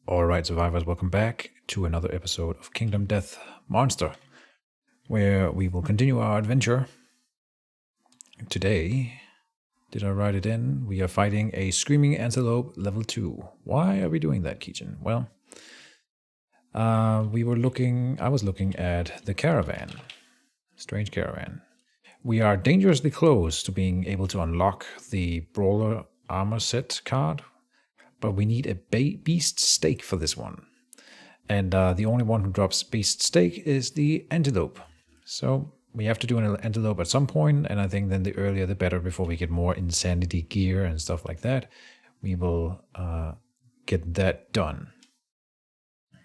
Alright, survivors, welcome back to another episode of Kingdom Death Monster, where we will continue our adventure. Today, did I write it in? We are fighting a Screaming Antelope level 2. Why are we doing that, Keejchen? Well, I was looking at the caravan. Strange caravan. We are dangerously close to being able to unlock the Brawler Armor set card, but we need a beast stake for this one. And the only one who drops beast stake is the Antelope. So we have to do an Antelope at some point, and I think then the earlier the better before we get more insanity gear and stuff like that. We will get that done.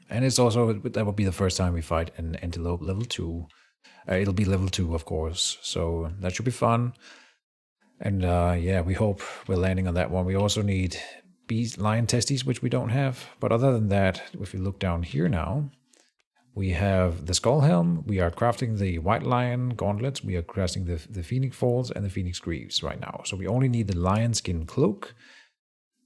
And it's also, that will be the first time we fight an Antelope level 2. It'll be level 2, of course, so that should be fun. And yeah, we hope we're landing on that one. We also need lion testes, which we don't have. But other than that, if you look down here now, we have the skull helm. We are crafting the white lion gauntlets. We are crafting the phoenix folds and the phoenix greaves right now. So we only need the lion skin cloak,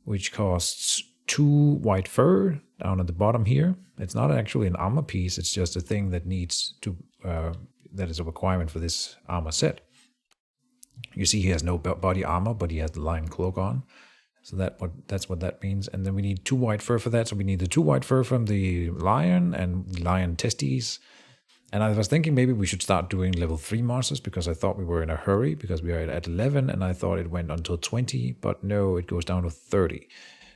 which costs 2 white fur down at the bottom here. It's not actually an armor piece. It's just a thing that needs to that is a requirement for this armor set. You see he has no body armor, but he has the lion cloak on. So that's what that means. And then we need 2 white fur for that. So we need the 2 white fur from the lion and lion testes. And I was thinking maybe we should start doing level 3 monsters, because I thought we were in a hurry because we are at 11 and I thought it went until 20, but no, it goes down to 30.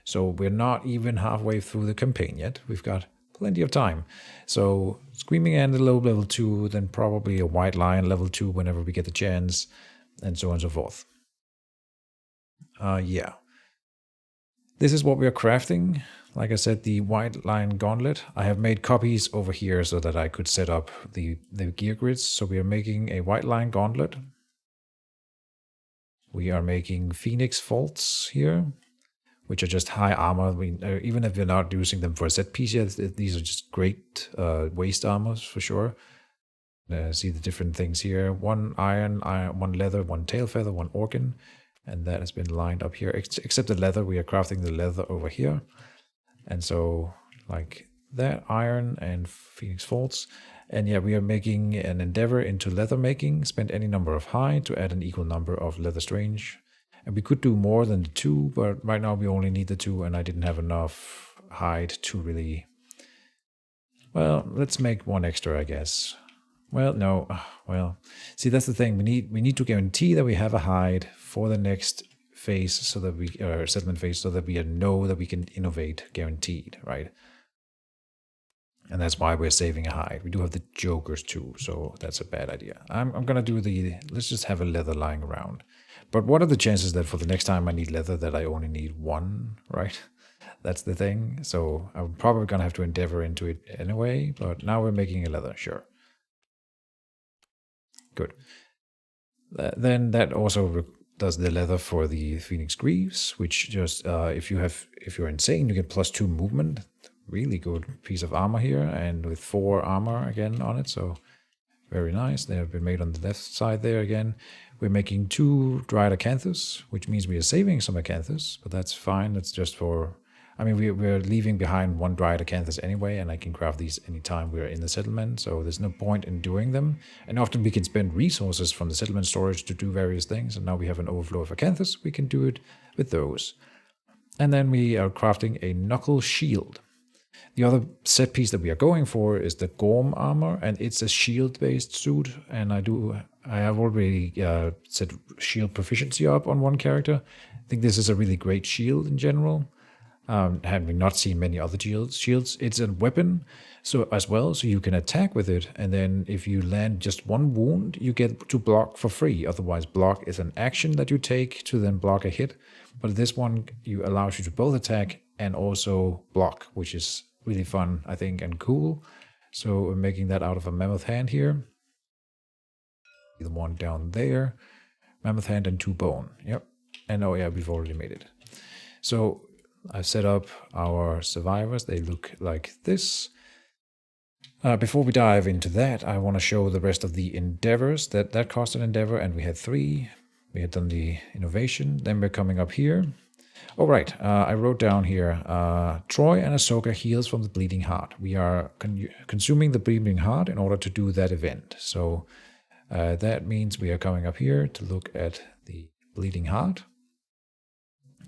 So we're not even halfway through the campaign yet. We've got plenty of time. So Screaming Antelope level 2, then probably a white lion level 2 whenever we get the chance, and so on and so forth. Yeah. This is what we are crafting. Like I said, the white lion gauntlet. I have made copies over here so that I could set up the gear grids. So we are making a white lion gauntlet. We are making phoenix folds here, which are just high armor. Even if you're not using them for a set piece yet, these are just great waist armors for sure. See the different things here. 1 iron, 1 leather, 1 tail feather, 1 organ. And that has been lined up here. Except the leather, we are crafting the leather over here. And so, like that, iron and phoenix folds. And yeah, we are making an endeavor into leather making. Spend any number of hide to add an equal number of leather strange. And we could do more than the 2, but right now we only need the 2, and I didn't have enough hide to really... Well, let's make 1 extra, I guess. Well, no. Well, see, that's the thing. We need to guarantee that we have a hide for the next phase, so that we settlement phase, so that we know that we can innovate, guaranteed, right? And that's why we're saving a hide. We do have the jokers too, so that's a bad idea. I'm gonna do let's just have a leather lying around. But what are the chances that for the next time I need leather that I only need 1, right? That's the thing. So I'm probably gonna have to endeavor into it anyway, but now we're making a leather, sure. Good. Then that also does the leather for the phoenix greaves, which just if you're insane, you get +2 movement. Really good piece of armor here, and with 4 armor again on it, so very nice. They have been made on the left side there again. We're making 2 dried acanthus, which means we are saving some acanthus, but that's fine. That's just for... I mean, we're leaving behind 1 dried acanthus anyway, and I can craft these anytime we're in the settlement, so there's no point in doing them. And often we can spend resources from the settlement storage to do various things, and now we have an overflow of acanthus. We can do it with those. And then we are crafting a knuckle shield. The other set piece that we are going for is the Gorm Armor, and it's a shield-based suit, and I have already set shield proficiency up on 1 character. I think this is a really great shield in general. Having not seen many other shields. It's a weapon so you can attack with it, and then if you land just 1 wound, you get to block for free. Otherwise, block is an action that you take to then block a hit. But this one allows you to both attack and also block, which is really fun, I think, and cool. So we're making that out of a mammoth hand here. The one down there. Mammoth hand and 2 bone. Yep. And oh yeah, we've already made it. So I've set up our survivors. They look like this. Before we dive into that, I want to show the rest of the endeavors. That cost an endeavor, and we had 3. We had done the innovation. Then we're coming up here. All right, I wrote down here, Troy and Ahsoka heals from the bleeding heart. We are consuming the bleeding heart in order to do that event. So that means we are coming up here to look at the bleeding heart.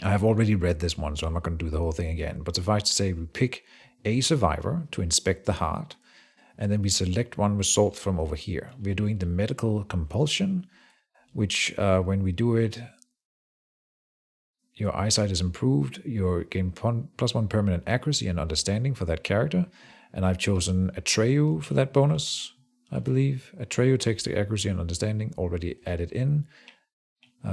I have already read this one, so I'm not going to do the whole thing again. But suffice to say, we pick a survivor to inspect the heart, and then we select one result from over here. We're doing the medical compulsion, which when we do it, your eyesight is improved, you gain +1 permanent accuracy and understanding for that character, and I've chosen Atreyu for that bonus, I believe. Atreyu takes the accuracy and understanding, already added in.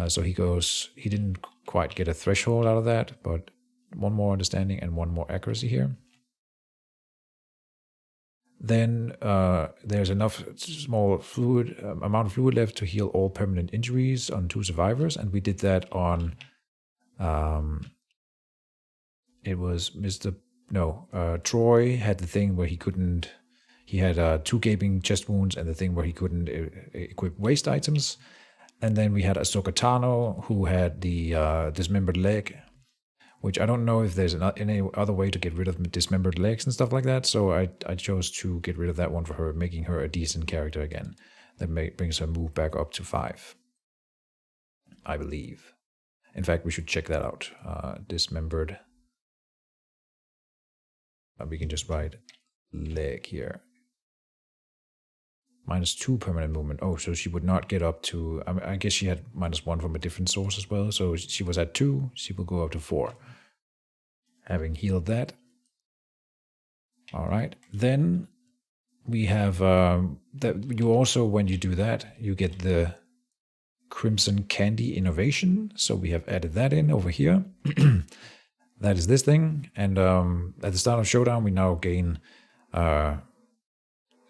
So he didn't quite get a threshold out of that, but 1 more understanding and 1 more accuracy here. Then there's enough small amount of fluid left to heal all permanent injuries on 2 survivors, and we did that on. It was Troy had the thing where he couldn't. He had 2 gaping chest wounds and the thing where he couldn't equip waste items. And then we had Ahsoka Tano, who had the dismembered leg, which I don't know if there's any other way to get rid of dismembered legs and stuff like that. So I chose to get rid of that one for her, making her a decent character again. That brings her move back up to 5, I believe. In fact, we should check that out. Dismembered. We can just write leg here. -2 permanent movement. Oh, so she would not get up to. I guess she had -1 from a different source as well. So she was at 2. She will go up to 4. Having healed that. All right. Then we have that. You also, when you do that, you get the Crimson Candy Innovation. So we have added that in over here. That is this thing. And at the start of Showdown, we now gain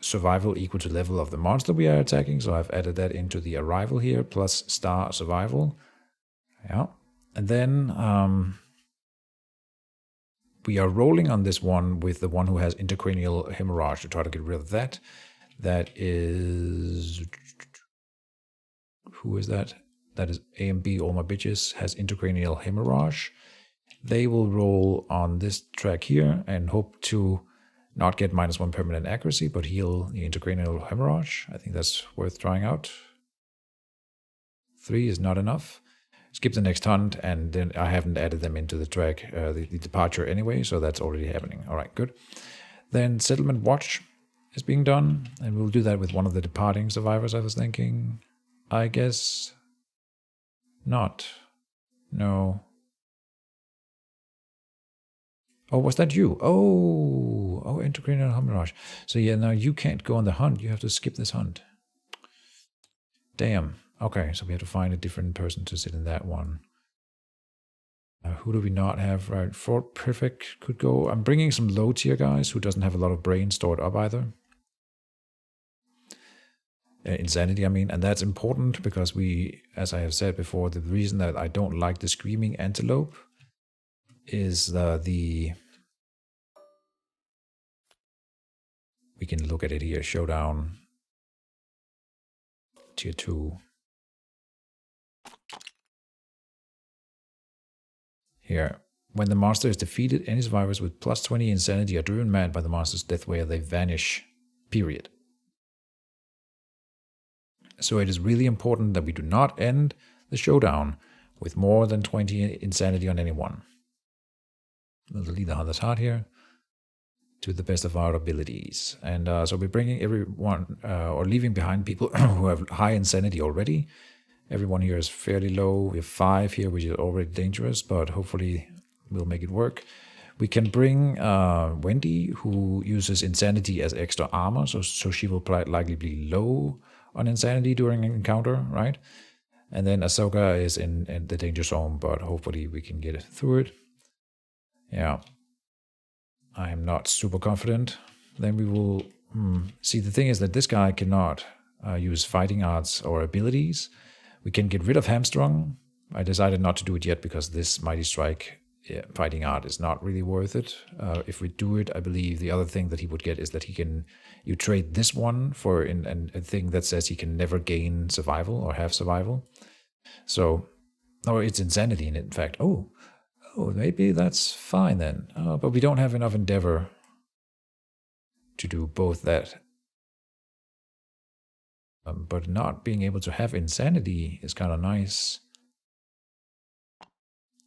survival equal to level of the monster we are attacking. So I've added that into the arrival here, plus star survival. Yeah. And then we are rolling on this one with the one who has intracranial hemorrhage to try to get rid of that. That is... Who is that? That is AMB, all my bitches, has intracranial hemorrhage. They will roll on this track here and hope to not get -1 permanent accuracy, but heal the intracranial hemorrhage. I think that's worth trying out. 3 is not enough. Skip the next hunt, and then I haven't added them into the track, the departure anyway, so that's already happening. All right, good. Then Settlement Watch is being done, and we'll do that with one of the departing survivors, I was thinking. I guess not. No. Oh, was that you? Oh, intracranial hemorrhage. So yeah, now you can't go on the hunt. You have to skip this hunt. Damn. Okay, so we have to find a different person to sit in that one. Who do we not have? Right, Fort Perfect could go. I'm bringing some low tier guys who doesn't have a lot of brain stored up either. Insanity, I mean, and that's important because we, as I have said before, the reason that I don't like the Screaming Antelope is we can look at it here, Showdown, Tier 2. Here, when the monster is defeated, any survivors with +20 insanity are driven mad by the monster's death where they vanish, period. So it is really important that we do not end the Showdown with more than 20 insanity on anyone. We'll delete the Hunter's Heart here to the best of our abilities. And so we're bringing everyone, or leaving behind people who have high insanity already. Everyone here is fairly low. We have 5 here, which is already dangerous, but hopefully we'll make it work. We can bring Wendy, who uses insanity as extra armor, so she will likely be low on insanity during an encounter, right? And then Ahsoka is in the danger zone, but hopefully we can get through it. Yeah. I am not super confident. Then we will... See, the thing is that this guy cannot use fighting arts or abilities. We can get rid of Hamstrung. I decided not to do it yet because this Mighty Strike fighting art is not really worth it. If we do it, I believe the other thing that he would get is that you trade this one for a thing that says he can never gain survival or have survival. So, or it's insanity in fact. Oh, Oh, maybe that's fine then. But we don't have enough endeavor to do both that. But not being able to have insanity is kind of nice,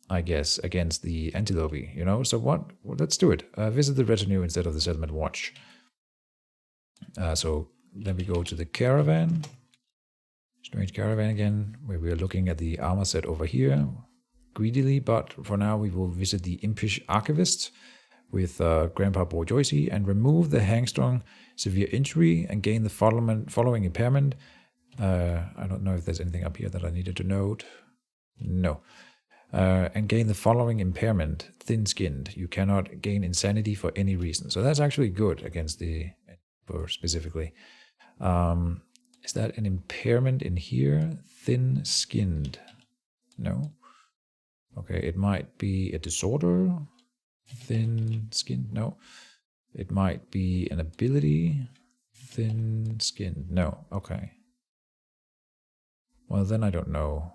I guess, against the Antelope, you know? So what? Well, let's do it. Visit the retinue instead of the settlement watch. So then we go to the caravan. Strange caravan again, where we are looking at the armor set over here greedily, but for now we will visit the impish archivist with Grandpa Bourgeoisie and remove the hangstrong severe injury and gain the following impairment. I don't know if there's anything up here that I needed to note. No. And gain the following impairment, thin-skinned. You cannot gain insanity for any reason. So that's actually good against the Emperor specifically. Is that an impairment in here? Thin-skinned. No. Okay, it might be a disorder. Thin-skinned. No. It might be an ability. Thin-skinned. No. Okay. Well, then I don't know.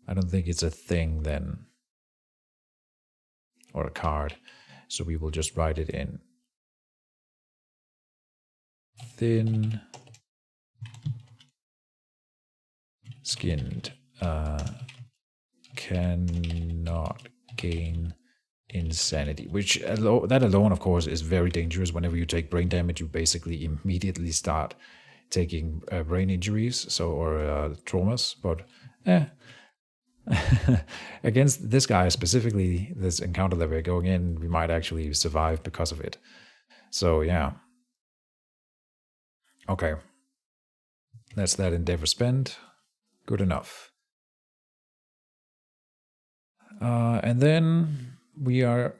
I don't think it's a thing then. Or a card. So we will just write it in. Thin skinned cannot gain insanity, which that alone of course is very dangerous. Whenever you take brain damage, you basically immediately start taking brain injuries, or traumas. But against this guy specifically, this encounter that we're going in, we might actually survive because of it. So yeah. Okay. That's that endeavor spent. Good enough. And then we are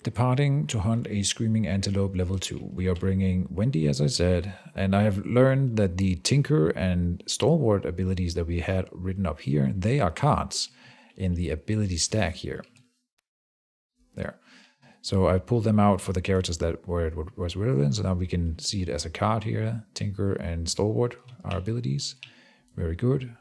departing to hunt a screaming antelope level 2. We are bringing Wendy, as I said, and I have learned that the Tinker and Stalwart abilities that we had written up here, they are cards in the ability stack here. There. So I pulled them out for the characters that were it was relevant, so now we can see it as a card here. Tinker and Stalwart are abilities. Very good.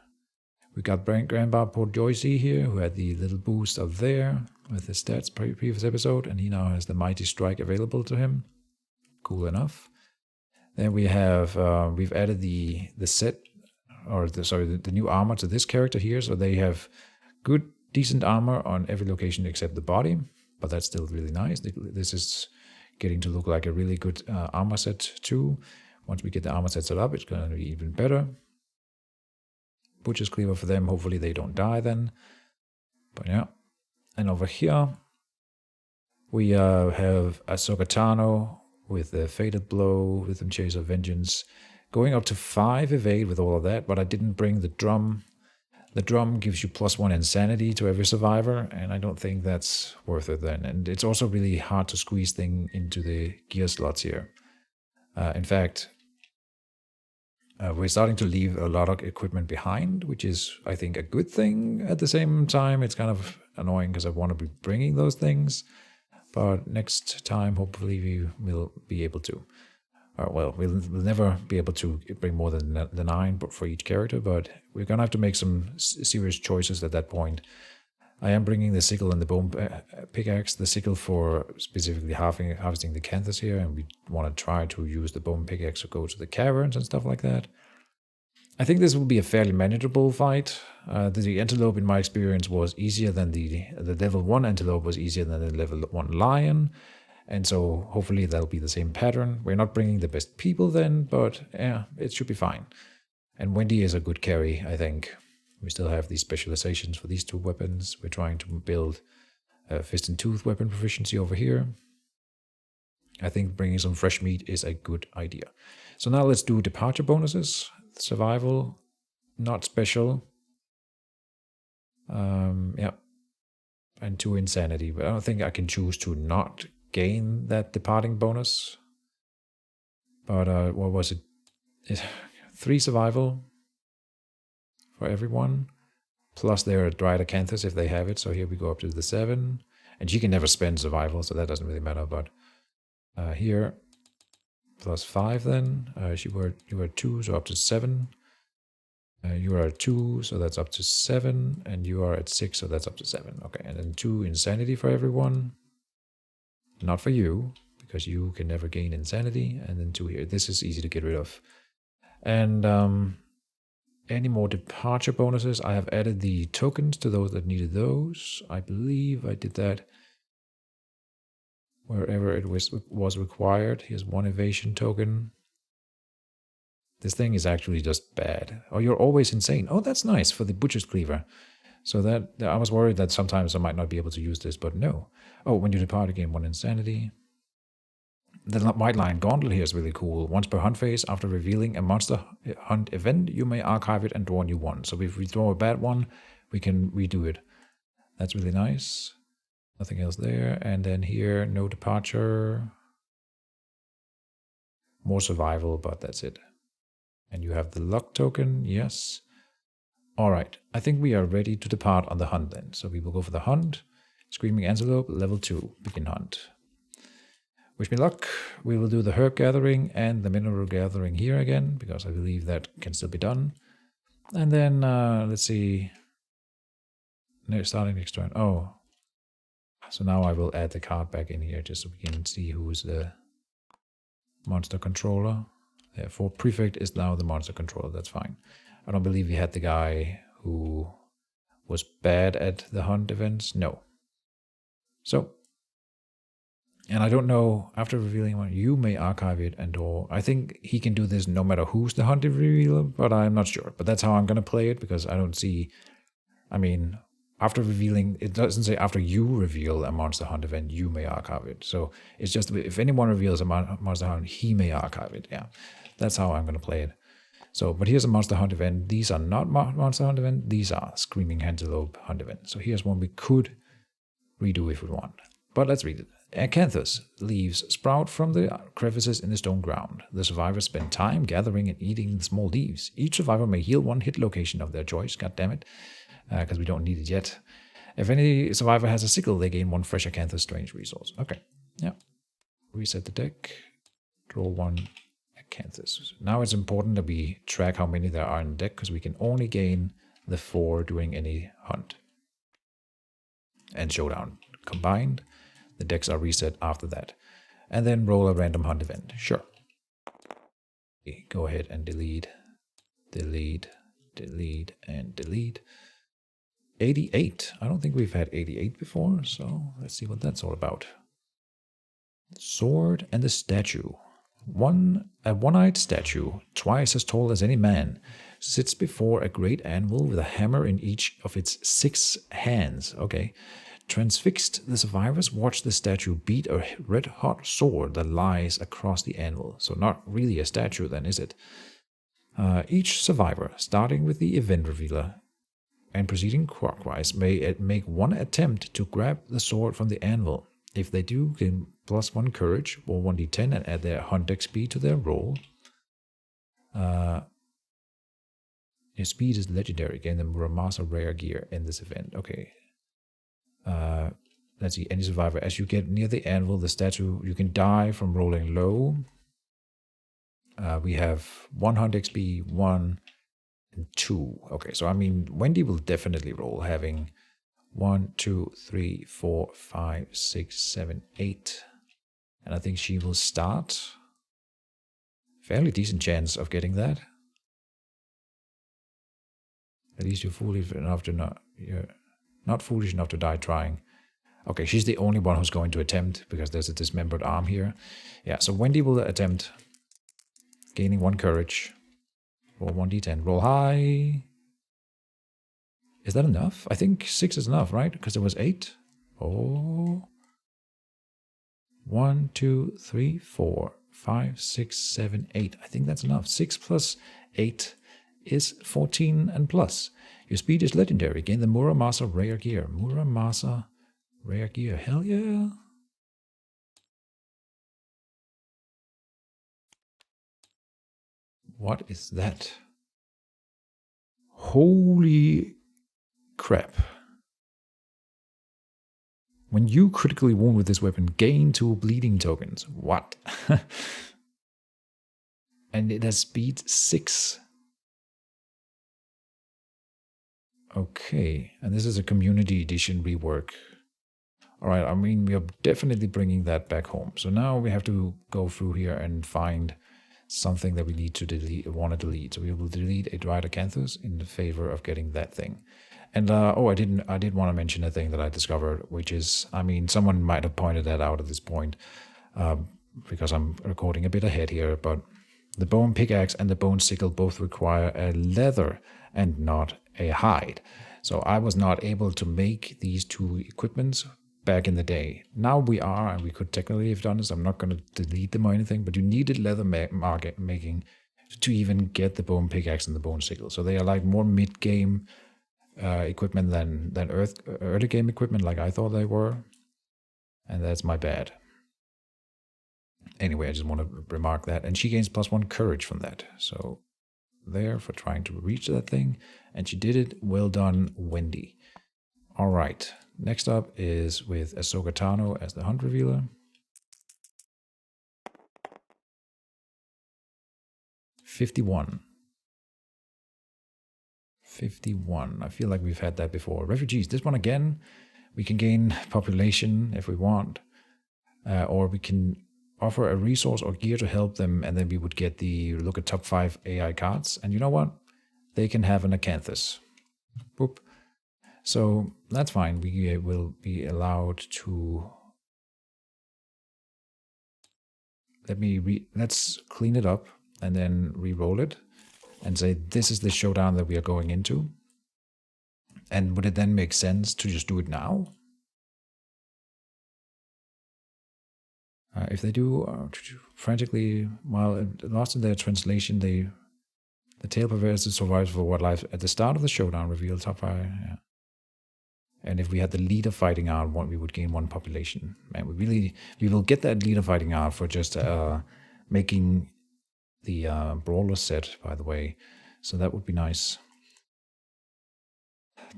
We got Grandpa Bourgeoisie here, who had the little boost up there with his stats previous episode, and he now has the Mighty Strike available to him. Cool enough. Then we have we've added the set, or the new armor to this character here, so they have good, decent armor on every location except the body, but that's still really nice. This is getting to look like a really good armor set too. Once we get the armor set set up, it's going to be even better. Butcher's Cleaver for them. Hopefully they don't die then. But yeah. And over here, we have Ahsoka Tano with the Fated Blow, Rhythm Chaser, Vengeance, going up to 5 evade with all of that, but I didn't bring the drum. The drum gives you +1 insanity to every survivor, and I don't think that's worth it then. And it's also really hard to squeeze things into the gear slots here. In fact, we're starting to leave a lot of equipment behind, which is, I think, a good thing. At the same time, it's kind of annoying because I want to be bringing those things. But next time, hopefully, we will be able to. Well, we'll never be able to bring more than the 9 for each character, but we're going to have to make some serious choices at that point. I am bringing the sickle and the bone pickaxe, the sickle for specifically harvesting the canthus here, and we want to try to use the bone pickaxe to go to the caverns and stuff like that. I think this will be a fairly manageable fight. The antelope, in my experience, was easier than the level 1 antelope was easier than the level 1 lion. And so hopefully that'll be the same pattern. We're not bringing the best people then, but yeah, it should be fine. And Wendy is a good carry, I think. We still have these specializations for these 2 weapons. We're trying to build fist and tooth weapon proficiency over here. I think bringing some fresh meat is a good idea. So now let's do departure bonuses. Survival, not special. Yeah. And 2 insanity. But I don't think I can choose to not gain that departing bonus. But what was it? 3 survival for everyone. Plus they're a dried acanthus if they have it. So here we go up to the 7. And she can never spend survival, so that doesn't really matter. But here, plus 5 then. You were 2, so up to 7. You are at 2, so that's up to 7, and you are at 6, so that's up to 7. Okay, and then 2 insanity for everyone. Not for you, because you can never gain insanity, and then 2 here. This is easy to get rid of. And any more departure bonuses? I have added the tokens to those that needed those. I believe I did that wherever it was required. Here's 1 evasion token. This thing is actually just bad. Oh, you're always insane. Oh, that's nice for the Butcher's Cleaver. So that I was worried that sometimes I might not be able to use this, but no. Oh, when you depart, you gain 1 insanity. The White Lion Gauntlet here is really cool. Once per hunt phase, after revealing a monster hunt event, you may archive it and draw a new one. So if we draw a bad one, we can redo it. That's really nice. Nothing else there. And then here, no departure. More survival, but that's it. And you have the luck token, yes. All right, I think we are ready to depart on the hunt then. So we will go for the hunt. Screaming Antelope, level 2, begin hunt. Wish me luck. We will do the herb gathering and the mineral gathering here again, because I believe that can still be done. And then, let's see. No, starting next turn. Oh. So now I will add the card back in here just so we can see who's the monster controller. Therefore, Prefect is now the monster controller. That's fine. I don't believe we had the guy who was bad at the hunt events. No. So, and I don't know, after revealing one, you may archive it and or I think he can do this no matter who's the hunted revealer, but I'm not sure. But that's how I'm going to play it, because I don't see, I mean, after revealing, it doesn't say after you reveal a monster hunt event, you may archive it. So it's just if anyone reveals a monster hunt, he may archive it. Yeah, that's how I'm going to play it. So, but here's a monster hunt event. These are not monster hunt event. These are Screaming Antelope hunt event. So here's one we could redo if we want. But let's read it. Acanthus leaves sprout from the crevices in the stone ground. The survivors spend time gathering and eating the small leaves. Each survivor may heal 1 hit location of their choice. God damn it, because we don't need it yet. If any survivor has a sickle, they gain 1 fresh Acanthus strange resource. Okay, yeah. Reset the deck. Draw 1 Acanthus. Now it's important that we track how many there are in the deck, because we can only gain the 4 during any hunt and showdown combined. The decks are reset after that. And then roll a random hunt event. Sure. Go ahead and delete, delete, delete, and delete. 88. I don't think we've had 88 before, so let's see what that's all about. Sword and the statue. A one-eyed statue, twice as tall as any man, sits before a great anvil with a hammer in each of its 6 hands. Okay. Transfixed, the survivors watch the statue beat a red-hot sword that lies across the anvil. So not really a statue then, is it? Each survivor, starting with the event revealer and proceeding clockwise, may make 1 attempt to grab the sword from the anvil. If they do, gain +1 courage, roll 1d10 and add their hunt XP to their roll. Your speed is legendary. Gain the Muramasa rare gear in this event. Okay. Let's see, any survivor. As you get near the anvil, the statue, you can die from rolling low. We have 1 hunt XP, 1 and 2. Okay, so I mean, Wendy will definitely roll, having 1, 2, 3, 4, 5, 6, 7, 8. And I think she will start. Fairly decent chance of getting that. At least you're foolish enough to not. You're not foolish enough to die trying. Okay, she's the only one who's going to attempt, because there's a dismembered arm here. Yeah, so Wendy will attempt, gaining 1 courage. Roll 1d10. Roll high. Is that enough? I think 6 is enough, right? Because there was 8. Oh. 1, 2, 3, 4, 5, 6, 7, 8. I think that's enough. 6 plus 8 is 14 and plus. Your speed is legendary. Gain the Muramasa rare gear. Muramasa rare gear. Hell yeah. What is that? Holy crap. When you critically wound with this weapon, gain 2 bleeding tokens. What? And it has speed 6. Okay, and this is a community edition rework. All right, I mean, we are definitely bringing that back home. So now we have to go through here and find something that we need to delete, want to delete. So we will delete a dried acanthus in favor of getting that thing. And I did want to mention a thing that I discovered, which is, I mean, someone might have pointed that out at this point, because I'm recording a bit ahead here, but the bone pickaxe and the bone sickle both require a leather and not a hide. So I was not able to make these two equipments back in the day. Now we are, and we could technically have done this. I'm not going to delete them or anything, but you needed leather market making to even get the bone pickaxe and the bone sickle. So they are like more mid-game equipment than early game equipment, like I thought they were, and that's my bad. Anyway, I just want to remark that, and she gains +1 courage from that. So there for trying to reach that thing, and she did it. Well done, Wendy. All right. Next up is with Ahsoka Tano as the Hunt Revealer. 51. 51. I feel like we've had that before. Refugees. This one again, we can gain population if we want, or we can offer a resource or gear to help them, and then we would get the look at top 5 AI cards. And you know what? They can have an acanthus. Boop. So that's fine. We will be allowed to. Let's clean it up and then re-roll it and say this is the showdown that we are going into. And would it then make sense to just do it now? If they do frantically, while lost in their translation, the tale prevails to survive for what life at the start of the showdown reveal top 5. Yeah. And if we had the leader fighting out, we would gain 1 population. Man, we will get that leader fighting out for just making the brawler set, by the way. So that would be nice.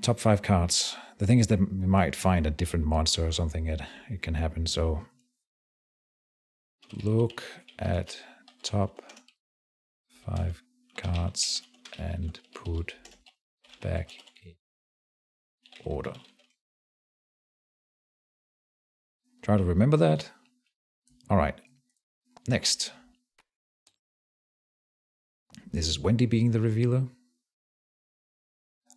Top 5 cards. The thing is that we might find a different monster or something. It can happen. So look at top 5 cards and put back in order. Try to remember that. All right. Next. This is Wendy being the revealer.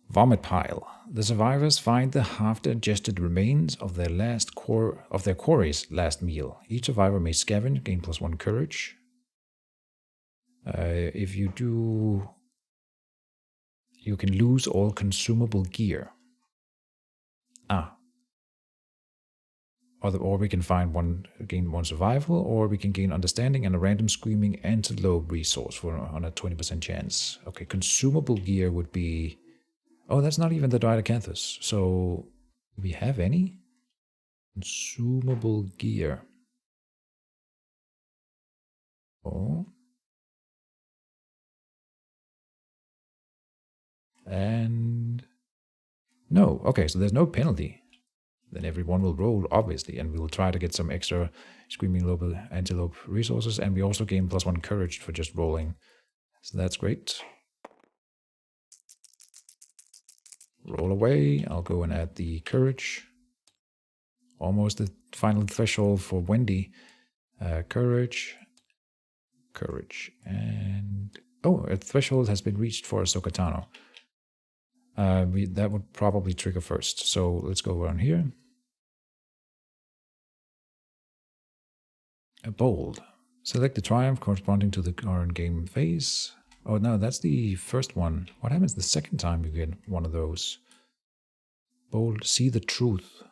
Vomit pile. The survivors find the half-digested remains of their quarry's last meal. Each survivor may scavenge, gain +1 courage. If you do, you can lose all consumable gear. Or we can gain 1 survival, or we can gain understanding and a random screaming antelope resource on a 20% chance. Okay, consumable gear would be. Oh, that's not even the dried acanthus. So, do we have any? Consumable gear. Oh. And. No. Okay, so there's no penalty. Then everyone will roll, obviously, and we will try to get some extra screaming antelope resources, and we also gain +1 courage for just rolling. So that's great. Roll away. I'll go and add the courage. Almost the final threshold for Wendy. Courage. And. Oh, a threshold has been reached for Ahsoka Tano. That would probably trigger first. So let's go around here. A bold. Select the triumph corresponding to the current game phase. Oh no, that's the first one. What happens the second time you get one of those? Bold. See the truth.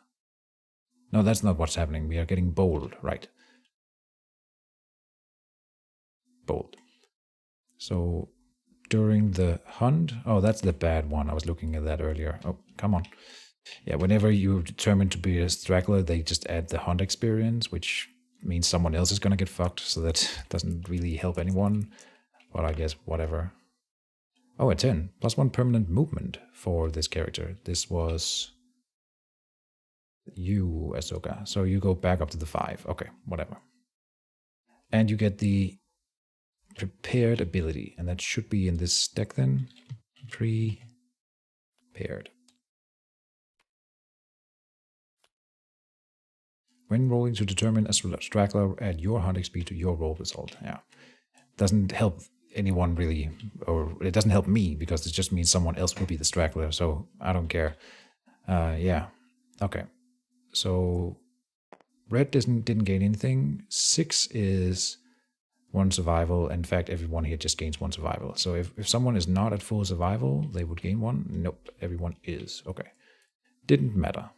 No, that's not what's happening. We are getting bold, right? Bold. So during the hunt. Oh, that's the bad one. I was looking at that earlier. Oh, come on. Yeah, whenever you're determined to be a straggler, they just add the hunt experience, which means someone else is going to get fucked, so that doesn't really help anyone. But I guess whatever. Oh, a 10. +1 permanent movement for this character. This was you, Ahsoka. So you go back up to the 5. Okay, whatever. And you get the prepared ability, and that should be in this deck then. Prepared. When rolling to determine a straggler, add your hunting speed to your roll result. Yeah. Doesn't help anyone really, or it doesn't help me because it just means someone else will be the straggler, so I don't care. Yeah. Okay. So red didn't gain anything. 6 is 1 survival. In fact, everyone here just gains 1 survival. So if someone is not at full survival, they would gain 1. Nope, everyone is. Okay. Didn't matter.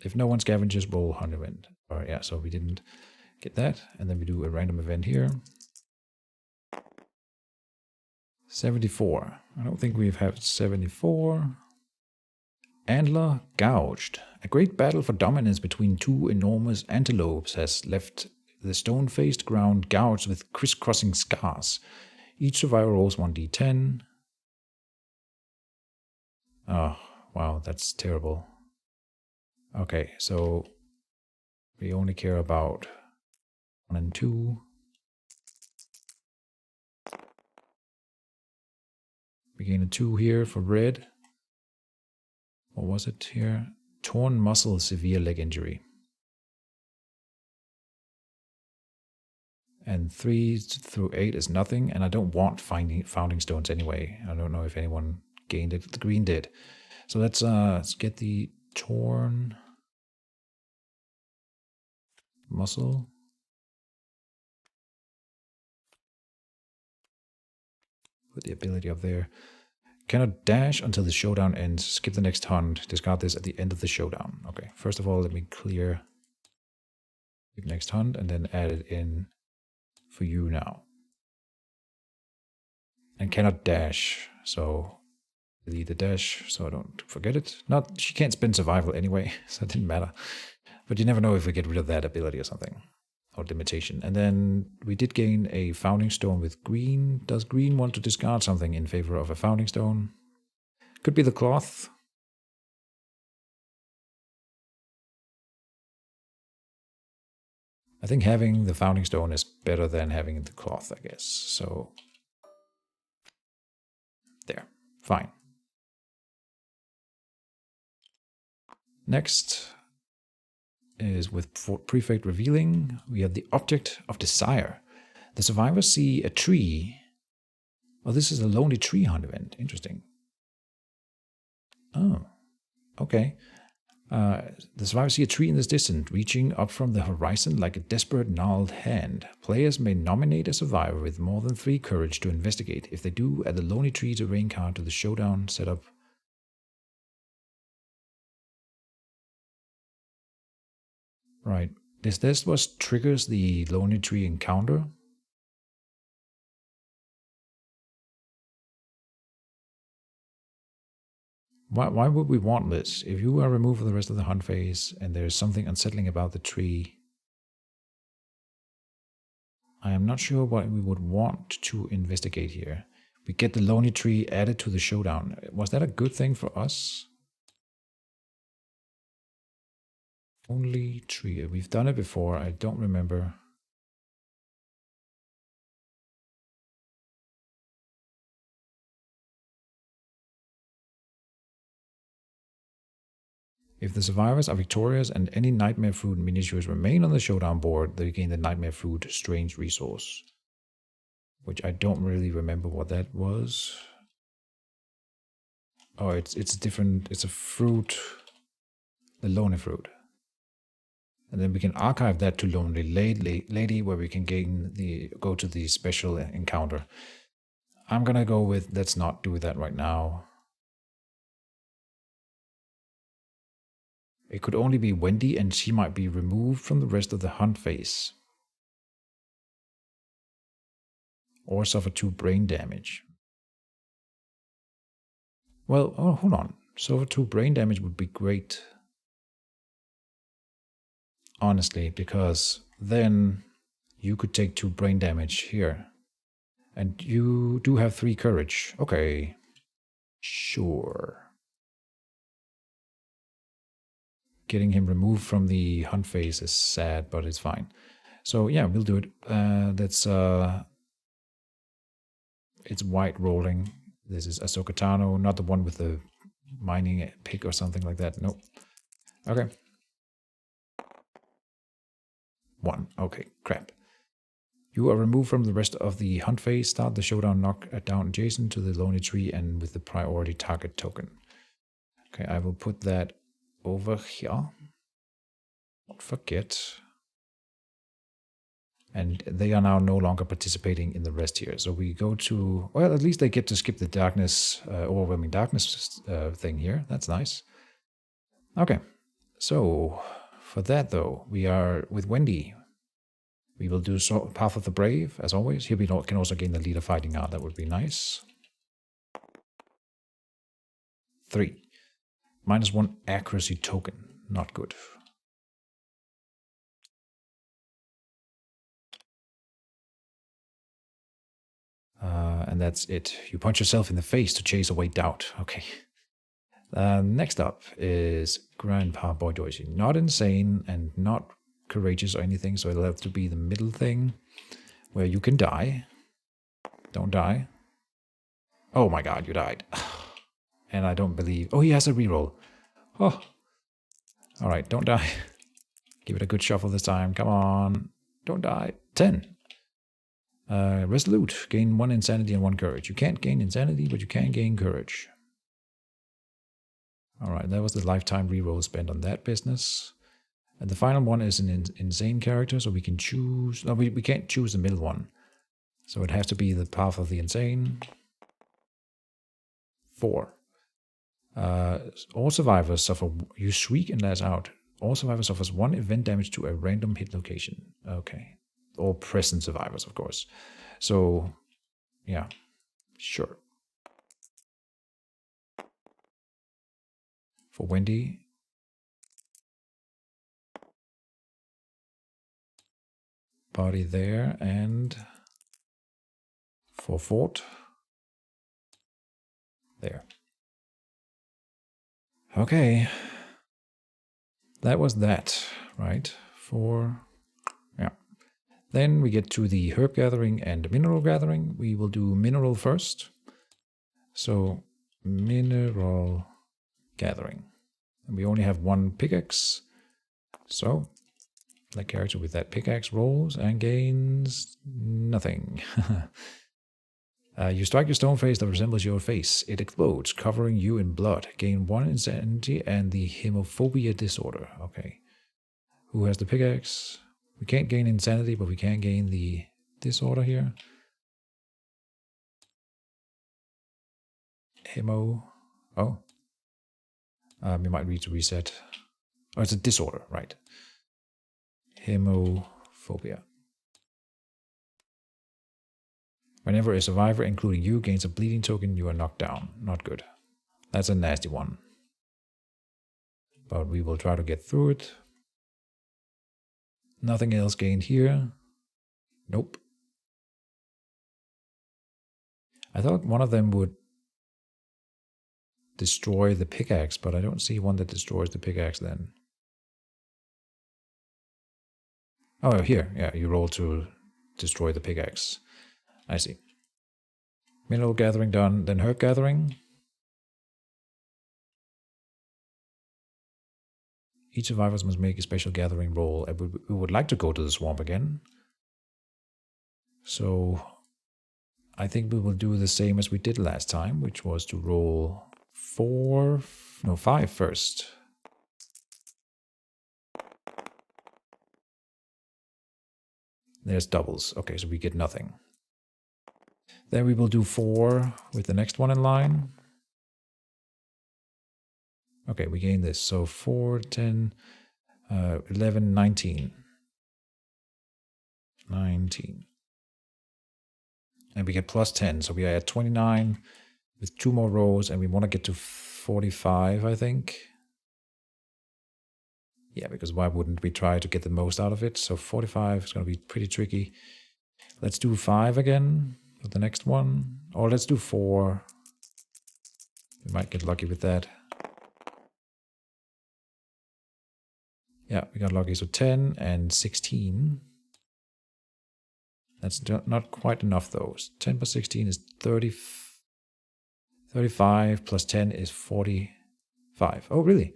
If no one scavenges, roll 100 Or yeah, so we didn't get that. And then we do a random event here. 74. I don't think we've had 74. Antler gouged. A great battle for dominance between 2 enormous antelopes has left the stone-faced ground gouged with crisscrossing scars. Each survivor rolls 1d10. Oh, wow, that's terrible. Okay, so we only care about 1 and 2. We gain a 2 here for red. What was it here? Torn muscle, severe leg injury. And 3 through 8 is nothing, and I don't want founding stones anyway. I don't know if anyone gained it. The green did. So let's get the torn muscle. Put the ability up there. Cannot dash until the showdown ends. Skip the next hunt. Discard this at the end of the showdown. Okay, first of all, let me clear the next hunt and then add it in for you now. And cannot dash, so delete the dash so I don't forget it. Not, she can't spend survival anyway, so it didn't matter. But you never know if we get rid of that ability or something. Or limitation. And then we did gain a founding stone with green. Does green want to discard something in favor of a founding stone? Could be the cloth. I think having the founding stone is better than having the cloth, I guess. So there. Fine. Next is with prefect revealing. We have the object of desire. The survivors see a tree. Oh, this is a lonely tree hunt event. Interesting. Oh, okay. The survivors see a tree in the distance, reaching up from the horizon like a desperate, gnarled hand. Players may nominate a survivor with more than 3 courage to investigate. If they do, add the lonely tree terrain card to the showdown setup. Right. This was triggers the lonely tree encounter. Why would we want this? If you are removed from the rest of the hunt phase and there is something unsettling about the tree, I am not sure what we would want to investigate here. We get the lonely tree added to the showdown. Was that a good thing for us? Lonely tree. We've done it before. I don't remember. If the survivors are victorious and any nightmare food miniatures remain on the showdown board, they gain the nightmare food strange resource. Which I don't really remember what that was. Oh, it's different. It's a fruit. The lonely fruit. And then we can archive that to Lonely Lady, where we can go to the special encounter. I'm gonna go with let's not do that right now. It could only be Wendy, and she might be removed from the rest of the hunt phase. Or suffer 2 brain damage. Well, oh, hold on. Suffer 2 brain damage would be great. Honestly, because then you could take 2 brain damage here. And you do have 3 courage. Okay. Sure. Getting him removed from the hunt phase is sad, but it's fine. So yeah, we'll do it. It's white rolling. This is Ahsoka Tano, not the one with the mining pick or something like that. Nope. Okay. 1. Okay, crap. You are removed from the rest of the hunt phase. Start the showdown, knock down adjacent to the lonely tree and with the priority target token. Okay, I will put that over here. Don't forget. And they are now no longer participating in the rest here. So we go to, well, at least they get to skip the darkness, overwhelming darkness thing here. That's nice. Okay, so for that though, we are with Wendy. We will do Path of the Brave, as always. Here we can also gain the leader fighting art. That would be nice. 3. -1 accuracy token. Not good. And that's it. You punch yourself in the face to chase away doubt. Okay. Next up is Grandpa Boy Doisy. Not insane and not courageous or anything, so it'll have to be the middle thing where you can die. Don't die. Oh my god, you died. And I don't believe... Oh, he has a reroll. Oh. Alright, don't die. Give it a good shuffle this time. Come on. Don't die. 10. Resolute. Gain 1 insanity and 1 courage. You can't gain insanity, but you can gain courage. Alright, that was the lifetime reroll spent on that business. And the final one is an insane character, so we can choose... No, we can't choose the middle one. So it has to be the Path of the Insane. 4. All survivors suffer... You shriek and lash out. All survivors suffers 1 event damage to a random hit location. Okay. All present survivors, of course. So, yeah. Sure. For Wendy... Body there, and for Fort, there. Okay, that was that, right? Yeah. Then we get to the herb gathering and mineral gathering. We will do mineral first. So, mineral gathering. And we only have 1 pickaxe. So, the character with that pickaxe rolls and gains nothing. You strike your stone face that resembles your face. It explodes, covering you in blood. Gain 1 insanity and the hemophobia disorder. Okay. Who has the pickaxe? We can't gain insanity, but we can gain the disorder here. Hemo. Oh. We might need to reset. Oh, it's a disorder, right. Hemophobia. Whenever a survivor, including you, gains a bleeding token, you are knocked down. Not good. That's a nasty one. But we will try to get through it. Nothing else gained here. Nope. I thought one of them would destroy the pickaxe, but I don't see one that destroys the pickaxe then. Oh, here. Yeah, you roll to destroy the pickaxe. I see. Mineral gathering done, then herb gathering. Each survivor must make a special gathering roll. We would like to go to the swamp again. So I think we will do the same as we did last time, which was to roll 5 first. There's doubles. Okay, so we get nothing. Then we will do 4 with the next one in line. Okay, we gain this. So 4, 10, 11, 19. 19. And we get plus 10. So we are at 29 with 2 more rows, and we want to get to 45, I think. Yeah, because why wouldn't we try to get the most out of it? So 45 is going to be pretty tricky. Let's do 5 again for the next one. Or let's do 4. We might get lucky with that. Yeah, we got lucky. So 10 and 16. That's not quite enough, though. 10 plus 16 is 30, 35 plus 10 is 45. Oh, really?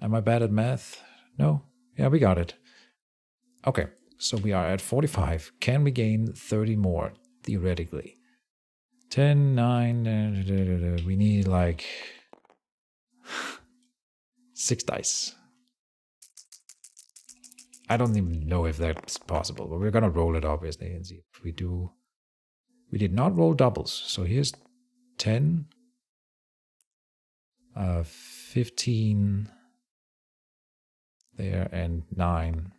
Am I bad at math? No? Yeah, we got it. Okay, so we are at 45. Can we gain 30 more, theoretically? 10, 9, we need like 6 dice. I don't even know if that's possible, but we're gonna roll it obviously and see if we do. We did not roll doubles, so here's 10, 15 there, and 9.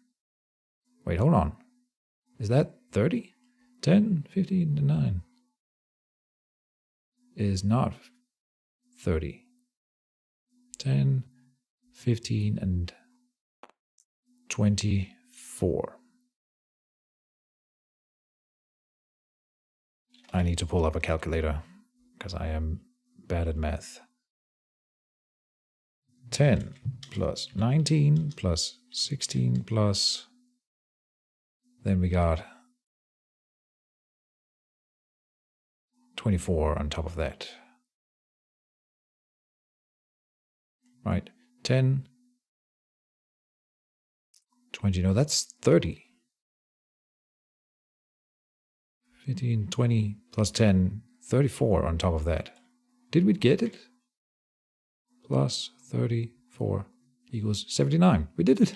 Wait, hold on. Is that 30? 10, 15, and 9 is not 30. 10, 15, and 24. I need to pull up a calculator because I am bad at math. 10 plus 19 plus 16 plus. Then we got 24 on top of that. Right. 10, 20. No, that's 30. 15, 20 plus 10, 34 on top of that. Did we get it? Plus 34 equals 79. We did it.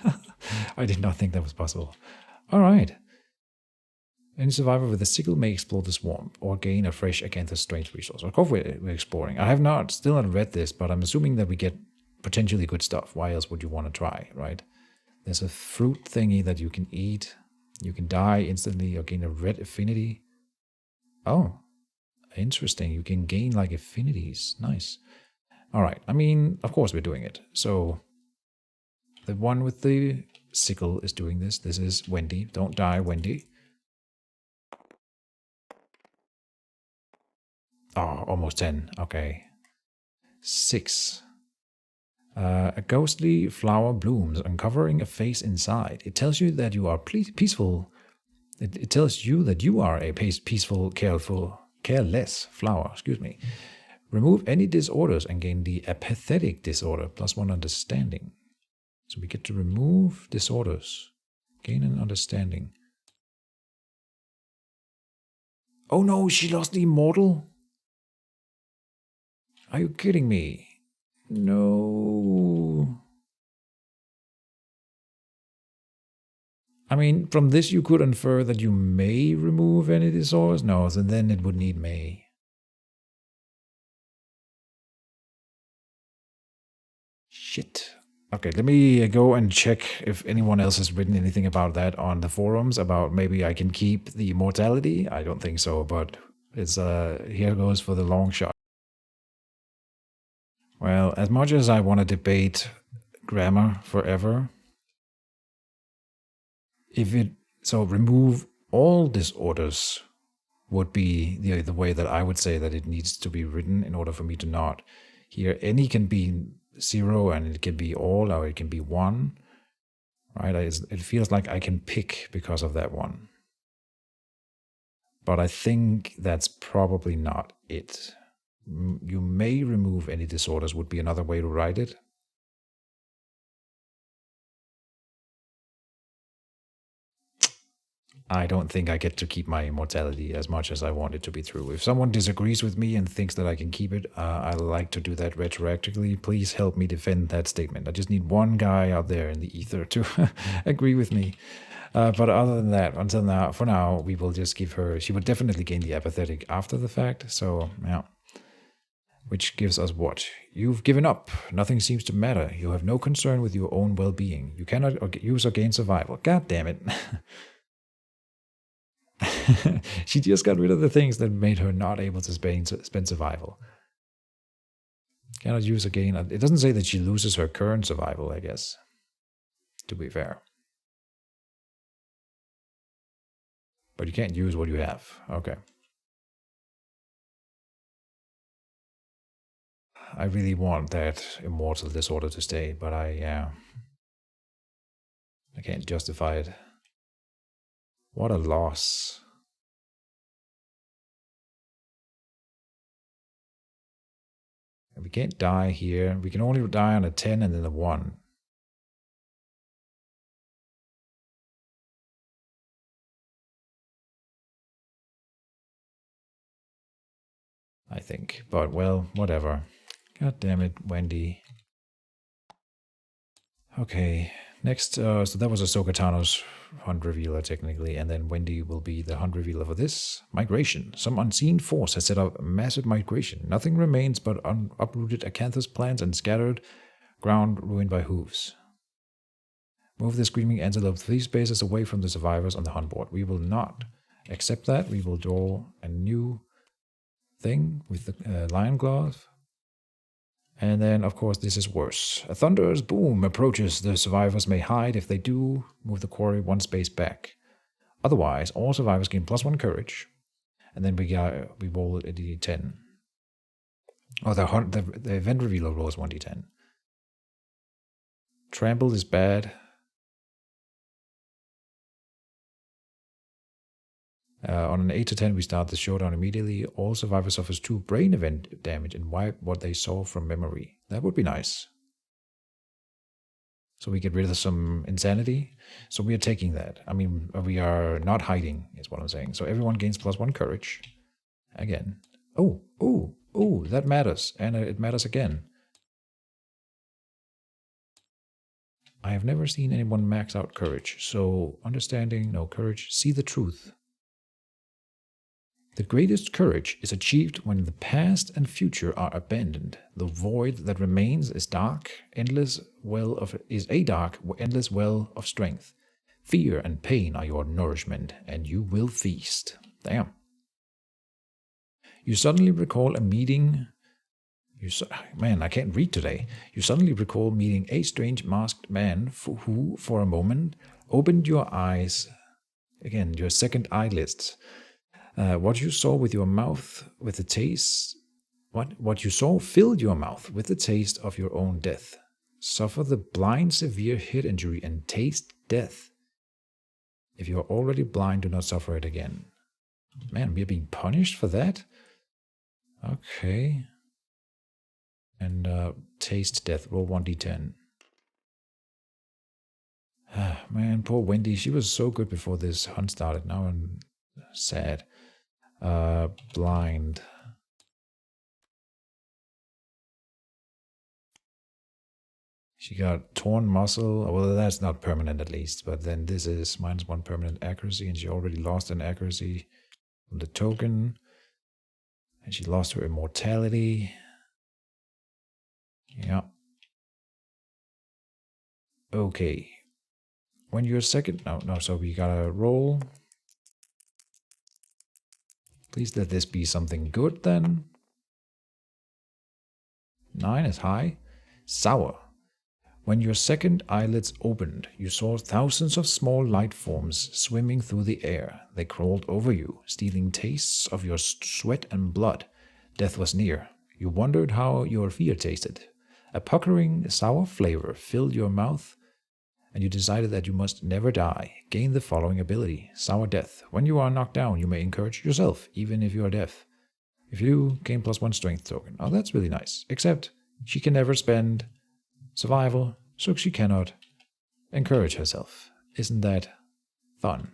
I did not think that was possible. All right. Any survivor with a sickle may explore the swamp or gain a fresh against strange resource. Of course we're exploring. I have still not read this, but I'm assuming that we get potentially good stuff. Why else would you want to try, right? There's a fruit thingy that you can eat. You can die instantly or gain a red affinity. Oh, interesting. You can gain like affinities. Nice. All right. I mean, of course we're doing it. So the one with the sickle is doing this. This is Wendy. Don't die, Wendy. Oh, almost 10. Okay. 6. A ghostly flower blooms, uncovering a face inside. It tells you that you are peaceful. It tells you that you are a peaceful, careless flower. Excuse me. Remove any disorders and gain the apathetic disorder, +1 understanding. So we get to remove disorders. Gain an understanding. Oh no, she lost the immortal? Are you kidding me? No. I mean, from this you could infer that you may remove any disorders. No, so then it would need may. Shit. Okay, let me go and check if anyone else has written anything about that on the forums, about maybe I can keep the immortality. I don't think so, but it's here goes for the long shot. Well, as much as I want to debate grammar forever, so remove all disorders would be the way that I would say that it needs to be written in order for me to not. Here, any can be 0 and it can be all, or it can be 1. Right? It feels like I can pick because of that one. But I think that's probably not it. You may remove any disorders would be another way to write it. I don't think I get to keep my immortality as much as I want it to be true. If someone disagrees with me and thinks that I can keep it, I like to do that retroactively. Please help me defend that statement. I just need one guy out there in the ether to agree with me. But other than that, until now, for now, we will just give her. She would definitely gain the apathetic after the fact. So yeah, which gives us what? You've given up. Nothing seems to matter. You have no concern with your own well-being. You cannot use or gain survival. God damn it. She just got rid of the things that made her not able to spend survival. Cannot use or gain. It doesn't say that she loses her current survival, I guess. To be fair. But you can't use what you have. Okay. I really want that immortal disorder to stay, but I can't justify it. What a loss. We can't die here. We can only die on a 10 and then a 1. think. But, well, whatever. God damn it, Wendy. Okay, next, so that was Ahsoka Tano's hunt revealer, technically, and then Wendy will be the hunt revealer for this. Migration. Some unseen force has set up a massive migration. Nothing remains but uprooted acanthus plants and scattered ground ruined by hooves. Move the screaming antelope 3 spaces away from the survivors on the hunt board. We will not accept that. We will draw a new thing with the lion glove. And then, of course, this is worse. A thunderous boom approaches. The survivors may hide. If they do, move the quarry 1 space back. Otherwise, all survivors gain +1 courage. And then we roll a d10. Oh, the event revealer rolls 1d10. Trample is bad. On an 8 to 10, we start the showdown immediately. All survivors suffers 2 brain event damage and wipe what they saw from memory. That would be nice. So we get rid of some insanity. So we are taking that. I mean, we are not hiding, is what I'm saying. So everyone gains +1 courage. Again. Oh, that matters. And it matters again. I have never seen anyone max out courage. So understanding, no courage, see the truth. The greatest courage is achieved when the past and future are abandoned. The void that remains is a dark, endless well of strength. Fear and pain are your nourishment, and you will feast. Damn. You suddenly recall a meeting. Man, I can't read today. You suddenly recall meeting a strange masked man who, for a moment, opened your eyes. Again, your second eyelids. What you saw with your mouth with the taste. What you saw filled your mouth with the taste of your own death. Suffer the blind severe head injury and taste death. If you are already blind, do not suffer it again. Man, we are being punished for that? Okay. And taste death. Roll 1d10. Man, poor Wendy. She was so good before this hunt started. Now I'm sad. Blind. She got torn muscle. Well, that's not permanent at least. But then this is -1 permanent accuracy. And she already lost an accuracy from the token. And she lost her immortality. Yeah. Okay. When you're second... No, so we gotta roll. Please let this be something good then. 9 is high. Sour. When your second eyelids opened, you saw thousands of small light forms swimming through the air. They crawled over you, stealing tastes of your sweat and blood. Death was near. You wondered how your fear tasted. A puckering, sour flavor filled your mouth, and you decided that you must never die. Gain the following ability, Sour Death. When you are knocked down, you may encourage yourself, even if you are deaf. If you do, gain +1 strength token. Oh, that's really nice. Except, she can never spend survival, so she cannot encourage herself. Isn't that fun?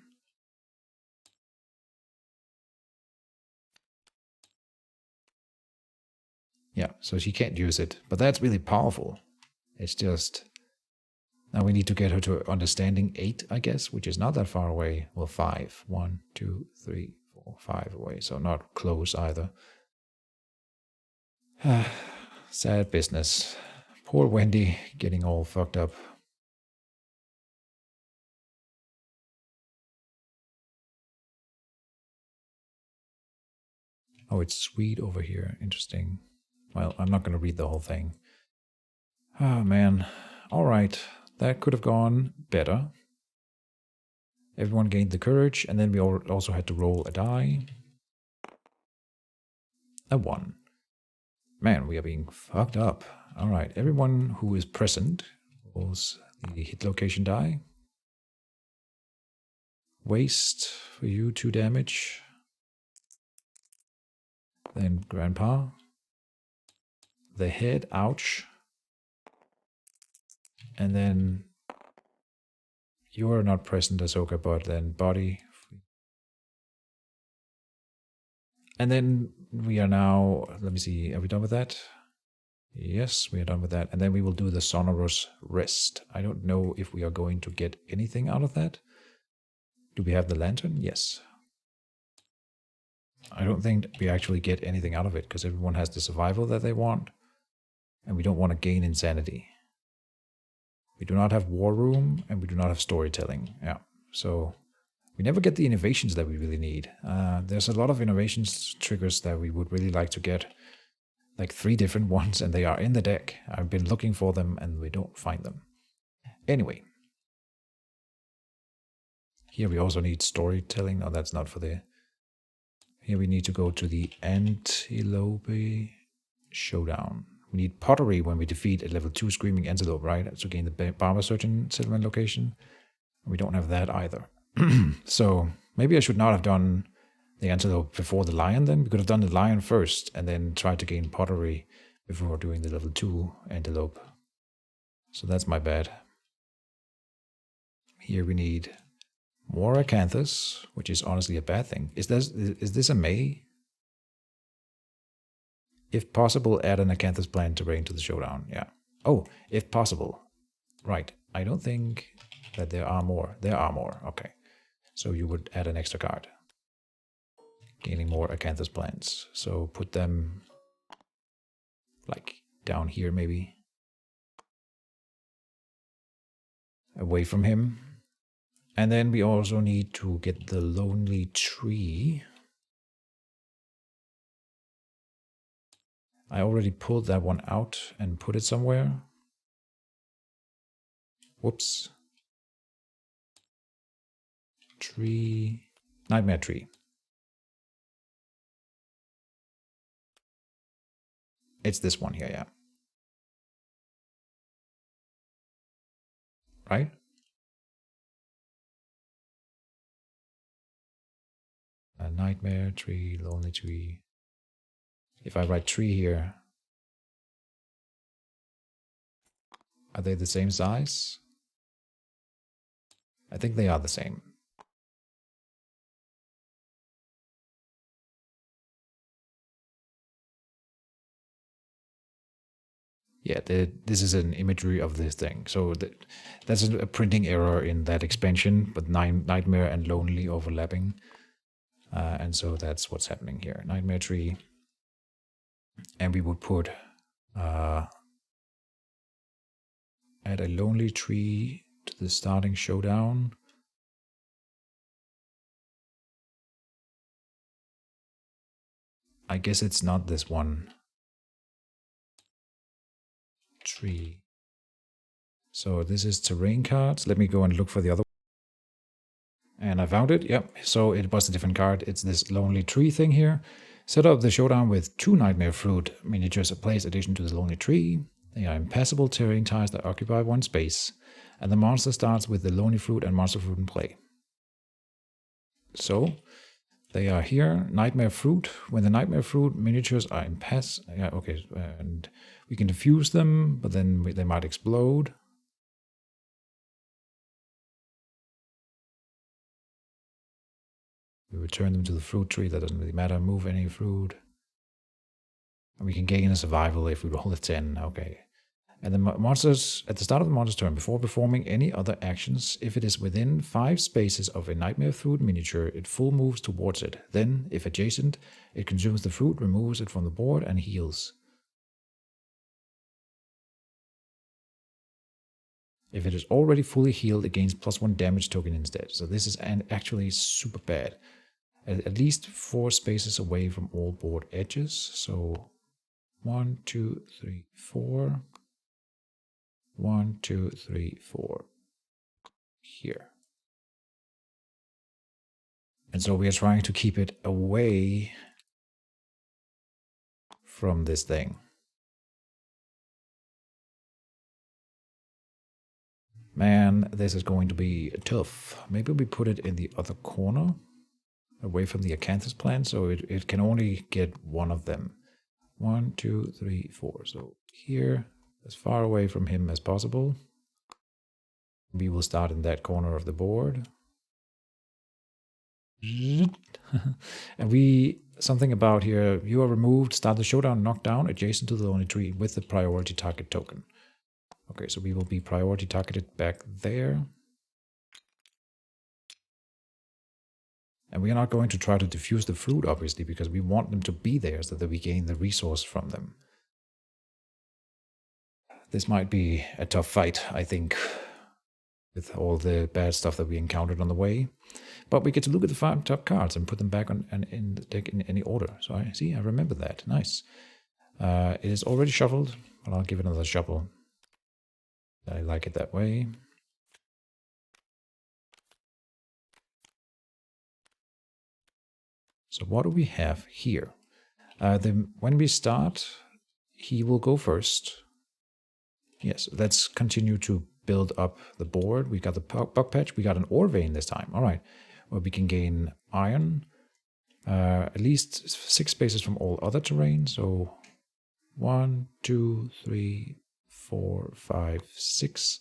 Yeah, so she can't use it, but that's really powerful. It's just... Now we need to get her to understanding 8, I guess, which is not that far away. Well, 5. 1, 2, 3, 4, 5 away, so not close either. Sad business. Poor Wendy getting all fucked up. Oh, it's sweet over here. Interesting. Well, I'm not going to read the whole thing. Oh, man. All right. That could have gone better. Everyone gained the courage, and then we also had to roll a die. A 1. Man, we are being fucked up. All right. Everyone who is present rolls the hit location die. Waste for you 2 damage. Then Grandpa. The head, ouch. And then you are not present, Ahsoka, but then body. And then we are now, let me see, are we done with that? Yes, we are done with that. And then we will do the sonorous rest. I don't know if we are going to get anything out of that. Do we have the lantern? Yes. I don't think we actually get anything out of it because everyone has the survival that they want. And we don't want to gain insanity. We do not have war room and we do not have storytelling. Yeah. So we never get the innovations that we really need. There's a lot of innovations triggers that we would really like to get. Like 3 different ones, and they are in the deck. I've been looking for them and we don't find them. Anyway. Here we also need storytelling. No, that's not for the... Here we need to go to the Antelope Showdown. We need pottery when we defeat a level 2 Screaming Antelope, right? To gain the Barber Surgeon settlement location. We don't have that either. So maybe I should not have done the Antelope before the Lion then. We could have done the Lion first and then tried to gain pottery before doing the level 2 Antelope. So that's my bad. Here we need more acanthus, which is honestly a bad thing. Is this a May? If possible, add an acanthus plant terrain to the showdown. Yeah. Oh, if possible. Right. I don't think that there are more. There are more. Okay. So you would add an extra card. Gaining more acanthus plants. So put them like down here maybe. Away from him. And then we also need to get the lonely tree. I already pulled that one out and put it somewhere. Whoops. Tree. Nightmare tree. It's this one here, yeah. Right? A nightmare tree, lonely tree. If I write tree here, are they the same size? I think they are the same. Yeah, this is an imagery of this thing. So that's a printing error in that expansion, but nightmare and lonely overlapping. And so that's what's happening here. Nightmare tree. And we would put add a lonely tree to the starting showdown. I guess it's not this one. Tree. So this is terrain cards. Let me go and look for the other one. And I found it. Yep. So it was a different card. It's this lonely tree thing here. Set up the showdown with 2 nightmare fruit miniatures placed addition to the lonely tree. They are impassable terrain tiles that occupy 1 space. And the monster starts with the lonely fruit and monster fruit in play. So they are here. Nightmare fruit. When the nightmare fruit miniatures are impassable, yeah, okay, and we can diffuse them, but then they might explode. We return them to the fruit tree. That doesn't really matter. Move any fruit. And we can gain a survival if we roll a 10. Okay. And the monsters, at the start of the monster's turn, before performing any other actions, if it is within 5 spaces of a nightmare fruit miniature, it full moves towards it. Then, if adjacent, it consumes the fruit, removes it from the board, and heals. If it is already fully healed, it gains +1 damage token instead. So this is actually super bad. At least 4 spaces away from all board edges. So 1, 2, 3, 4. 1, 2, 3, 4. Here. And so we are trying to keep it away from this thing. Man, this is going to be tough. Maybe we put it in the other corner, away from the acanthus plant, so it can only get one of them. 1, 2, 3, 4. So here, as far away from him as possible. We will start in that corner of the board. And we something about here. You are removed. Start the showdown knockdown adjacent to the lonely tree with the priority target token. Okay, so we will be priority targeted back there. And we are not going to try to defuse the fruit, obviously, because we want them to be there so that we gain the resource from them. This might be a tough fight, I think, with all the bad stuff that we encountered on the way. But we get to look at the 5 top cards and put them back on and in the deck in any order. So I remember that. Nice. It is already shuffled, but I'll give it another shuffle. I like it that way. So what do we have here? When we start, he will go first. Yes, let's continue to build up the board. We got the bug patch. We got an ore vein this time. All right, where we can gain iron. At least 6 spaces from all other terrain. So 1, 2, 3, 4, 5, 6.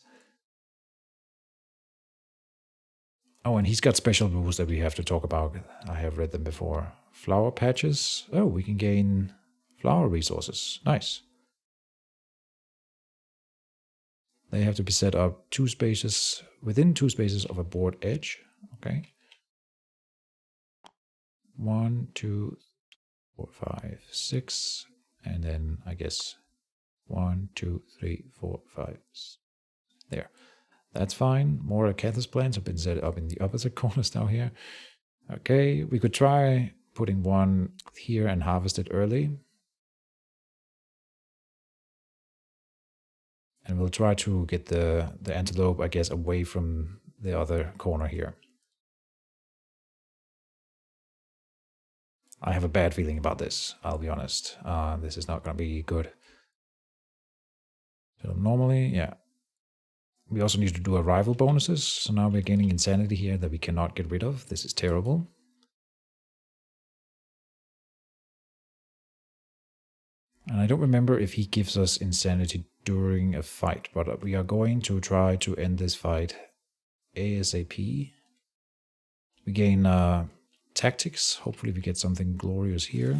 Oh, and he's got special rules that we have to talk about. I have read them before. Flower patches. Oh, we can gain flower resources. Nice. They have to be set up 2 spaces, within 2 spaces of a board edge. Okay. 1, 2, 4, 5, 6. And then I guess 1, 2, 3, 4, 5. There. That's fine. More acanthus plants have been set up in the opposite corners now here. Okay, we could try putting one here and harvest it early. And we'll try to get the antelope, I guess, away from the other corner here. I have a bad feeling about this, I'll be honest. This is not going to be good. So normally, yeah. We also need to do arrival bonuses. So now we're gaining insanity here that we cannot get rid of. This is terrible. And I don't remember if he gives us insanity during a fight, but we are going to try to end this fight ASAP. We gain tactics. Hopefully we get something glorious here.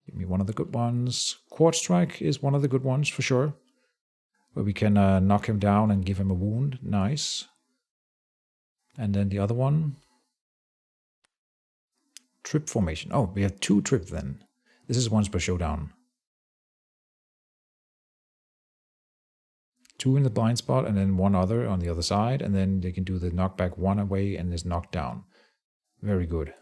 Give me one of the good ones. Quartz strike is one of the good ones for sure. Where we can knock him down and give him a wound. Nice. And then the other one. Trip formation. Oh, we have 2 trip then. This is once per showdown. 2 in the blind spot and then 1 other on the other side. And then they can do the knockback 1 away and is knocked down. Very good.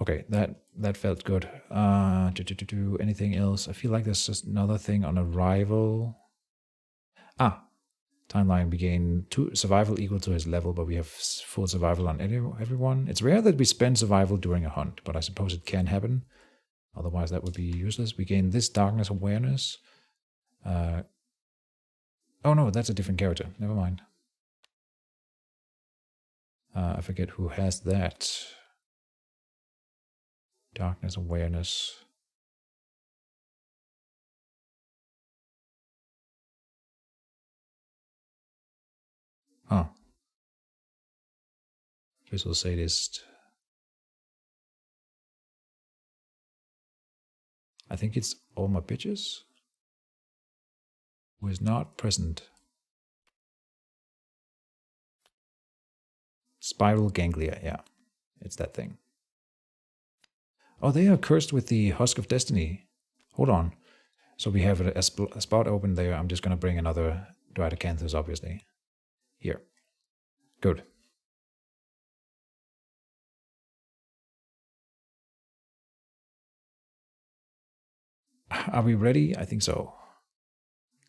Okay, that felt good. Anything else? I feel like there's just another thing on arrival. Timeline, we gain 2 survival equal to his level, but we have full survival on everyone. It's rare that we spend survival during a hunt, but I suppose it can happen. Otherwise, that would be useless. We gain this darkness awareness. Oh no, that's a different character. Never mind. I forget who has that. Darkness awareness. Huh. Visual sadist. I think it's all my bitches. Who is not present. Spiral ganglia, yeah. It's that thing. Oh, they are cursed with the Husk of Destiny. Hold on. So we have a spot open there. I'm just going to bring another Dried Acanthus, obviously. Here. Good. Are we ready? I think so.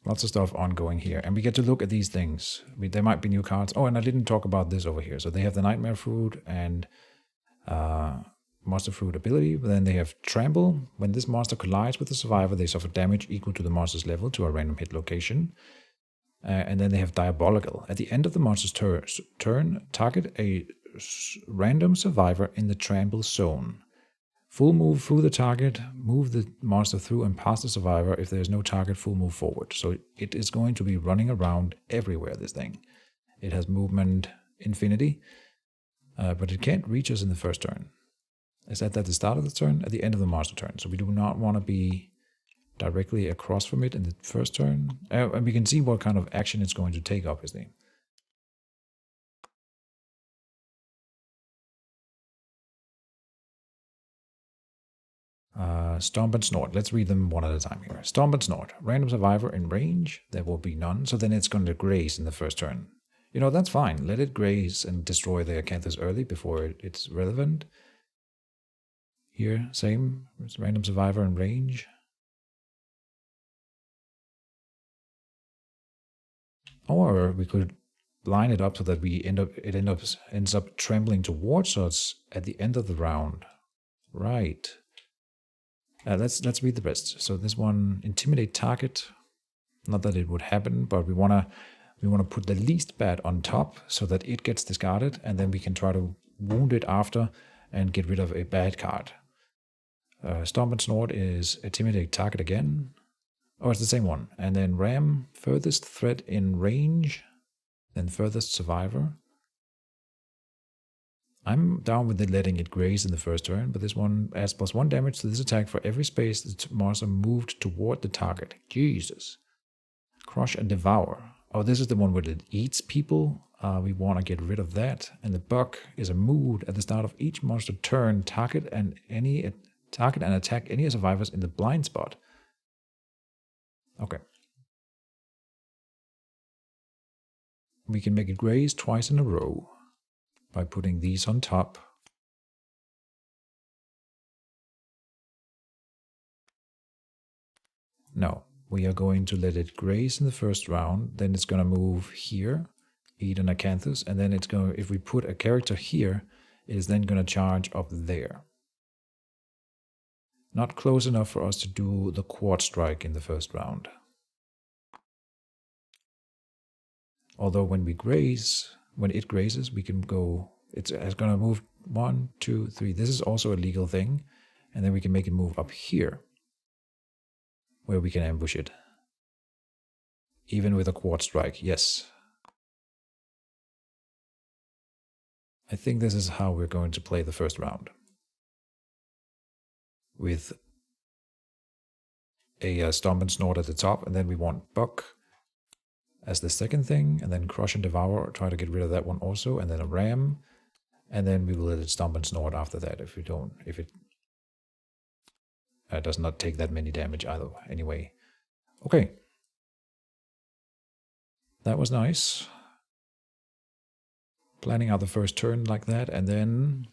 Lots of stuff ongoing here. And we get to look at these things. There might be new cards. Oh, and I didn't talk about this over here. So they have the Nightmare Fruit and Monster Fruit ability. But then they have Trample. When this monster collides with the survivor, they suffer damage equal to the monster's level to a random hit location. And then they have Diabolical. At the end of the monster's turn, target a random survivor in the Trample zone. Full move through the target, move the monster through and past the survivor. If there is no target, full move forward. So it is going to be running around everywhere, this thing. It has movement infinity, but it can't reach us in the first turn. Is that at the start of the turn? At the end of the monster turn. So we do not want to be directly across from it in the first turn. And we can see what kind of action it's going to take, obviously. Stomp and Snort. Let's read them one at a time here. Stomp and Snort. Random survivor in range. There will be none. So then it's going to graze in the first turn. You know, that's fine. Let it graze and destroy the acanthus early before it's relevant. Here, same. It's random survivor in range. Or we could line it up so that it ends up trembling towards us at the end of the round. Right. Let's read the rest. So this one, intimidate target. Not that it would happen, but we wanna put the least bad on top so that it gets discarded, and then we can try to wound it after and get rid of a bad card. Stomp and Snort is intimidate target again. Oh, it's the same one. And then Ram, furthest threat in range, then furthest survivor. I'm down with letting it graze in the first turn, but this one adds +1 damage to this attack for every space the monster moved toward the target. Jesus. Crush and Devour. Oh, this is the one where it eats people. We want to get rid of that. And the Buck is a mood at the start of each monster turn. Target and attack any survivors in the blind spot. Okay. We can make it graze twice in a row by putting these on top. No, we are going to let it graze in the first round, then it's going to move here, eat an acanthus, and then it's going, if we put a character here, it is then going to charge up there. Not close enough for us to do the quad strike in the first round. Although when it grazes, we can go, it's going to move 1, 2, 3. This is also a legal thing. And then we can make it move up here, where we can ambush it. Even with a quad strike, yes. I think this is how we're going to play the first round. With a Stomp and Snort at the top, and then we want Buck as the second thing, and then Crush and Devour, try to get rid of that one also, and then a Ram, and then we will let it Stomp and Snort after that if it does not take that many damage either. Anyway, okay. That was nice. Planning out the first turn like that, and then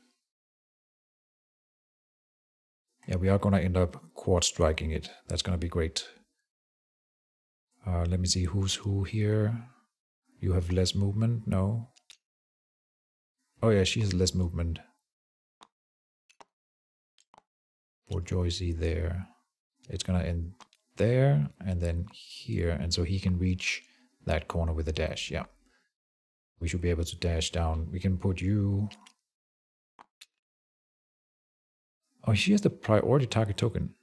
yeah, we are going to end up quad striking it. That's going to be great. Let me see who's who here. You have less movement? No. Oh yeah, she has less movement. For Joycey there. It's going to end there and then here. And so he can reach that corner with a dash. Yeah. We should be able to dash down. We can put you... Oh, she has the priority target token.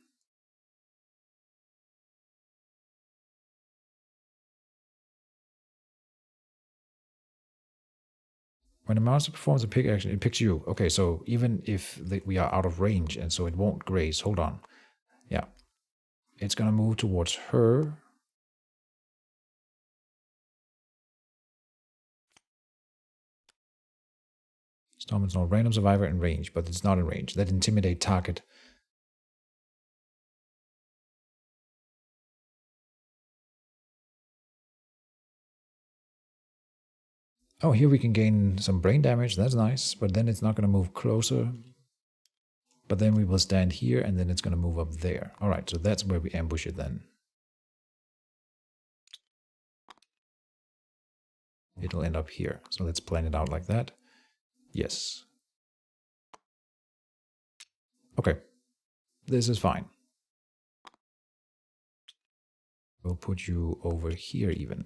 When a monster performs a pick action, it picks you. Okay, so even if we are out of range, and so it won't graze. Hold on. Yeah. It's going to move towards her. Storm is not random survivor in range, but it's not in range. That intimidate target. Oh, here we can gain some brain damage. That's nice, but then it's not going to move closer. But then we will stand here, and then it's going to move up there. All right, so that's where we ambush it then. It'll end up here. So let's plan it out like that. Yes. Okay. This is fine. We'll put you over here even.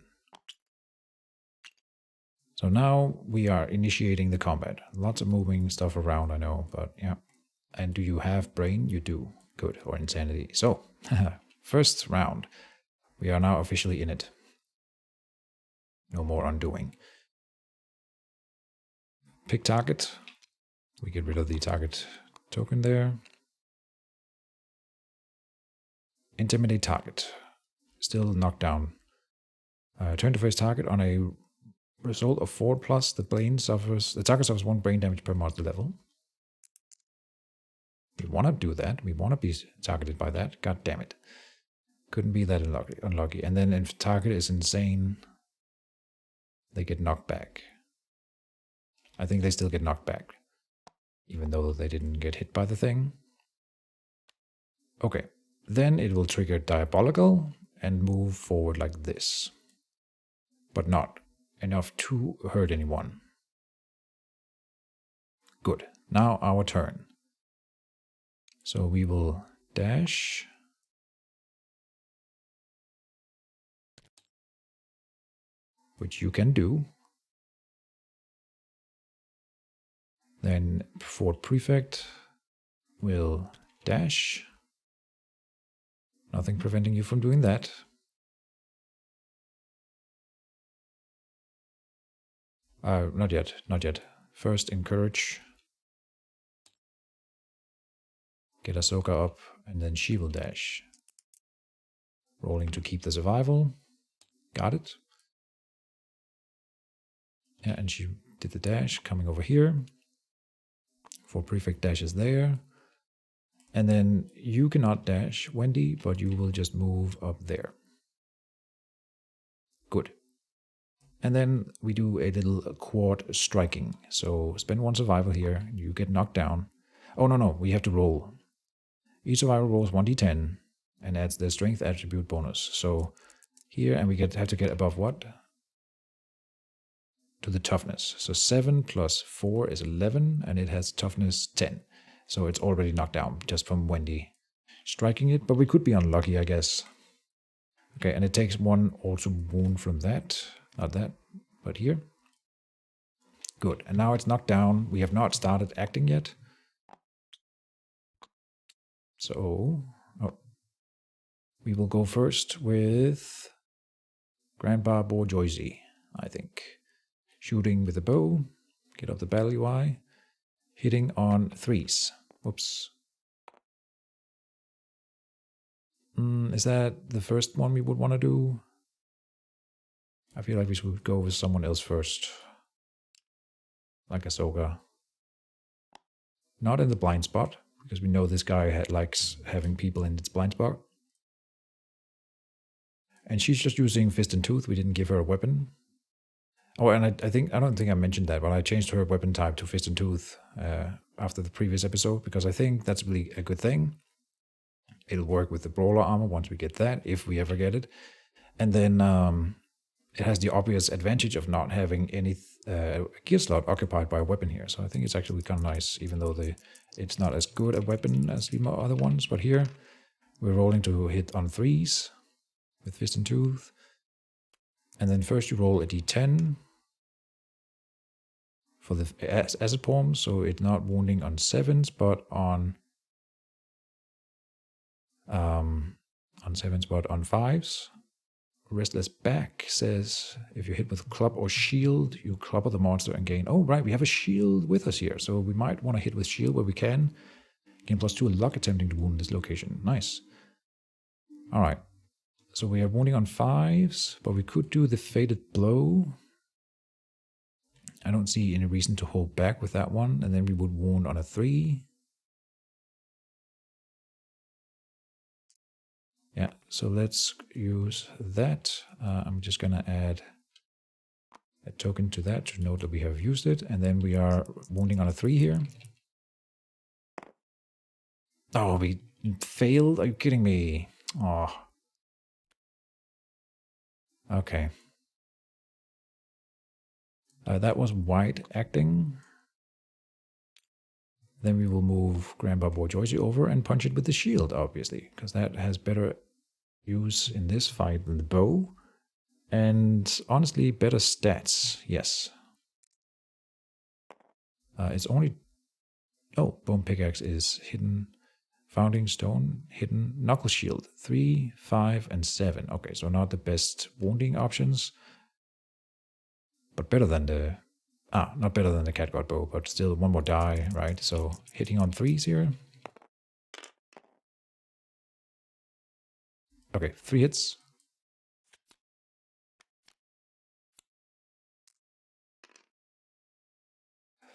So now we are initiating the combat. Lots of moving stuff around, I know, but yeah. And do you have brain? You do. Good. Or insanity. So, first round. We are now officially in it. No more undoing. pick target. We get rid of the target token there. Intimidate target. Still knocked down. Turn to face target on a result of 4 plus the target suffers 1 brain damage per monster level. We want to do that. We want to be targeted by that. God damn it. Couldn't be that unlucky. And then if target is insane, they get knocked back. I think they still get knocked back, even though they didn't get hit by the thing. Okay, then it will trigger Diabolical and move forward like this. But not enough to hurt anyone. Good, now our turn. So we will dash. Which you can do. Then Fort Prefect will dash. Nothing preventing you from doing that. Not yet, not yet. First encourage. Get Ahsoka up, and then she will dash. Rolling to keep the survival. Got it. Yeah, and she did the dash, coming over here. For Prefect dashes there. And then you cannot dash, Wendy, but you will just move up there. Good. And then we do a little quad striking. So spend 1 survival here, you get knocked down. Oh, no, we have to roll. Each survival rolls 1d10 and adds the strength attribute bonus. So here, and we have to get above what? To the toughness. So 7 plus 4 is 11, and it has toughness 10. So it's already knocked down just from Wendy striking it, but we could be unlucky, I guess. Okay, and it takes 1 also wound from that. Not that, but here. Good, and now it's knocked down. We have not started acting yet. So, we will go first with Grandpa Bourgeoisie, I think. Shooting with a bow, get up the battle UI, hitting on 3s. Whoops. Is that the first one we would want to do? I feel like we should go with someone else first. Like Ahsoka. Not in the blind spot, because we know this guy likes having people in its blind spot. And she's just using Fist and Tooth. We didn't give her a weapon. Oh, and I don't think I mentioned that, but I changed her weapon type to Fist and Tooth after the previous episode, because I think that's really a good thing. It'll work with the Brawler armor once we get that, if we ever get it. And then it has the obvious advantage of not having any gear slot occupied by a weapon here. So I think it's actually kind of nice, even though it's not as good a weapon as the other ones. But here, we're rolling to hit on 3s with Fist and Tooth. And then first you roll a d10 for the acid palm, so it's not wounding on 7s, but on 7s, but on 5s. Restless Back says if you hit with club or shield, you clobber the monster and gain. Oh, right, we have a shield with us here, so we might want to hit with shield where we can. Gain +2 luck attempting to wound this location. Nice. All right. So we are wounding on 5s, but we could do the Fated Blow. I don't see any reason to hold back with that one, and then we would wound on a 3. Yeah, so let's use that. I'm just going to add a token to that to note that we have used it, and then we are wounding on a 3 here. Oh, we failed? Are you kidding me? Oh. Okay. That was white acting. Then we will move Grandpa Bourgeoisie over and punch it with the shield, obviously, because that has better use in this fight than the bow. And honestly, better stats, yes. It's only... Oh, Bone Pickaxe is hidden. Founding Stone, hidden. Knuckle Shield, 3, 5, and 7. Okay, so not the best wounding options, but better than the Ah, not better than the catguard bow, but still one more die, right? So hitting on 3s here. Okay, 3 hits.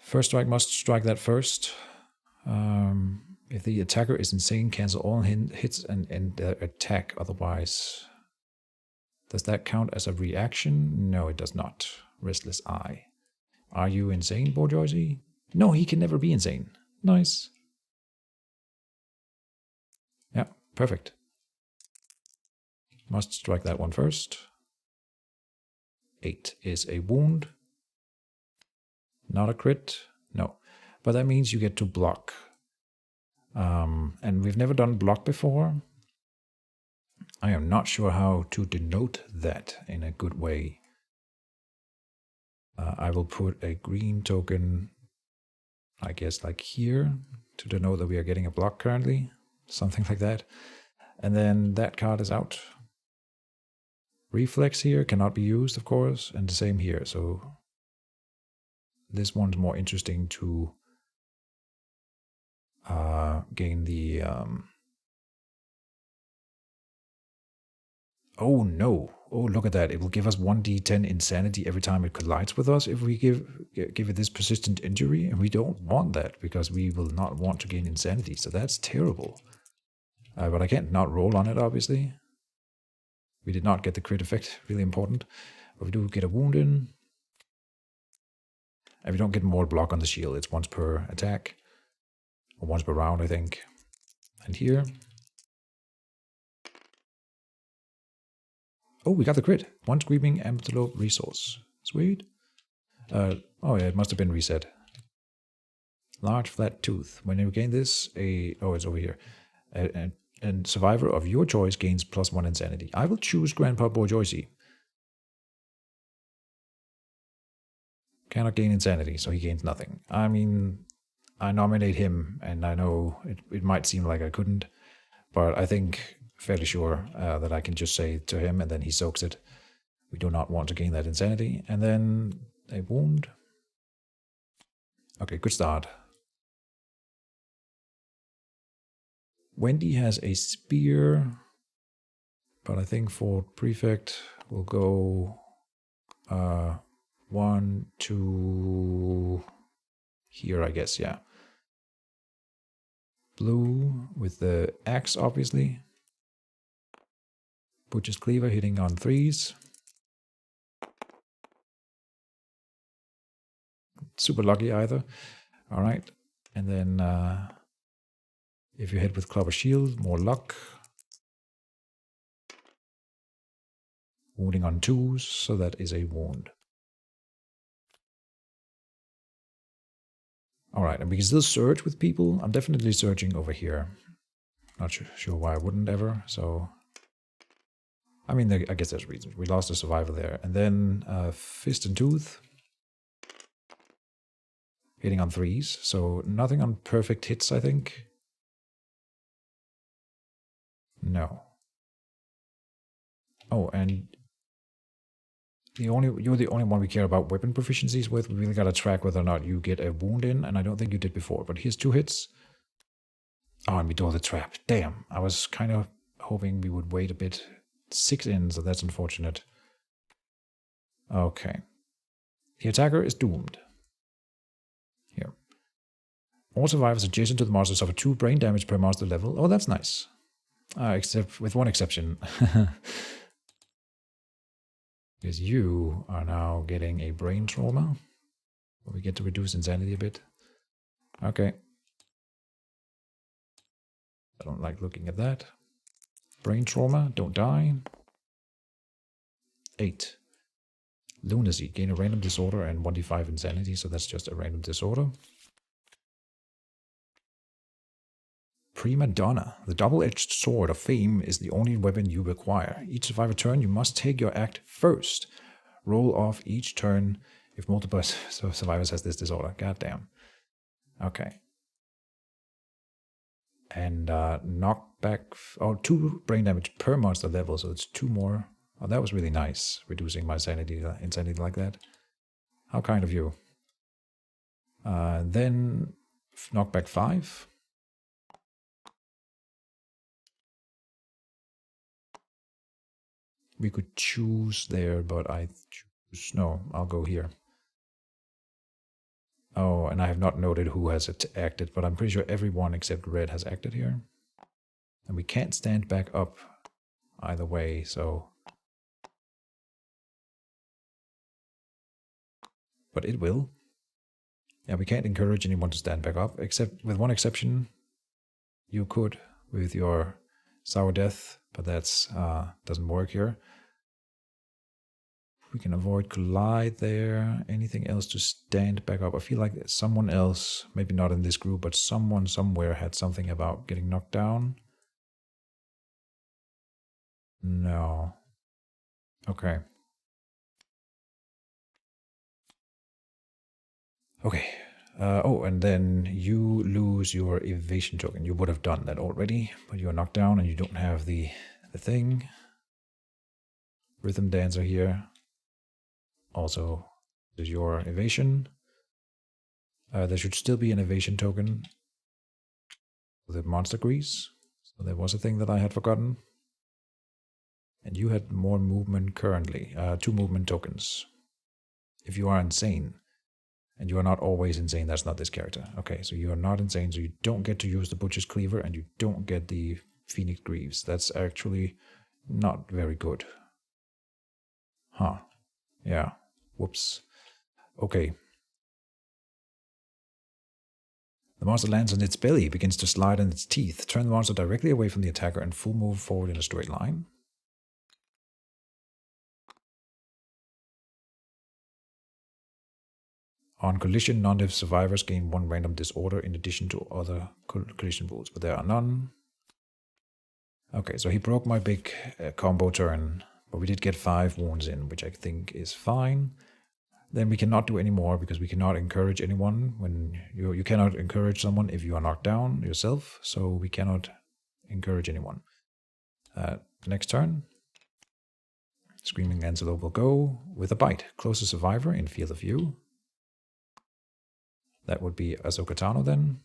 First strike must strike that first. If the attacker is insane, cancel all hits and end their attack. Otherwise, does that count as a reaction? No, it does not. Restless Eye. Are you insane, Bourgeoisie? No, he can never be insane. Nice. Yeah, perfect. Must strike that one first. 8 is a wound. Not a crit. No. But that means you get to block. And we've never done block before. I am not sure how to denote that in a good way. I will put a green token, I guess, like here, to denote that we are getting a block currently. Something like that. And then that card is out. Reflex here cannot be used, of course, and the same here. So this one's more interesting to gain the... Oh no! Oh, look at that! It will give us 1d10 insanity every time it collides with us if we give it this persistent injury, and we don't want that because we will not want to gain insanity. So that's terrible. But I can't not roll on it, obviously. We did not get the crit effect, really important. But we do get a wound in. And we don't get more block on the shield. It's once per attack. Or once per round, I think. And here. Oh, we got the crit. One screaming antelope resource. Sweet. Oh yeah, it must have been reset. Large flat tooth. When you gain this, oh, it's over here. And survivor of your choice gains +1 insanity. I will choose Grandpa Bourgeoisie. Cannot gain insanity, so he gains nothing. I mean, I nominate him, and I know it might seem like I couldn't, but I think fairly sure that I can just say to him, and then he soaks it. We do not want to gain that insanity. And then a wound. Okay, good start. Wendy has a spear, but I think for prefect we'll go 1, 2 here, I guess, yeah. Blue with the axe, obviously. Butcher's Cleaver hitting on 3s. Super lucky either. Alright. And then if you hit with Clover Shield, more luck. Wounding on 2s, so that is a wound. Alright, and we can still search with people. I'm definitely searching over here. Not sure why I wouldn't ever, so... I mean, I guess there's reasons. We lost a survivor there. And then Fist and Tooth. Hitting on 3s, so nothing on perfect hits, I think. No. Oh, and you're the only one we care about weapon proficiencies with. We really gotta track whether or not you get a wound in, and I don't think you did before, but here's 2 hits. Oh, and we door the trap. Damn, I was kind of hoping we would wait a bit. 6 in, so that's unfortunate. Okay. The attacker is doomed. Here. All survivors adjacent to the monster suffer 2 brain damage per monster level. Oh, that's nice. Except with one exception. Because you are now getting a brain trauma. We get to reduce insanity a bit. Okay. I don't like looking at that. Brain trauma, don't die. 8. Lunacy, gain a random disorder and 1d5 insanity, so that's just a random disorder. Prima Donna, the double-edged sword of fame is the only weapon you require. Each survivor turn, you must take your act first. Roll off each turn if multiple survivors has this disorder. Goddamn. Okay. And knockback, 2 brain damage per monster level, so it's 2 more. Oh, that was really nice, reducing my insanity like that. How kind of you. Then knockback 5. We could choose there, but I choose... No, I'll go here. Oh, and I have not noted who has acted, but I'm pretty sure everyone except red has acted here. And we can't stand back up either way, so... But it will. Yeah, we can't encourage anyone to stand back up, except with one exception. You could with your sour death, but that's doesn't work here. We can avoid collide there. Anything else to stand back up? I feel like someone else, maybe not in this group, but someone somewhere had something about getting knocked down. No. Okay. Okay. Oh, and then you lose your evasion token. You would have done that already, but you're knocked down and you don't have the thing. Rhythm dancer here. Also, there's your evasion. There should still be an evasion token with monster grease. So there was a thing that I had forgotten. And you had more movement currently. 2 movement tokens. If you are insane. And you are not always insane, that's not this character. Okay, so you are not insane, so you don't get to use the Butcher's Cleaver and you don't get the Phoenix Greaves. That's actually not very good. Huh. Yeah. Whoops. Okay. The monster lands on its belly, begins to slide on its teeth. Turn the monster directly away from the attacker and full move forward in a straight line. On collision, non-div survivors gain 1 random disorder in addition to other collision rules, but there are none. Okay, so he broke my big combo turn, but we did get 5 wounds in, which I think is fine. Then we cannot do any more because we cannot encourage anyone. When you cannot encourage someone if you are knocked down yourself, so we cannot encourage anyone. Next turn, Screaming Antelope will go with a bite. Close a survivor in field of view. That would be Ahsoka Tano then.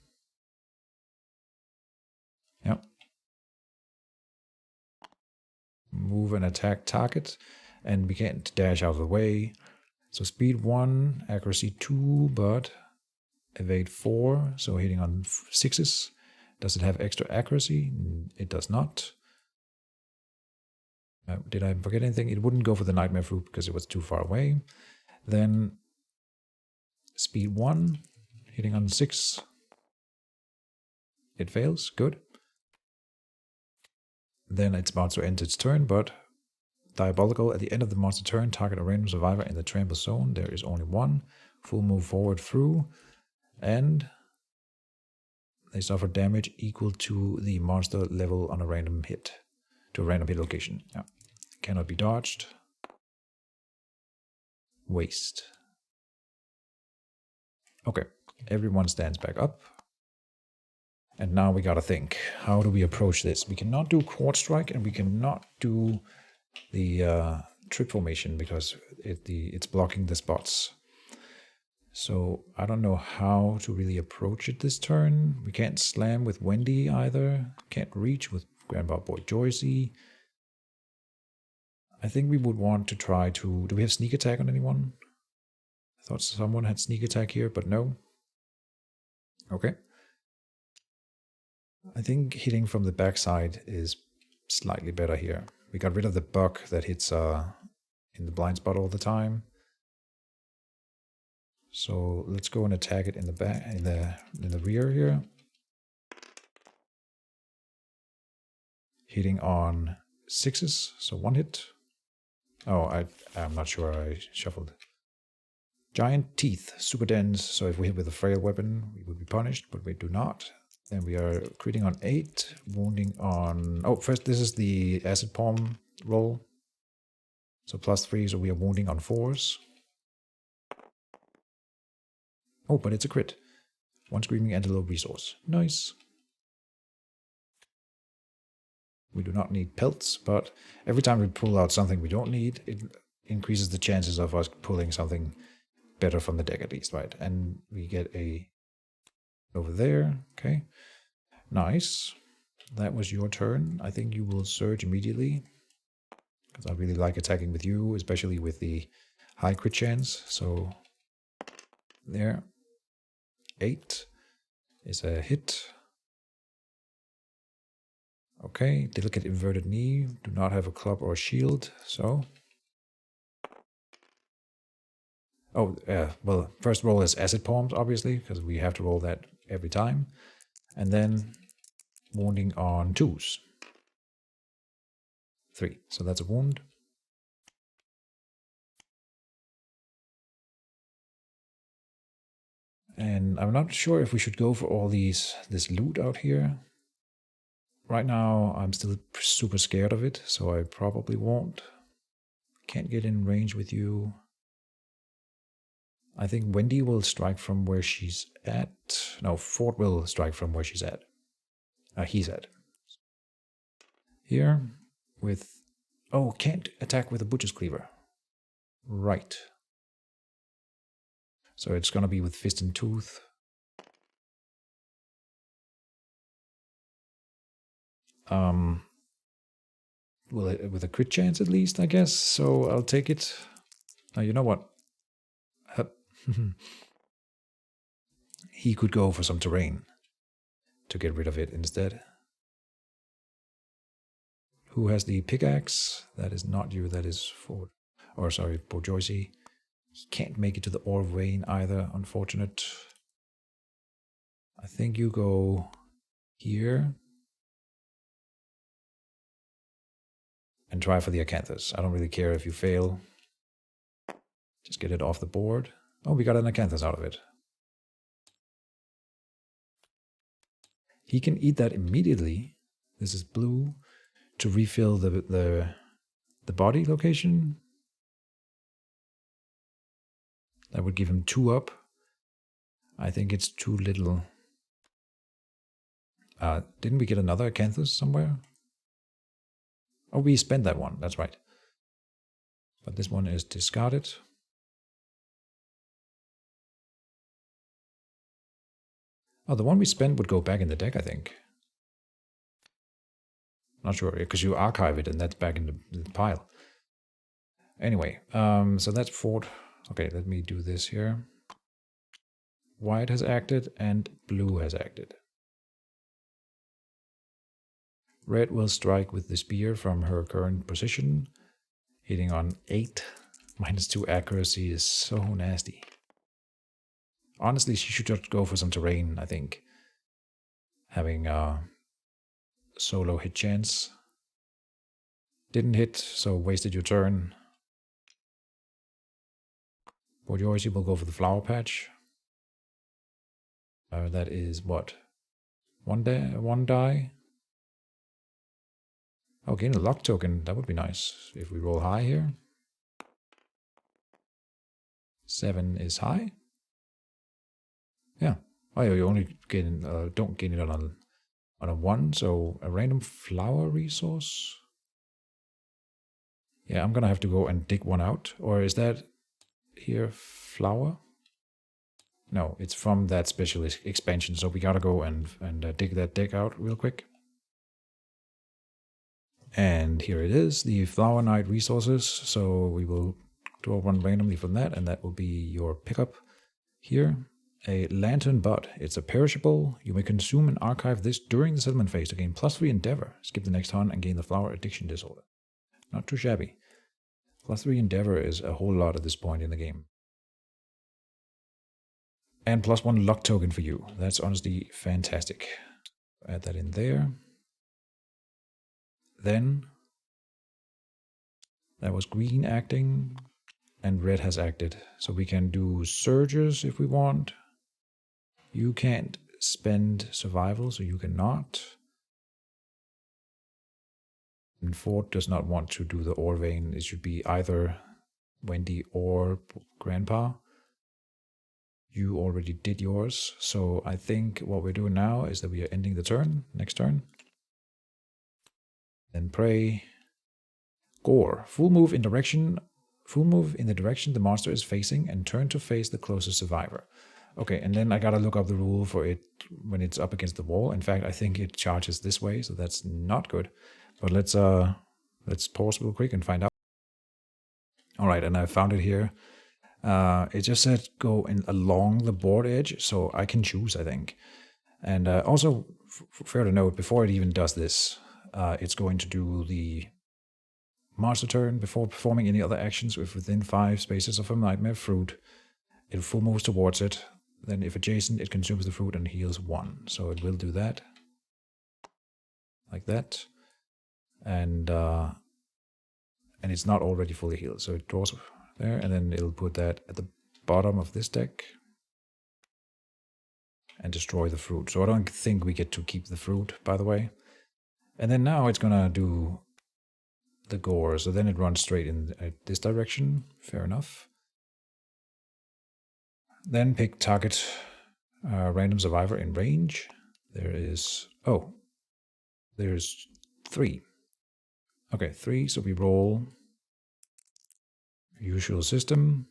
Yep. Move and attack target, and we can't dash out of the way. So speed 1, accuracy 2, but evade 4, so hitting on 6s. Does it have extra accuracy? It does not. Did I forget anything? It wouldn't go for the Nightmare Fruit because it was too far away. Then speed 1, hitting on 6. It fails, good. Then it's about to end its turn, but Diabolical. At the end of the monster turn, target a random survivor in the trample zone. There is only 1. Full move forward through, and they suffer damage equal to the monster level on a random hit, to a random hit location. Yeah. Cannot be dodged. Waste. Okay, everyone stands back up. And now we gotta think, how do we approach this? We cannot do Quartz Strike, and we cannot do the trip formation because it's blocking the spots. So I don't know how to really approach it this turn. We can't slam with Wendy either. Can't reach with Grandpa Boy Joycey. I think we would want to try to... Do we have sneak attack on anyone? I thought someone had sneak attack here, but no. Okay. I think hitting from the backside is slightly better here. We got rid of the bug that hits in the blind spot all the time. So let's go and attack it in the back, in the rear here. Hitting on 6s, so 1 hit. Oh, I'm not sure I shuffled. Giant teeth, super dense, so if we hit with a frail weapon, we would be punished, but we do not. Then we are critting on 8, wounding on... Oh, first, this is the acid palm roll. So +3, so we are wounding on 4s. Oh, but it's a crit. 1 Screaming Antelope resource. Nice. We do not need pelts, but every time we pull out something we don't need, it increases the chances of us pulling something better from the deck at least, right? And we get a over there. Okay, nice. That was your turn. I think you will surge immediately because I really like attacking with you, especially with the high crit chance. So there, 8 is a hit. Okay, delicate inverted knee. Do not have a club or a shield, so. Oh, well, first roll is acid palms, obviously, because we have to roll that every time. And then wounding on 2s. 3, so that's a wound. And I'm not sure if we should go for all this loot out here. Right now, I'm still super scared of it, so I probably won't. Can't get in range with you. I think Wendy will strike from where she's at. No, Ford will strike from where she's at. He's at. Here, with... Oh, can't attack with a butcher's cleaver. Right. So it's gonna be with fist and tooth. Well, with a crit chance at least, I guess. So I'll take it. Now, you know what? He could go for some terrain to get rid of it instead. Who has the pickaxe? That is not you, that is Ford. Or sorry, Bourgeoisie. He can't make it to the ore vein either, unfortunate. I think you go here. And try for the Acanthus. I don't really care if you fail. Just get it off the board. Oh, we got an Acanthus out of it. He can eat that immediately. This is blue. To refill the body location. That would give him 2 up. I think it's too little. Didn't we get another Acanthus somewhere? Oh, we spent that one. That's right. But this one is discarded. Oh, the one we spent would go back in the deck, I think. Not sure, because you archive it and that's back in the pile. Anyway, so that's Ford. Okay, let me do this here. White has acted and blue has acted. Red will strike with the spear from her current position, hitting on 8. -2 accuracy is so nasty. Honestly, she should just go for some terrain, I think. Having a solo hit chance. Didn't hit, so wasted your turn. Bourgeoisie will go for the flower patch. That is what? 1 die? Oh, gain a luck token. That would be nice if we roll high here. 7 is high. Yeah. Oh, yeah, you only gain, don't gain it on a 1, so a random flower resource. Yeah, I'm gonna have to go and dig one out. Or is that here flower? No, it's from that special expansion, so we gotta go and dig that deck out real quick. And here it is, the Flower Knight resources. So we will draw one randomly from that, and that will be your pickup here. A Lantern Bud. It's a perishable. You may consume and archive this during the settlement phase to gain +3 Endeavor. Skip the next turn and gain the Flower Addiction Disorder. Not too shabby. +3 Endeavor is a whole lot at this point in the game. And +1 luck token for you. That's honestly fantastic. Add that in there. Then that was green acting and red has acted. So we can do surges if we want. You can't spend survival, so you cannot. And Ford does not want to do the ore vein. It should be either Wendy or Grandpa. You already did yours, so I think what we're doing now is that we are ending the turn, next turn. Then pray. Gore. Full move in direction Full move in the direction the monster is facing and turn to face the closest survivor. Okay, and then I gotta look up the rule for it when it's up against the wall. In fact, I think it charges this way, so that's not good. But let's pause real quick and find out. All right, and I found it here. It just said go along the board edge, so I can choose, I think. And also, fair to note, before it even does this, it's going to do the monster turn before performing any other actions if within 5 spaces of a nightmare fruit. It full moves towards it. Then if adjacent, it consumes the fruit and heals 1. So it will do that. Like that. And it's not already fully healed. So it draws there, and then it'll put that at the bottom of this deck and destroy the fruit. So I don't think we get to keep the fruit, by the way. And then now it's gonna do the gore. So then it runs straight in this direction. Fair enough. Then pick target random survivor in range. There's 3. Okay, 3. So we roll usual system.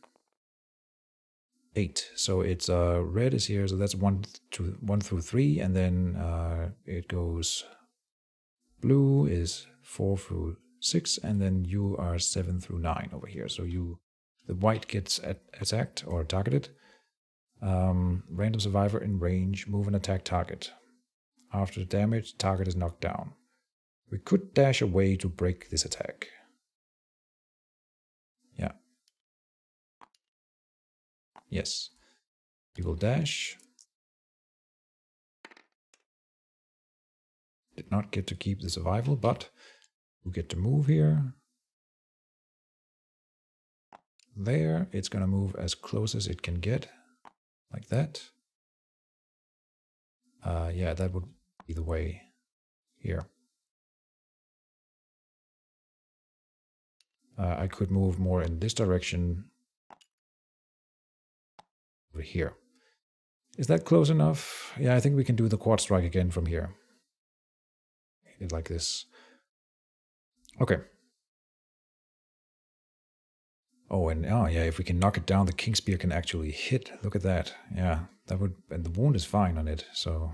8. So it's red is here, so that's 1 through 3, and then it goes blue is 4 through 6, and then you are 7 through 9 over here. So the white gets attacked or targeted. Random survivor in range, move and attack target. After the damage, target is knocked down. We could dash away to break this attack. Yeah. Yes. You will dash. Did not get to keep the survival, but we get to move here. There, it's gonna move as close as it can get. Like that. Yeah, that would be the way here. I could move more in this direction over here. Is that close enough? Yeah, I think we can do the quad strike again from here. Like this. Okay. Oh, and yeah, if we can knock it down, the King Spear can actually hit. Look at that. Yeah, that would, and the wound is fine on it. So,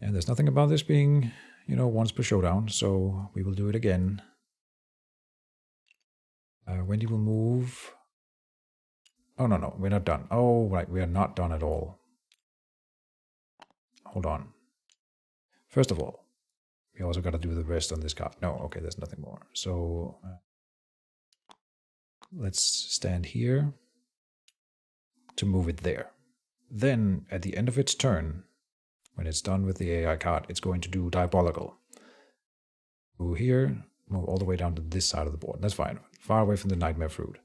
And there's nothing about this being, once per showdown. So we will do it again. Wendy will move. Oh, no, we're not done. Oh, right, we are not done at all. Hold on. First of all, we also got to do the rest on this card. No, okay, there's nothing more. So let's stand here to move it there. Then, at the end of its turn, when it's done with the AI card, it's going to do Diabolical. Move here, move all the way down to this side of the board. That's fine. Far away from the Nightmare Fruit.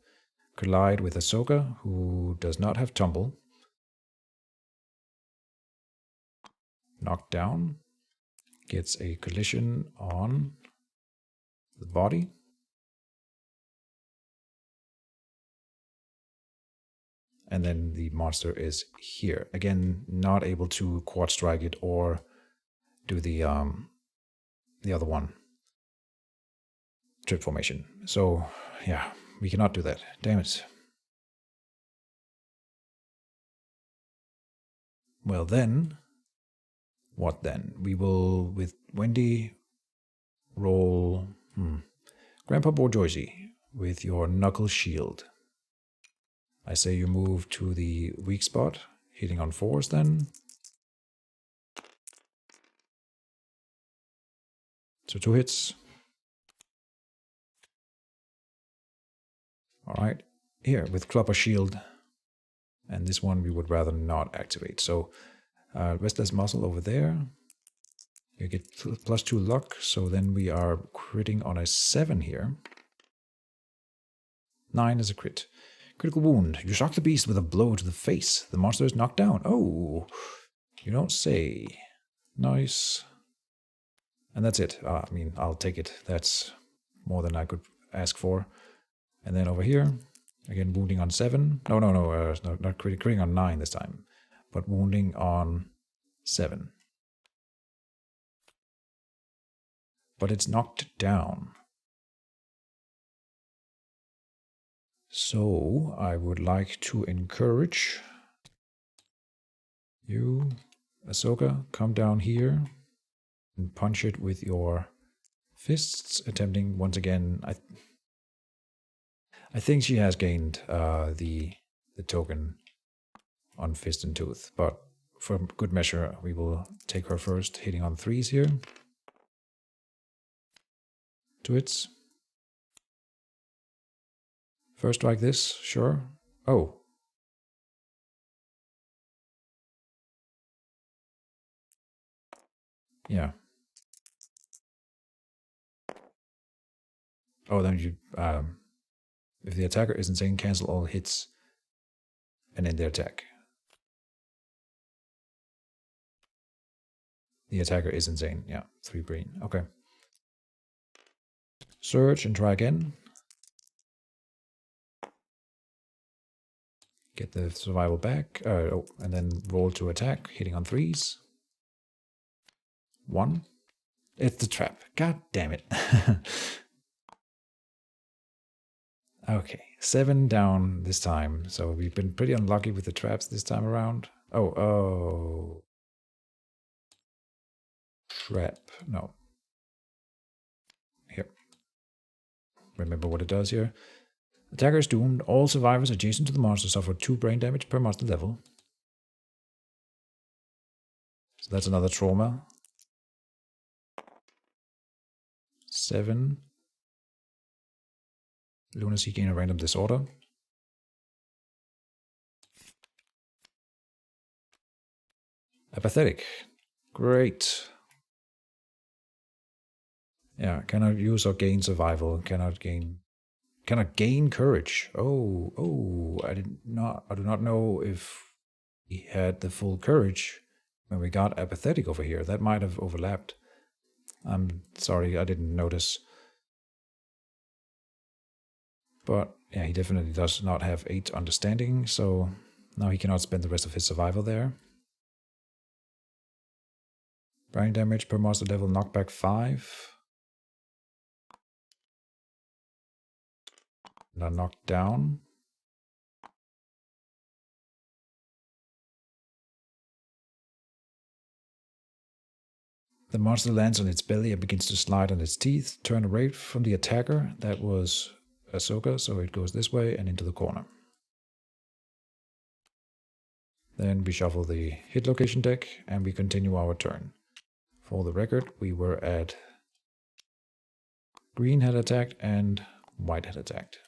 Collide with Ahsoka, who does not have Tumble. Knocked down. Gets a collision on the body. And then the monster is here. Again, not able to quad strike it or do the other one. Trip formation. So, yeah, we cannot do that. Damn it. Well then, what then? We will, with Wendy, roll Grandpa Borjoisi with your Knuckle Shield. I say you move to the weak spot, hitting on 4s then. So 2 hits. Alright, here with Clubber Shield. And this one we would rather not activate. So Restless Muscle over there. You get +2 luck, so then we are critting on a 7 here. 9 is a crit. Critical wound. You shock the beast with a blow to the face. The monster is knocked down. Oh, you don't say. Nice. And that's it. I'll take it. That's more than I could ask for. And then over here, again, wounding on 7. No, not critting on 9 this time, but wounding on 7. But it's knocked down. So I would like to encourage you, Ahsoka, come down here and punch it with your fists, attempting once again. I think she has gained the token on fist and tooth, but for good measure, we will take her first, hitting on 3s here. To its first strike this, sure. Oh. Yeah. Oh, then you, if the attacker is insane, cancel all hits and end their attack. The attacker is insane, yeah, 3 brain, okay. Search and try again. Get the survival back, and then roll to attack, hitting on 3s. 1. It's the trap. God damn it. Okay, 7 down this time. So we've been pretty unlucky with the traps this time around. Oh. Trap. No. Here. Remember what it does here. Attacker is doomed. All survivors adjacent to the monster suffer 2 brain damage per monster level. So that's another trauma. 7. Lunacy gain a random disorder. Apathetic. Great. Yeah, cannot use or gain survival. Cannot gain courage. Oh, I do not know if he had the full courage when we got apathetic over here. That might have overlapped. I'm sorry, I didn't notice. But yeah, he definitely does not have 8 understanding, so now he cannot spend the rest of his survival there. Brain damage per monster level, knockback 5. Not knocked down. The monster lands on its belly and begins to slide on its teeth. Turn away from the attacker. That was Ahsoka, so it goes this way and into the corner. Then we shuffle the hit location deck and we continue our turn. For the record, we were at green had attacked and white had attacked.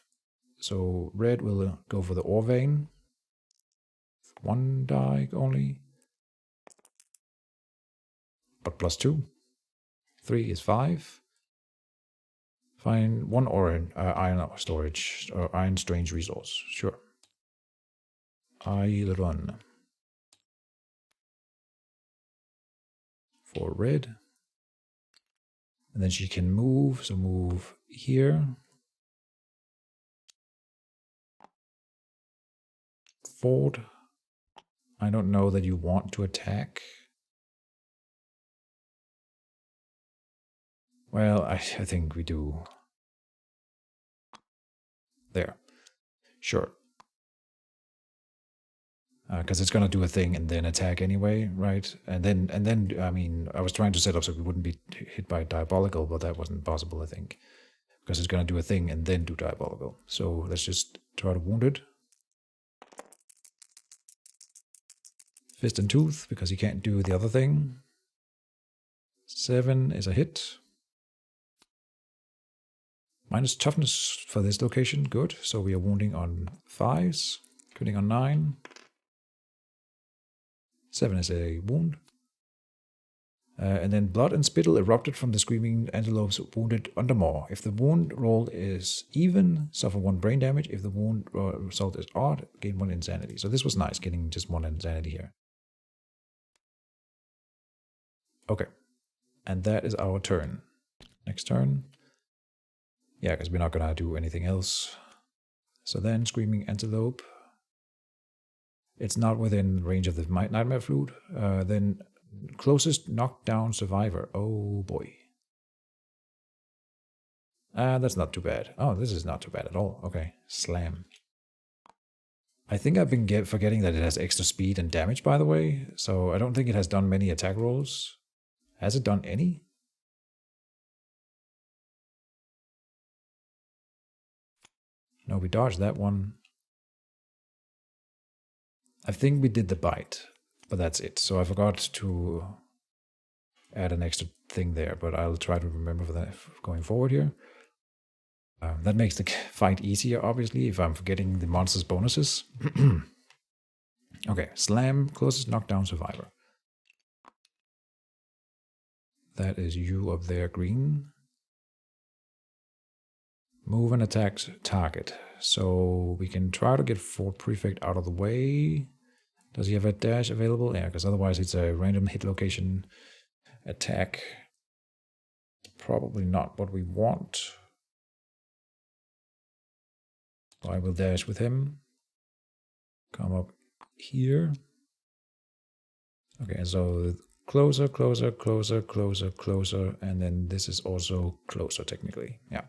So red will go for the ore vein. 1 die only. But +2. 3 is 5. Find 1 iron storage or iron strange resource. Sure. I'll run. For red. And then she can move, so move here. 4. I don't know that you want to attack. Well, I think we do. There. Sure. Because it's going to do a thing and then attack anyway, right? And then, I mean, I was trying to set up so we wouldn't be hit by diabolical, but that wasn't possible, I think. Because it's going to do a thing and then do diabolical. So let's just try to wound it. Fist and tooth, because he can't do the other thing. 7 is a hit. Minus toughness for this location, good. So we are wounding on 5s, critting on 9. 7 is a wound. And then blood and spittle erupted from the screaming antelope's wounded undermaw. If the wound roll is even, suffer 1 brain damage. If the wound result is odd, gain 1 insanity. So this was nice, getting just 1 insanity here. Okay. And that is our turn. Next turn. Yeah, because we're not going to do anything else. So then, screaming antelope. It's not within range of the nightmare flute. Then closest knockdown survivor. Oh boy. That's not too bad. Oh, this is not too bad at all. Okay, slam. I think I've been forgetting that it has extra speed and damage, by the way, so I don't think it has done many attack rolls. Has it done any? No, we dodged that one. I think we did the bite, but that's it. So I forgot to add an extra thing there, but I'll try to remember for that going forward here. That makes the fight easier, obviously, if I'm forgetting the monster's bonuses. Okay, slam, closest knockdown survivor. That is you up there, green. Move and attack target. So we can try to get Fort Prefect out of the way. Does he have a dash available? Yeah, because otherwise it's a random hit location attack. Probably not what we want. So I will dash with him. Come up here. Okay, so closer, closer, closer, closer, closer, and then this is also closer technically. Yeah.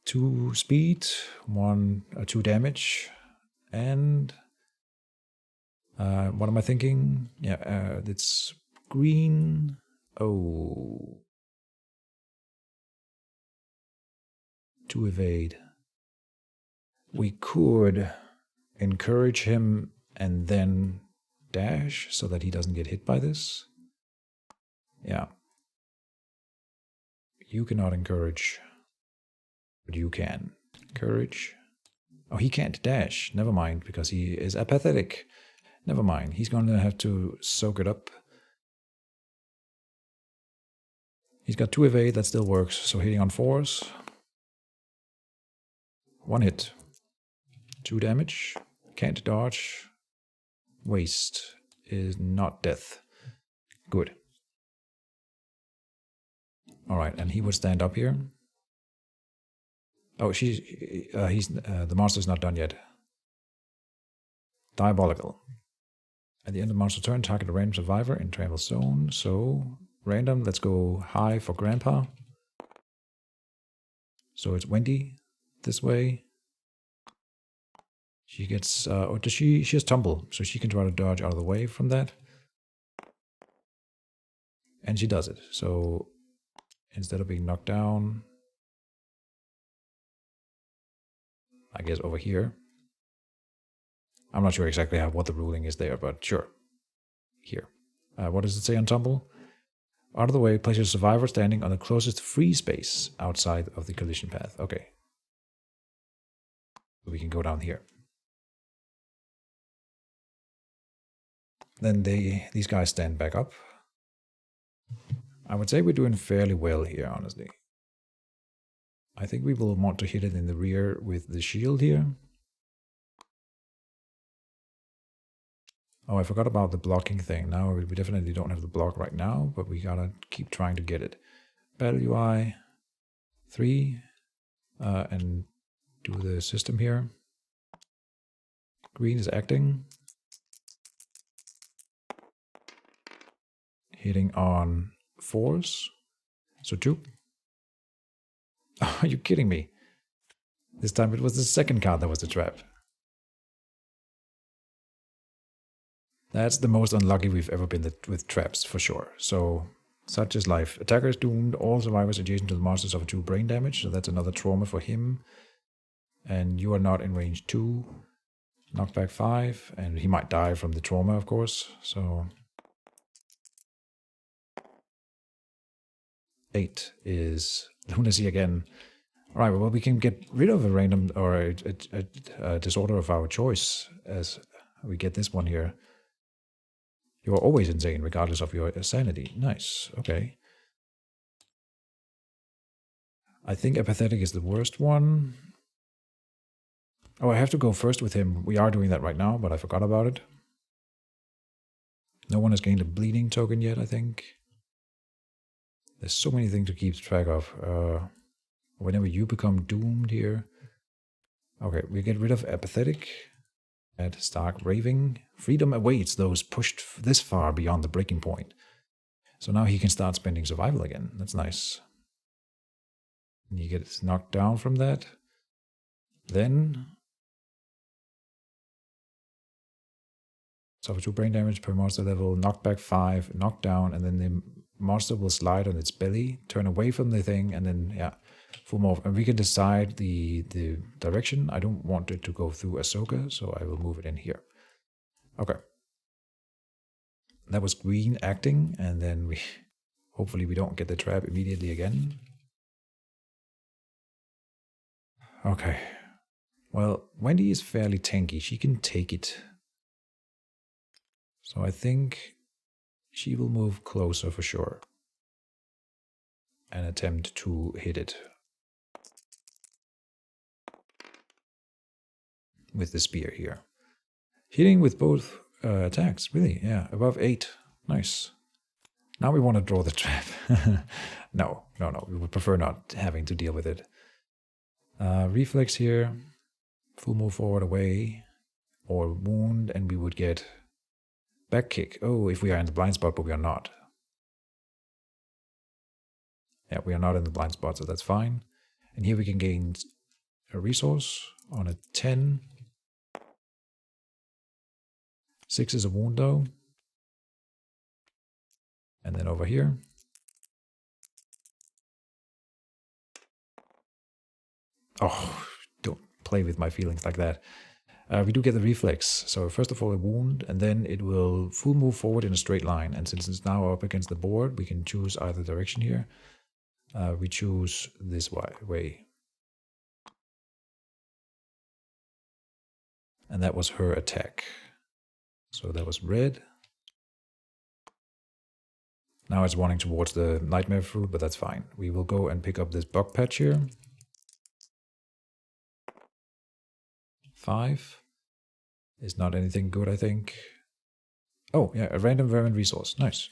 2 speed, 2 damage, and what am I thinking? Yeah, it's green. Oh, 2 evade. We could encourage him and then dash so that he doesn't get hit by this. Yeah. You cannot encourage, but you can. Encourage. Oh, he can't dash. Never mind, because he is apathetic. Never mind. He's going to have to soak it up. He's got 2 evade. That still works. So hitting on 4s. 1 hit. 2 damage. Can't dodge. Waste is not death. Good. Alright, and he would stand up here. Oh, the monster's not done yet. Diabolical. At the end of the monster turn, target a random survivor in travel zone. So, random, let's go high for Grandpa. So it's Wendy this way. She gets, she has tumble, so she can try to dodge out of the way from that. And she does it. So instead of being knocked down, I guess over here. I'm not sure exactly what the ruling is there, but sure. Here. What does it say on tumble? Out of the way, place your survivor standing on the closest free space outside of the collision path. Okay. So we can go down here. Then these guys stand back up. I would say we're doing fairly well here, honestly. I think we will want to hit it in the rear with the shield here. Oh, I forgot about the blocking thing. Now we definitely don't have the block right now, but we gotta keep trying to get it. Battle UI 3 and do the system here. Green is acting. Hitting on 4s. So 2. Are you kidding me? This time it was the second card that was the trap. That's the most unlucky we've ever been with traps, for sure. So, such is life. Attacker is doomed. All survivors adjacent to the monster suffer 2 brain damage, so that's another trauma for him. And you are not in range 2. Knockback 5, and he might die from the trauma, of course. So 8 is lunacy again. All right, well, we can get rid of a random or a disorder of our choice as we get this one here. You're always insane, regardless of your sanity. Nice. Okay. I think apathetic is the worst one. Oh, I have to go first with him. We are doing that right now, but I forgot about it. No one has gained a bleeding token yet, I think. There's so many things to keep track of. Whenever you become doomed here. Okay, we get rid of apathetic. Add stark raving. Freedom awaits those pushed this far beyond the breaking point. So now he can start spending survival again. That's nice. And he gets knocked down from that. Then suffer 2 brain damage per monster level, knockback 5, knockdown, and then the monster will slide on its belly, turn away from the thing, and then, yeah, full morph. And we can decide the direction. I don't want it to go through Ahsoka, so I will move it in here. Okay. That was green acting, and then we hopefully we don't get the trap immediately again. Okay. Well, Wendy is fairly tanky. She can take it. So I think she will move closer for sure and attempt to hit it with the spear here. Hitting with both attacks, really, yeah, above 8. Nice. Now we want to draw the trap. No, we would prefer not having to deal with it. Reflex here, full move forward away, or wound, and we would get back kick. Oh, if we are in the blind spot, but we are not. Yeah, we are not in the blind spot, so that's fine. And here we can gain a resource on a 10. 6 is a wound though. And then over here. Oh, don't play with my feelings like that. We do get the reflex. So first of all a wound, and then it will full move forward in a straight line. And since it's now up against the board, we can choose either direction here. We choose this way. And that was her attack. So that was red. Now it's wanting towards the nightmare fruit, but that's fine. We will go and pick up this bug patch here. 5 is not anything good, I think. Oh, yeah, a random vermin resource. Nice.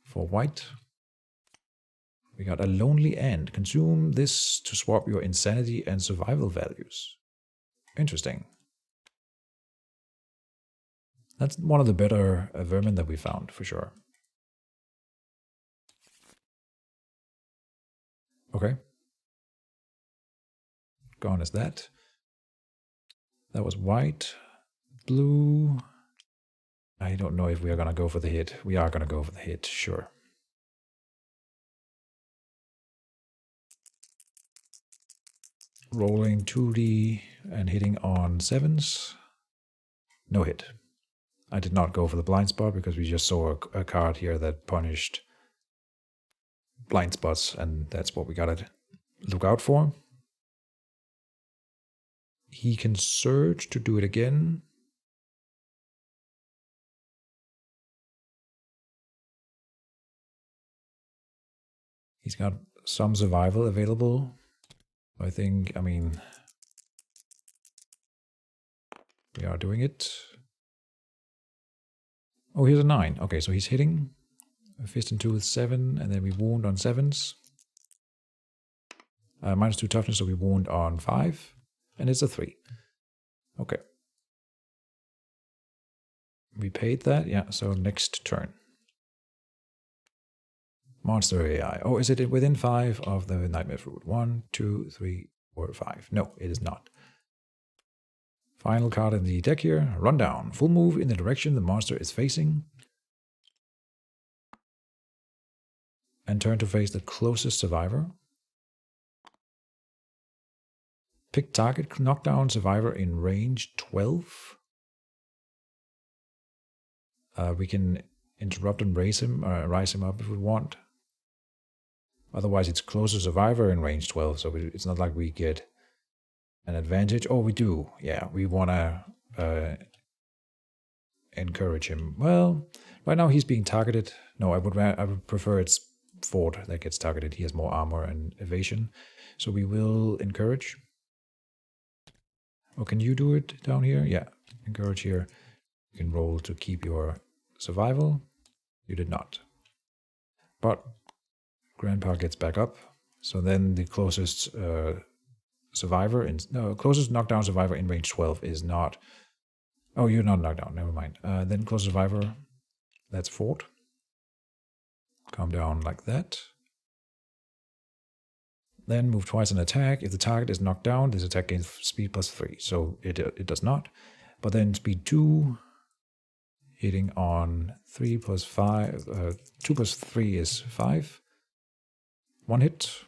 For white, we got a lonely end. Consume this to swap your insanity and survival values. Interesting. That's one of the better vermin that we found, for sure. Okay. Gone is that. That was white. Blue. I don't know if we are going to go for the hit. We are going to go for the hit, sure. Rolling 2D and hitting on 7s. No hit. I did not go for the blind spot because we just saw a card here that punished blind spots, and that's what we gotta look out for. He can surge to do it again. He's got some survival available. I think, I mean, we are doing it. Oh, here's a 9. Okay, so he's hitting. A fist and tooth 7, and then we wound on 7s. -2 toughness, so we wound on 5. And it's a 3. Okay. We paid that, yeah, so next turn. Monster AI. Oh, is it within 5 of the nightmare fruit? 1, 2, 3, 4, 5. No, it is not. Final card in the deck here. Rundown. Full move in the direction the monster is facing. And turn to face the closest survivor. Pick target knockdown survivor in range 12. We can interrupt and rise him up if we want. Otherwise, it's closest survivor in range 12, so it's not like we get an advantage. Oh, we do. Yeah, we want to encourage him. Well, right now he's being targeted. No, I would prefer it's Ford that gets targeted. He has more armor and evasion. So we will encourage. Oh, can you do it down here? Yeah, encourage here. You can roll to keep your survival. You did not. But Grandpa gets back up. So then the closest closest knockdown survivor in range 12 is not. Oh, you're not knocked down. Never mind. Then closest survivor, that's Ford. Calm down like that. Then move twice and attack. If the target is knocked down, this attack gains speed +3. So it does not. But then speed 2, hitting on 3 plus 5. 2 plus 3 is 5. 1 hit.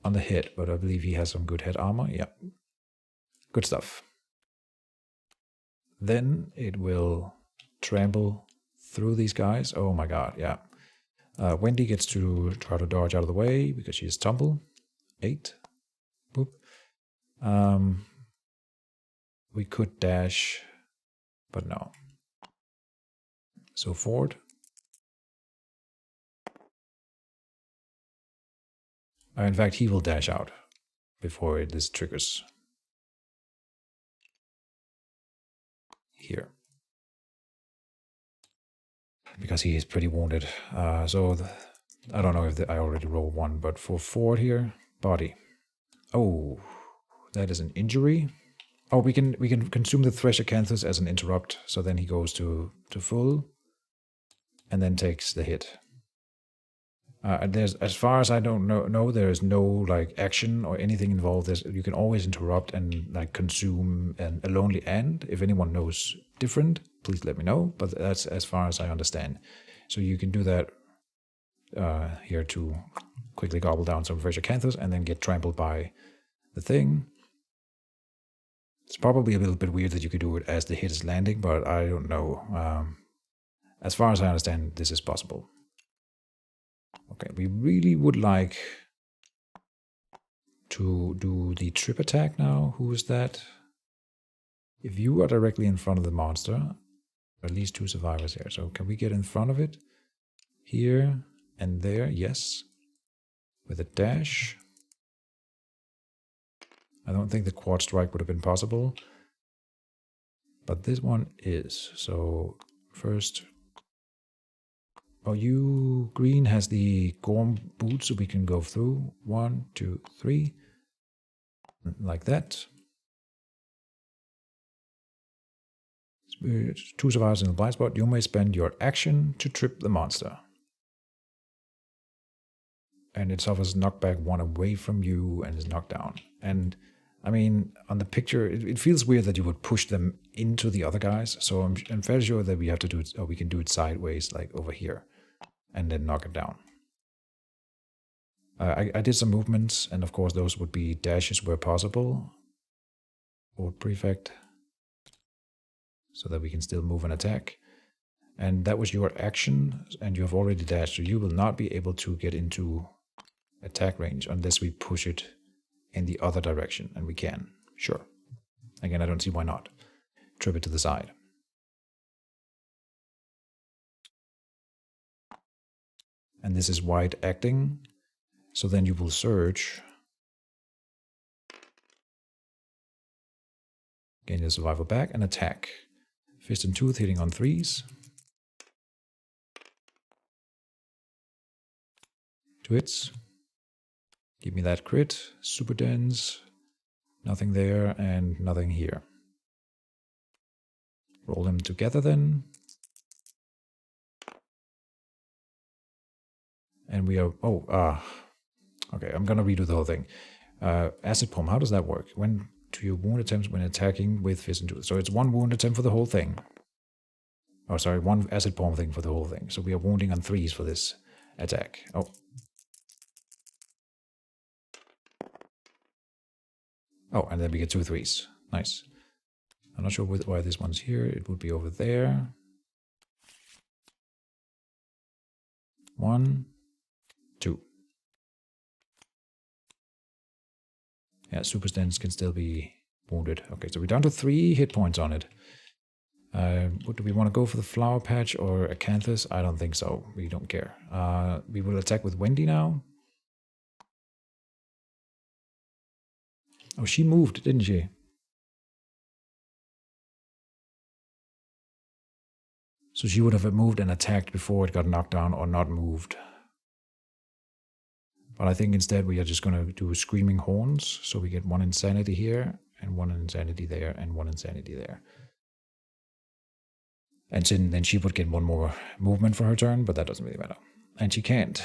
On the hit, but I believe he has some good head armor. Yeah. Good stuff. Then it will trample through these guys. Oh my god, yeah. Wendy gets to try to dodge out of the way because she's tumble. 8. Boop. We could dash, but no. So forward. In fact, he will dash out before this triggers. Here. Because he is pretty wounded. I don't know if I already rolled one, but for forward here, body. Oh, that is an injury. Oh, we can consume the Thresh Acanthus as an interrupt, so then he goes to full, and then takes the hit. There's, as far as I don't know, there is no like action or anything involved. You can always interrupt and like consume a lonely end. If anyone knows different, please let me know. But that's as far as I understand. So you can do that here to quickly gobble down some Thresh Acanthus and then get trampled by the thing. It's probably a little bit weird that you could do it as the hit is landing, but I don't know. As far as I understand, this is possible. Okay, we really would like to do the trip attack now. Who is that? If you are directly in front of the monster, at least 2 survivors here. So can we get in front of it? Here and there, yes. With a dash. I don't think the quad strike would have been possible. But this one is. So first... Oh, you green has the Gorm boot, so we can go through. 1, 2, 3. Like that. 2 survivors in the blind spot. You may spend your action to trip the monster. And it suffers knockback 1 away from you and is knocked down. And I mean, on the picture, it feels weird that you would push them into the other guys. So I'm fairly sure that we have to do it, or we can do it sideways, like over here. And then knock it down. I did some movements, and of course those would be dashes where possible. Or prefect. So that we can still move and attack. And that was your action, and you have already dashed, so you will not be able to get into attack range unless we push it in the other direction, and we can. Sure. Again, I don't see why not. Trip it to the side. And this is wide acting, so then you will surge. Gain your survival back and attack. Fist and Tooth hitting on 3s. 2 hits. Give me that crit. Super dense. Nothing there and nothing here. Roll them together then. And we are... okay, I'm gonna redo the whole thing. Acid Palm, how does that work? When to your wound attempts when attacking with Fist and Tooth. So it's 1 wound attempt for the whole thing. Oh, sorry, 1 Acid Palm thing for the whole thing. So we are wounding on 3s for this attack. Oh. Oh, and then we get 2 3s. Nice. I'm not sure why this one's here. It would be over there. 1, 2. Yeah, super stance can still be wounded. Okay, so we're down to 3 hit points on it. What do we want to go for, the Flower Patch or Acanthus? I don't think so. We don't care. We will attack with Wendy now. Oh, she moved, didn't she? So she would have moved and attacked before it got knocked down or not moved. But I think instead we are just going to do Screaming Horns. So we get 1 insanity here, and 1 insanity there, and 1 insanity there. And then she would get one more movement for her turn, but that doesn't really matter. And she can't.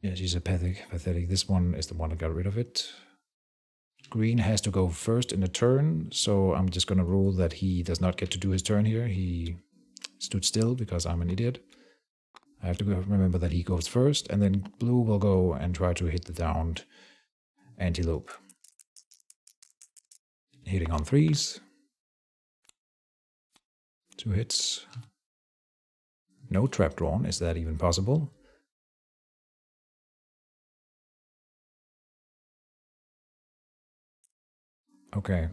Yeah, she's pathetic. This one is the one that got rid of it. Green has to go first in a turn, so I'm just going to rule that he does not get to do his turn here. He stood still because I'm an idiot. I have to remember that he goes first, and then blue will go and try to hit the downed Antelope. Hitting on 3s. 2 hits. No trap drawn. Is that even possible? Okay,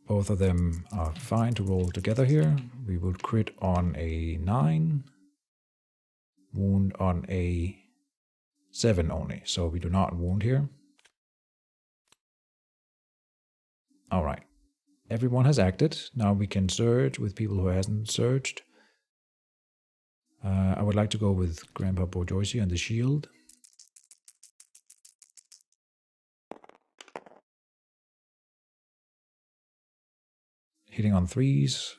both of them are fine to roll together here. We would crit on a 9, wound on a 7 only, so we do not wound here. Alright, everyone has acted. Now we can surge with people who hasn't surged. I would like to go with Grandpa Borjoisi and the shield. Hitting on 3s.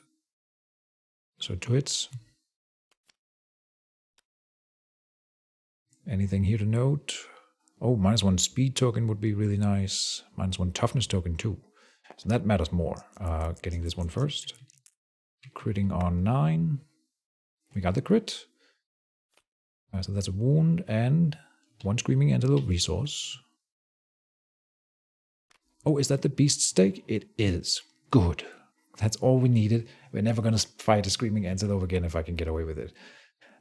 So 2 hits. Anything here to note? Oh, -1 speed token would be really nice. -1 toughness token too. So that matters more. Getting this one first. Critting on 9. We got the crit. So that's a wound and 1 Screaming Antelope resource. Oh, is that the beast stake? It is. Good. That's all we needed. We're never going to fight a Screaming Antelope again if I can get away with it.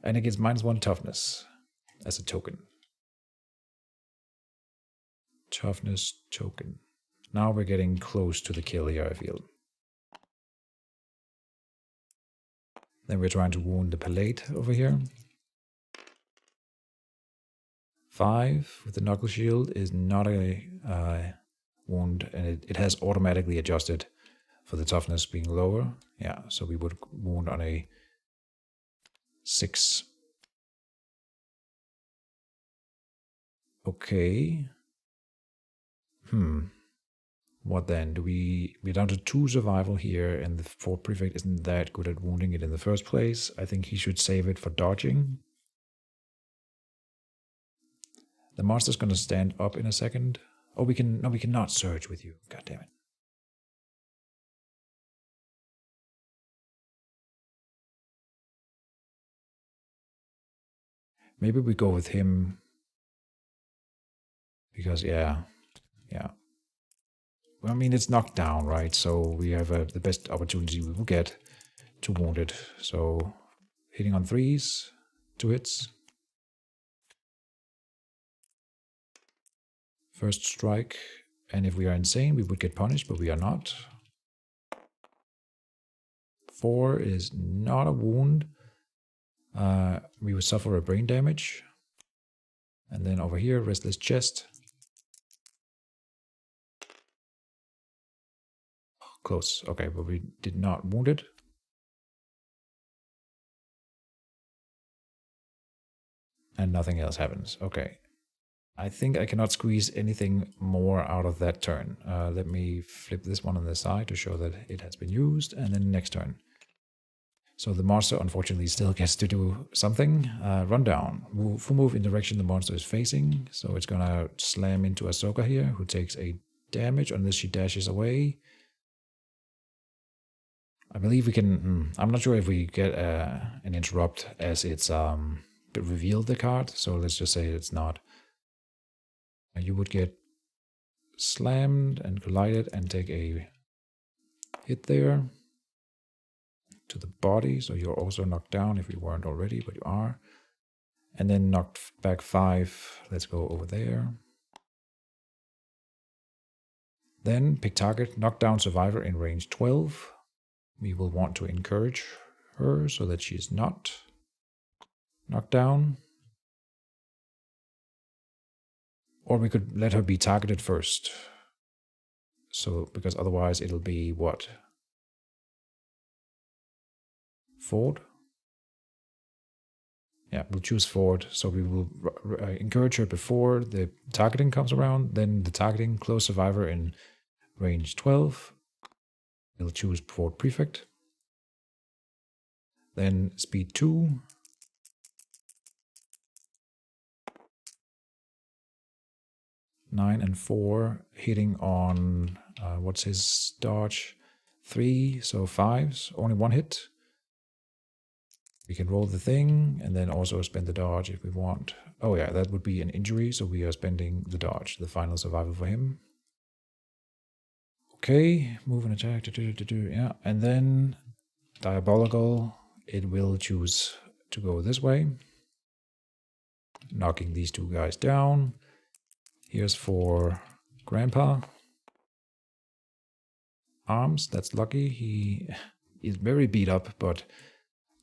And it gets -1 toughness as a token. Toughness token. Now we're getting close to the kill here, I feel. Then we're trying to wound the Palate over here. 5 with the Knuckle Shield is not a wound, and it has automatically adjusted for the toughness being lower. Yeah, so we would wound on a 6. Okay. What then? We're down to 2 survival here, and the Fort Prefect isn't that good at wounding it in the first place. I think he should save it for dodging. The monster's gonna stand up in a second. Oh, we cannot surge with you. God damn it. Maybe we go with him. Because, yeah. Well, I mean, it's knocked down, right? So we have the best opportunity we will get to wound it. So, hitting on 3s, 2 hits. First strike. And if we are insane, we would get punished, but we are not. 4 is not a wound. We would suffer a brain damage. And then over here, restless chest. Close. Okay, but we did not wound it. And nothing else happens. Okay. I think I cannot squeeze anything more out of that turn. Let me flip this one on the side to show that it has been used. And then next turn. So the monster, unfortunately, still gets to do something. Run down. Full move in direction the monster is facing. So it's going to slam into Ahsoka here, who takes a damage unless she dashes away. I believe we can... I'm not sure if we get an interrupt as it's revealed the card. So let's just say it's not. You would get slammed and collided and take a hit there. To the body, so you're also knocked down if you weren't already, but you are. And then knocked back 5. Let's go over there. Then pick target, knock down survivor in range 12. We will want to encourage her so that she is not knocked down. Or we could let her be targeted first. So, because otherwise it'll be what? Ford? Yeah, we'll choose Ford. So we will encourage her before the targeting comes around. Then the targeting, close survivor in range 12. We'll choose Ford Prefect. Then speed 2. Nine and 4, hitting on, what's his dodge? 3, so 5s, only 1 hit. We can roll the thing, and then also spend the dodge if we want. Oh yeah, that would be an injury, so we are spending the dodge, the final survival for him. Okay, move and attack, yeah, and then diabolical, it will choose to go this way. Knocking these 2 guys down. Here's for Grandpa. Arms, that's lucky. He is very beat up, but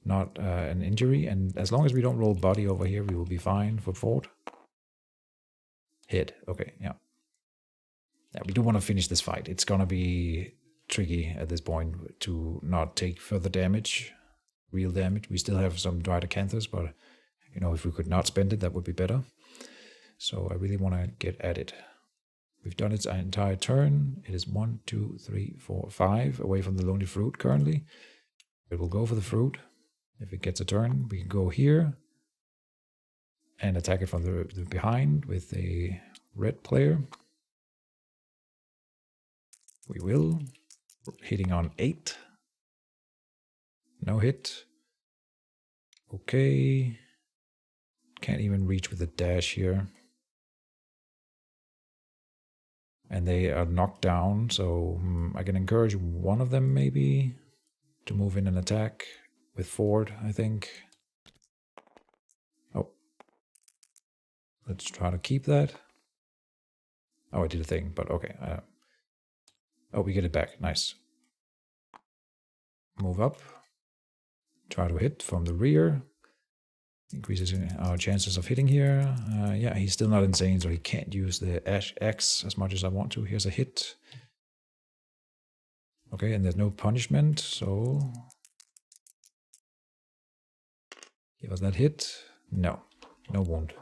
not an injury. And as long as we don't roll body over here, we will be fine for fort. Hit, okay, yeah. Yeah, we do want to finish this fight. It's gonna be tricky at this point to not take further damage, real damage. We still have some dried acanthus, but you know, if we could not spend it, that would be better. So I really want to get at it. We've done its entire turn. It is 1, 2, 3, 4, 5 away from the lonely fruit currently. It will go for the fruit. If it gets a turn, we can go here and attack it from the behind with a red player. We will. Hitting on 8. No hit. Okay. Can't even reach with a dash here. And they are knocked down, so I can encourage one of them maybe to move in and attack with Ford, I think. Oh. Let's try to keep that. Oh, I did a thing, but okay. Oh, we get it back. Nice. Move up. Try to hit from the rear. Increases our chances of hitting here. Yeah, he's still not insane, so he can't use the X as much as I want to. Here's a hit. Okay, and there's no punishment, so... Give us that hit. No. No wound.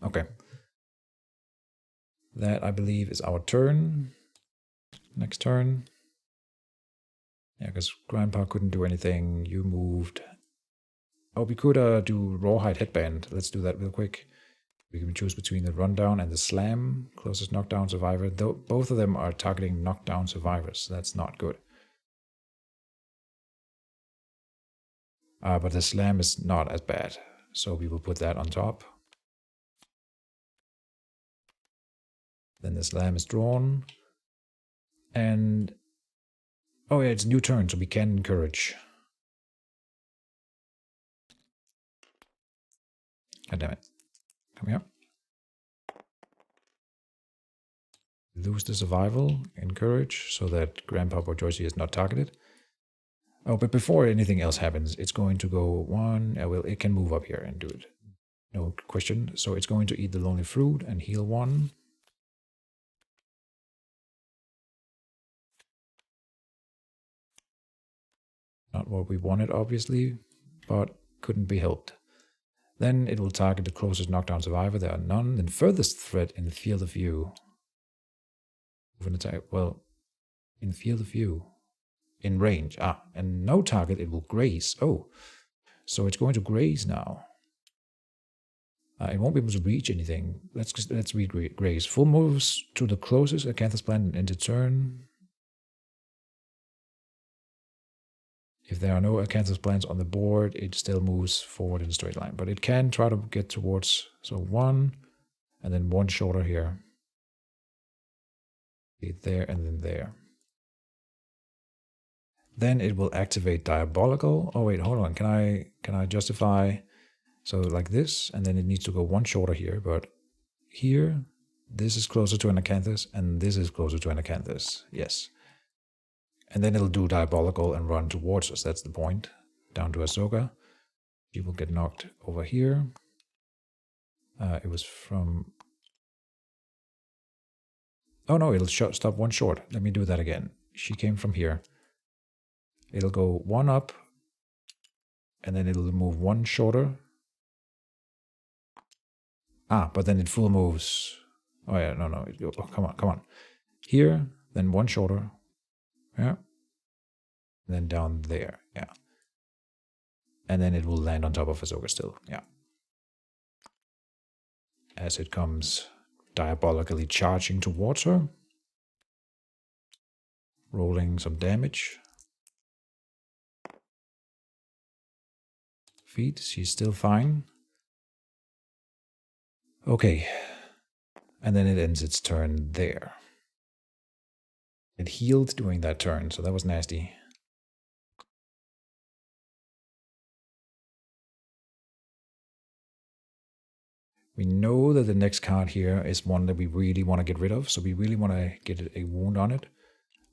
Okay. That, I believe, is our turn. Next turn. Yeah, because Grandpa couldn't do anything. You moved. Oh, we could do Rawhide Headband. Let's do that real quick. We can choose between the Rundown and the Slam. Closest knockdown survivor. Though both of them are targeting knockdown survivors. That's not good. But the Slam is not as bad. So we will put that on top. Then the Slam is drawn. And... oh yeah, it's a new turn, so we can encourage. God damn it. Come here. Lose the survival, encourage, so that Grandpa Joycey is not targeted. Oh, but before anything else happens, it's going to go 1. Well, it can move up here and do it. No question. So it's going to eat the lonely fruit and heal 1. Not what we wanted, obviously, but couldn't be helped. Then it will target the closest knockdown survivor. There are none. Then furthest threat in the field of view. Move and attack. Well, in field of view. In range. Ah, and no target, it will graze. Oh, so it's going to graze now. It won't be able to reach anything. Let's read graze. Full moves to the closest acanthus plant and end the turn. If there are no acanthus plants on the board, it still moves forward in a straight line. But it can try to get towards, so 1, and then 1 shorter here. There and then there. Then it will activate Diabolical. Oh wait, hold on. Can I justify? So like this, and then it needs to go 1 shorter here. But here, this is closer to an acanthus, and this is closer to an acanthus. Yes. And then it'll do Diabolical and run towards us. That's the point. Down to Ahsoka. She will get knocked over here. It was from... oh no, it'll stop 1 short. Let me do that again. She came from here. It'll go 1 up. And then it'll move 1 shorter. Ah, but then it full moves. Oh yeah, no. Oh, come on. Here, then 1 shorter. Yeah. And then down there. Yeah. and then it will land on top of Ahsoka still. Yeah. As it comes diabolically charging towards her. Rolling some damage. Feet, she's still fine. Okay. And then it ends its turn there. It healed during that turn, so that was nasty. We know that the next card here is one that we really want to get rid of, so we really want to get a wound on it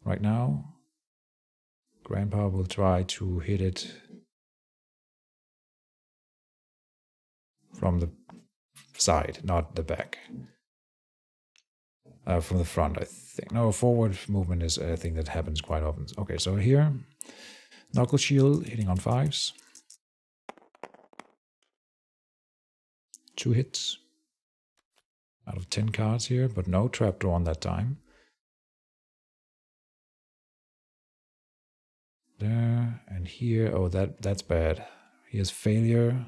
right now. Grandpa will try to hit it from the side, not the back. From the front, I think. No, forward movement is a thing that happens quite often. Okay, so here, Knuckle Shield hitting on 5s. 2 hits. Out of 10 cards here, but no trap drawn that time. There, and here, oh, that's bad. He has failure.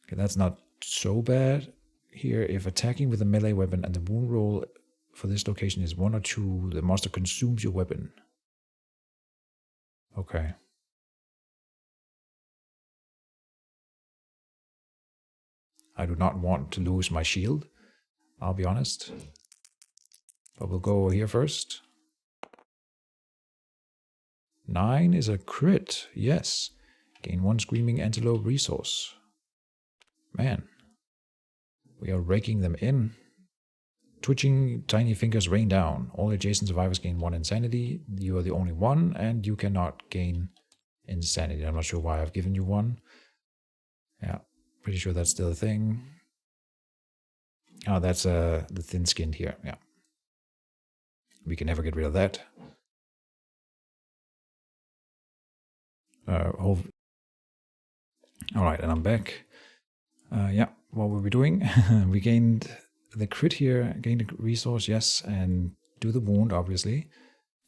Okay, that's not so bad. Here, if attacking with a melee weapon and the wound roll for this location is 1 or 2, the monster consumes your weapon. Okay. I do not want to lose my shield, I'll be honest. But we'll go over here first. 9 is a crit, yes. Gain 1 Screaming Antelope resource. Man, we are raking them in. Twitching tiny fingers rain down. All adjacent survivors gain 1 insanity. You are the only one, and you cannot gain insanity. I'm not sure why I've given you 1. Yeah, pretty sure that's still a thing. Oh, that's the thin-skinned here, yeah. We can never get rid of that. Alright, and I'm back. Yeah, what were we doing? We gained the crit here, gained a resource, yes, and do the wound, obviously.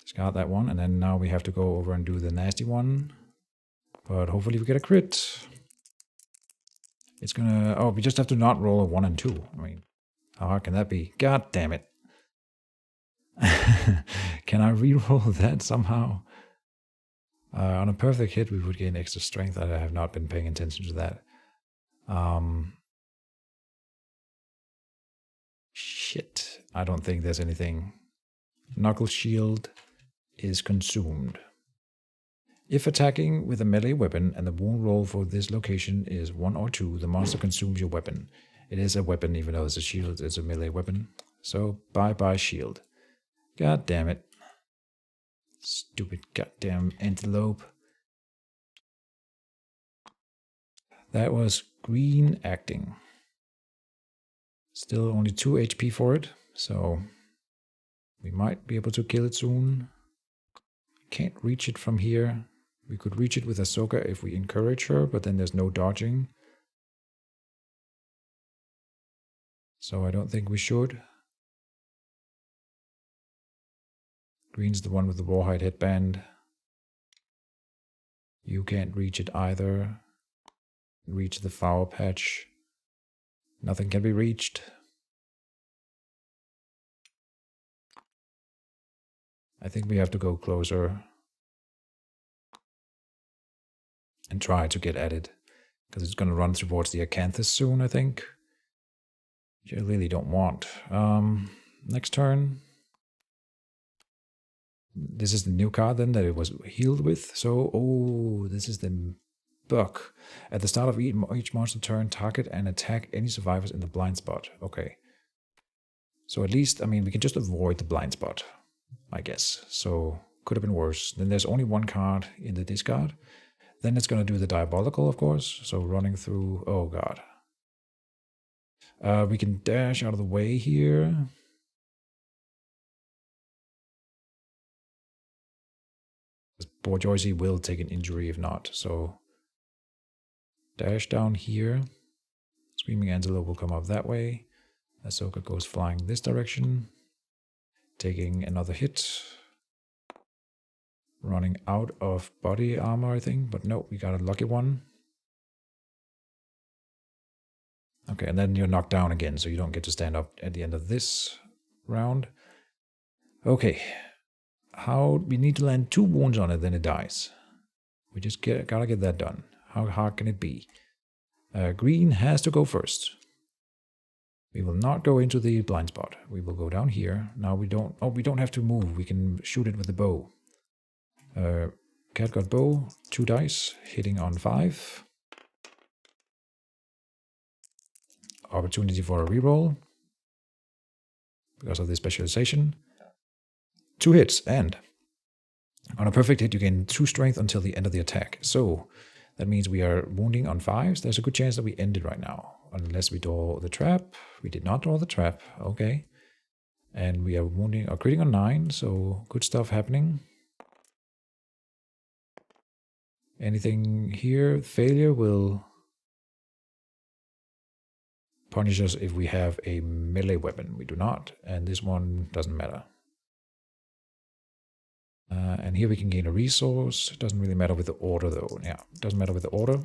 Discard that one, and then now we have to go over and do the nasty one. But hopefully we get a crit. It's gonna... Oh, we just have to not roll a 1 and 2. I mean, how hard can that be? God damn it. Can I re-roll that somehow? On a perfect hit, we would gain extra strength. I have not been paying attention to that. Shit. I don't think there's anything. Knuckle Shield is consumed. If attacking with a melee weapon and the wound roll for this location is 1 or 2, the monster consumes your weapon. It is a weapon, even though it's a shield, it's a melee weapon. So, bye-bye shield. God damn it. Stupid goddamn Antelope. That was green acting. Still only 2 HP for it, so we might be able to kill it soon. Can't reach it from here. We could reach it with Ahsoka if we encourage her, but then there's no dodging. So I don't think we should. Green's the one with the rawhide headband. You can't reach it either. Reach the flower patch. Nothing can be reached. I think we have to go closer and try to get at it, because it's going to run towards the Acanthus soon, I think. Which I really don't want. Next turn. This is the new card then that it was healed with. So, oh, this is the buck. At the start of each monster turn, target and attack any survivors in the blind spot. Okay. So at least, I mean, we can just avoid the blind spot, I guess. So, could have been worse. Then there's only 1 card in the discard. Then it's going to do the diabolical, of course. So running through, oh god. We can dash out of the way here. Poor Joycey will take an injury if not, so dash down here. Screaming Antelope will come up that way. Ahsoka goes flying this direction, taking another hit. running out of body armor, I think. But no, we got a lucky one. Okay, and then you're knocked down again, so you don't get to stand up at the end of this round. Okay. We need to land 2 wounds on it, then it dies. We just gotta get that done. How hard can it be? Green has to go first. We will not go into the blind spot. We will go down here. Now we don't have to move. We can shoot it with the bow. Cat got bow, 2 dice, hitting on 5. Opportunity for a reroll because of the specialization. 2 hits, and on a perfect hit, you gain 2 strength until the end of the attack. So that means we are wounding on 5s. There's a good chance that we end it right now, unless we draw the trap. We did not draw the trap. Okay. And we are wounding or critting on 9, so good stuff happening. Anything here? Failure will punish us if we have a melee weapon. We do not, and this one doesn't matter. And here we can gain a resource. It doesn't really matter with the order, though. Yeah, it doesn't matter with the order.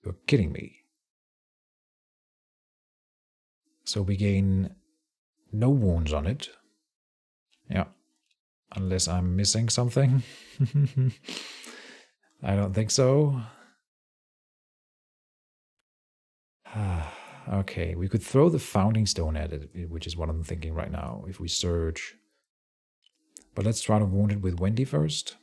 You're kidding me. So we gain no wounds on it. Yeah. Unless I'm missing something. I don't think so. Okay, we could throw the founding stone at it, which is what I'm thinking right now, if we surge. But let's try to wound it with Wendy first.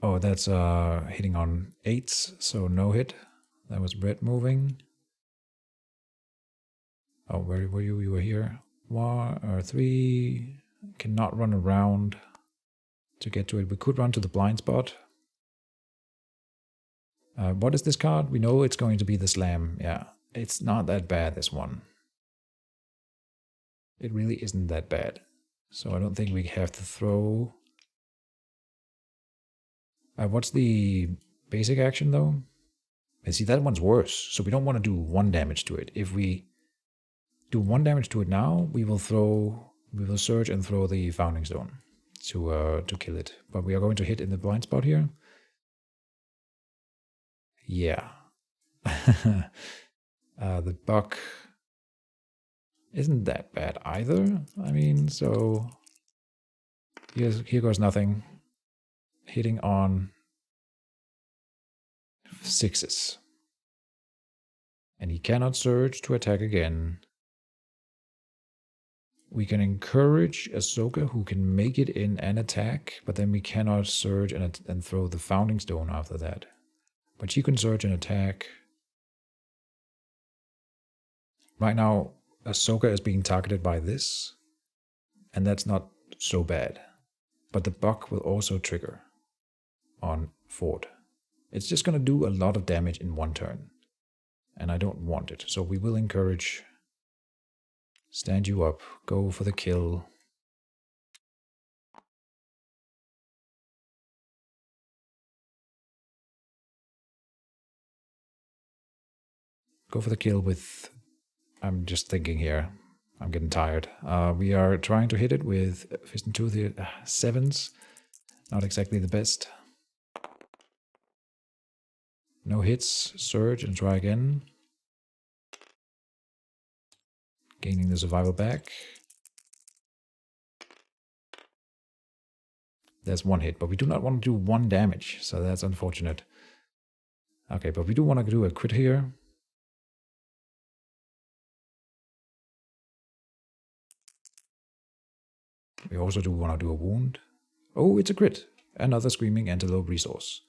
Oh, that's hitting on 8s, so no hit. That was Brett moving. Oh, where were you? You were here. 1 or 3. Cannot run around to get to it. We could run to the blind spot. What is this card? We know it's going to be the slam. Yeah, it's not that bad, this one. It really isn't that bad. So I don't think we have to throw. What's the basic action, though? And see, that one's worse. So we don't want to do 1 damage to it. If we do 1 damage to it now, we will surge and throw the founding stone to kill it. But we are going to hit in the blind spot here. Yeah. The buck isn't that bad either. I mean, so here goes nothing. Hitting on 6s. And he cannot surge to attack again. We can encourage Ahsoka, who can make it in and attack, but then we cannot surge and throw the founding stone after that. But she can surge and attack. Right now, Ahsoka is being targeted by this, and that's not so bad. But the buck will also trigger on Ford. It's just going to do a lot of damage in 1 turn, and I don't want it. So we will encourage, stand you up, go for the kill. Go for the kill with, I'm just thinking here, I'm getting tired. We are trying to hit it with Fist and Tooth, 7s. Not exactly the best. No hits, surge and try again. Gaining the survival back. There's 1 hit, but we do not want to do 1 damage, so that's unfortunate. Okay, but we do want to do a crit here. We also do want to do a wound. Oh, it's a crit. Another Screaming Antelope resource.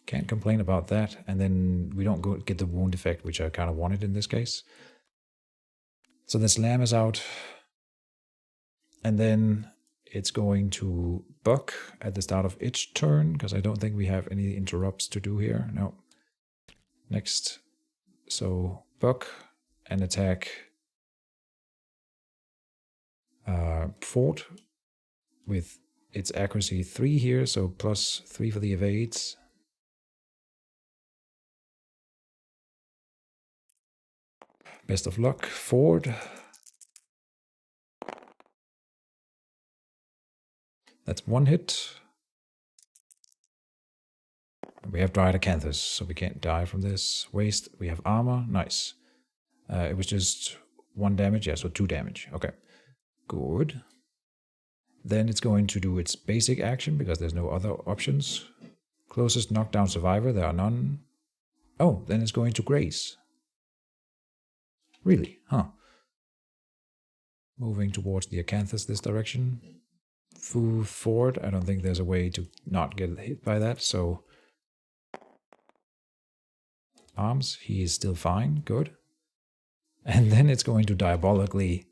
Can't complain about that. And then we don't get the wound effect, which I kind of wanted in this case. So the slam is out. And then it's going to buck at the start of each turn, because I don't think we have any interrupts to do here. No. Next. So buck and attack Fort with It's accuracy 3 here, so plus 3 for the evades. Best of luck, Ford. That's 1 hit. We have dried acanthus, so we can't die from this. Waste, we have armor, nice. It was just 1 damage, yeah, so 2 damage. Okay, good. Then it's going to do its basic action because there's no other options. Closest knockdown survivor, there are none. Oh, then it's going to graze. Really? Huh. Moving towards the acanthus this direction. Forward, I don't think there's a way to not get hit by that, so... Arms, he is still fine, good. And then it's going to diabolically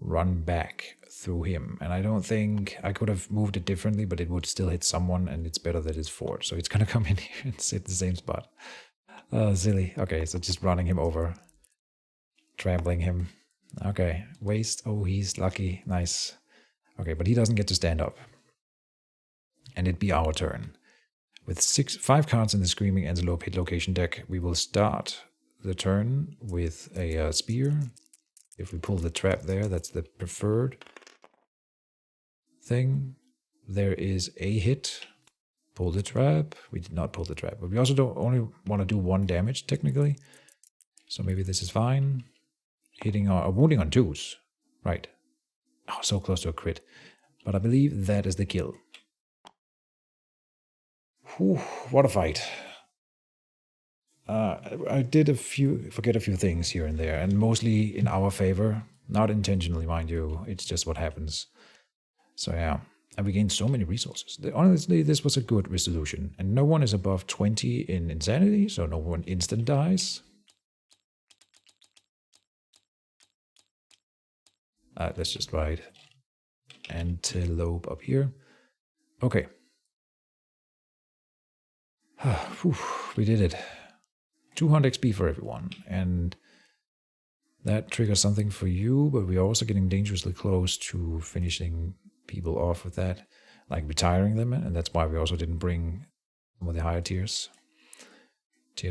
run back through him. And I don't think I could have moved it differently, but it would still hit someone, and it's better that it's forward. So it's gonna come in here and sit the same spot. Silly. Okay, so just running him over. Trampling him. Okay, waste. Oh, he's lucky. Nice. Okay, but he doesn't get to stand up. And it'd be our turn. With 5 cards in the Screaming Antelope hit location deck, we will start the turn with a spear. If we pull the trap there, that's the preferred thing. There is a hit. Pull the trap. We did not pull the trap, but we also don't only want to do 1 damage technically. So maybe this is fine. Hitting or wounding on 2s. Right. Oh, so close to a crit. But I believe that is the kill. Whew, what a fight. I did forget a few things here and there, and mostly in our favor. Not intentionally, mind you. It's just what happens. So yeah, and we gained so many resources. Honestly, this was a good resolution. And no one is above 20 in insanity, so no one instant dies. Let's just write Antelope up here. Okay. We did it. 200 XP for everyone, and that triggers something for you, but we're also getting dangerously close to finishing people off with that, like retiring them, and that's why we also didn't bring some of the higher tier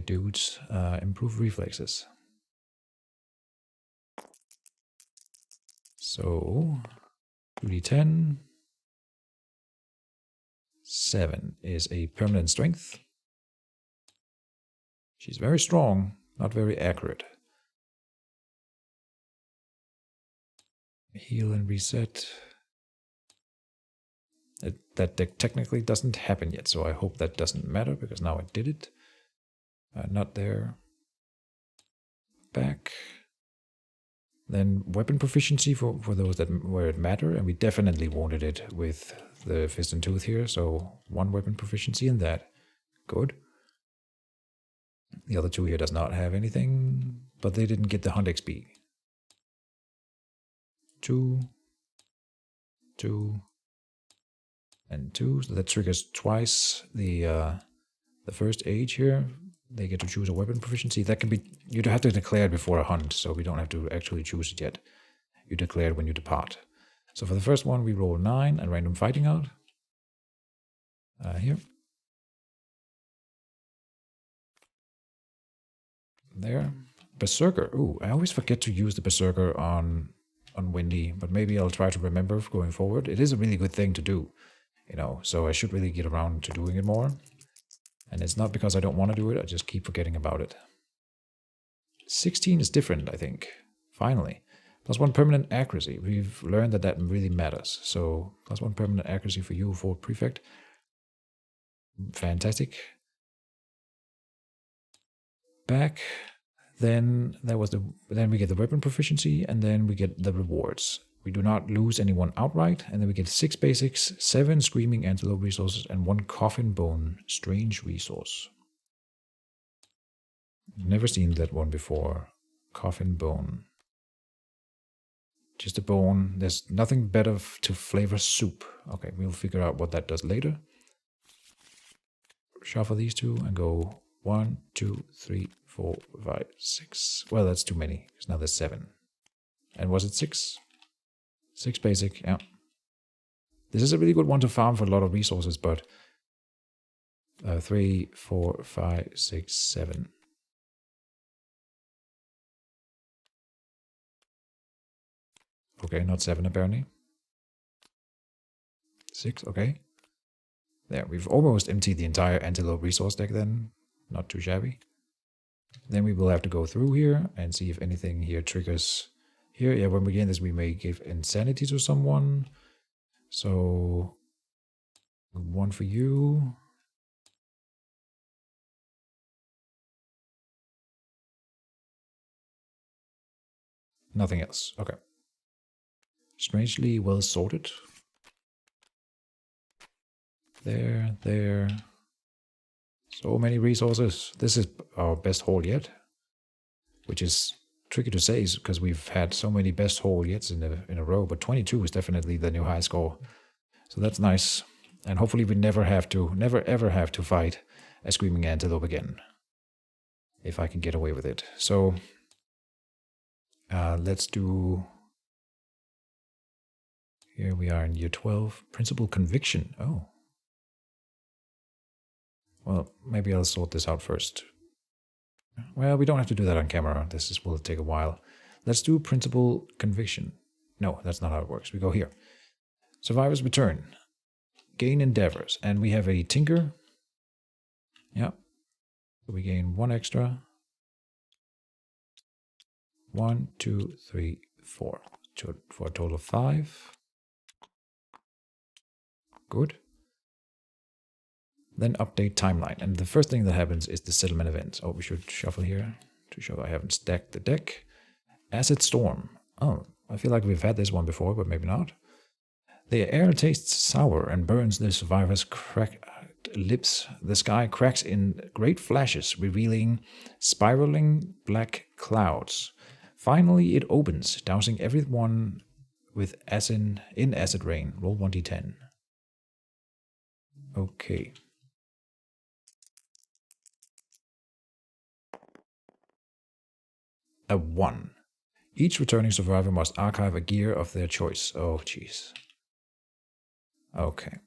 dudes. Improve reflexes. So 2d10. 7 is a permanent strength. She's very strong, not very accurate. Heal and reset. That technically doesn't happen yet, so I hope that doesn't matter, because now I did it. Not there. Back. Then weapon proficiency for those where it matter, and we definitely wanted it with the fist and tooth here, so 1 weapon proficiency in that. Good. The other 2 here does not have anything, but they didn't get the hunt XP. 2, 2, and 2. So that triggers twice the first age here. They get to choose a weapon proficiency. That can be, you'd have to declare it before a hunt, so we don't have to actually choose it yet. You declare it when you depart. So for the first one, we roll 9 and random fighting out. Here. There. Berserker. Ooh, I always forget to use the Berserker on Wendy, but maybe I'll try to remember going forward. It is a really good thing to do, you know, so I should really get around to doing it more. And it's not because I don't want to do it, I just keep forgetting about it. 16 is different, I think. Finally. +1 permanent accuracy. We've learned that really matters. So +1 permanent accuracy for you for Prefect. Fantastic. Back. Then then we get the weapon proficiency, and then we get the rewards. We do not lose anyone outright, and then we get 6 basics, 7 Screaming Antelope resources, and 1 Coffin Bone Strange resource. Never seen that one before. Coffin Bone. Just a bone. There's nothing better to flavor soup. Okay, we'll figure out what that does later. Shuffle these 2 and go 1, 2, 3, 4, 5, 6. Well, that's too many, because now there's 7. And was it 6? 6 basic, yeah. This is a really good one to farm for a lot of resources, but 3, 4, 5, 6, 7. Okay, not 7 apparently. 6, okay. There, we've almost emptied the entire Antelope resource deck then. Not too shabby. Then we will have to go through here and see if anything here triggers here. Yeah, when we gain this, we may give insanity to someone. So, 1 for you. Nothing else. Okay. Strangely well sorted. There. So many resources. This is our best haul yet, which is tricky to say because we've had so many best haul yet in a row, but 22 is definitely the new high score. So that's nice. And hopefully we never ever have to fight a screaming antelope again. If I can get away with it. So let's do... Here we are in year 12. Principal conviction. Oh. Well, maybe I'll sort this out first. Well, we don't have to do that on camera. Will take a while. Let's do principal conviction. No, that's not how it works. We go here. Survivor's return. Gain endeavors. And we have a tinker. Yeah. We gain 1 extra. 1, 2, 3, 4. For a total of 5. Good. Then update timeline. And the first thing that happens is the settlement event. Oh, we should shuffle here to show I haven't stacked the deck. Acid Storm. Oh, I feel like we've had this one before, but maybe not. The air tastes sour and burns the survivor's cracked lips. The sky cracks in great flashes, revealing spiraling black clouds. Finally, it opens, dousing everyone with acid rain. Roll 1d10. Okay. A 1. Each returning survivor must archive a gear of their choice. Oh, jeez. Okay.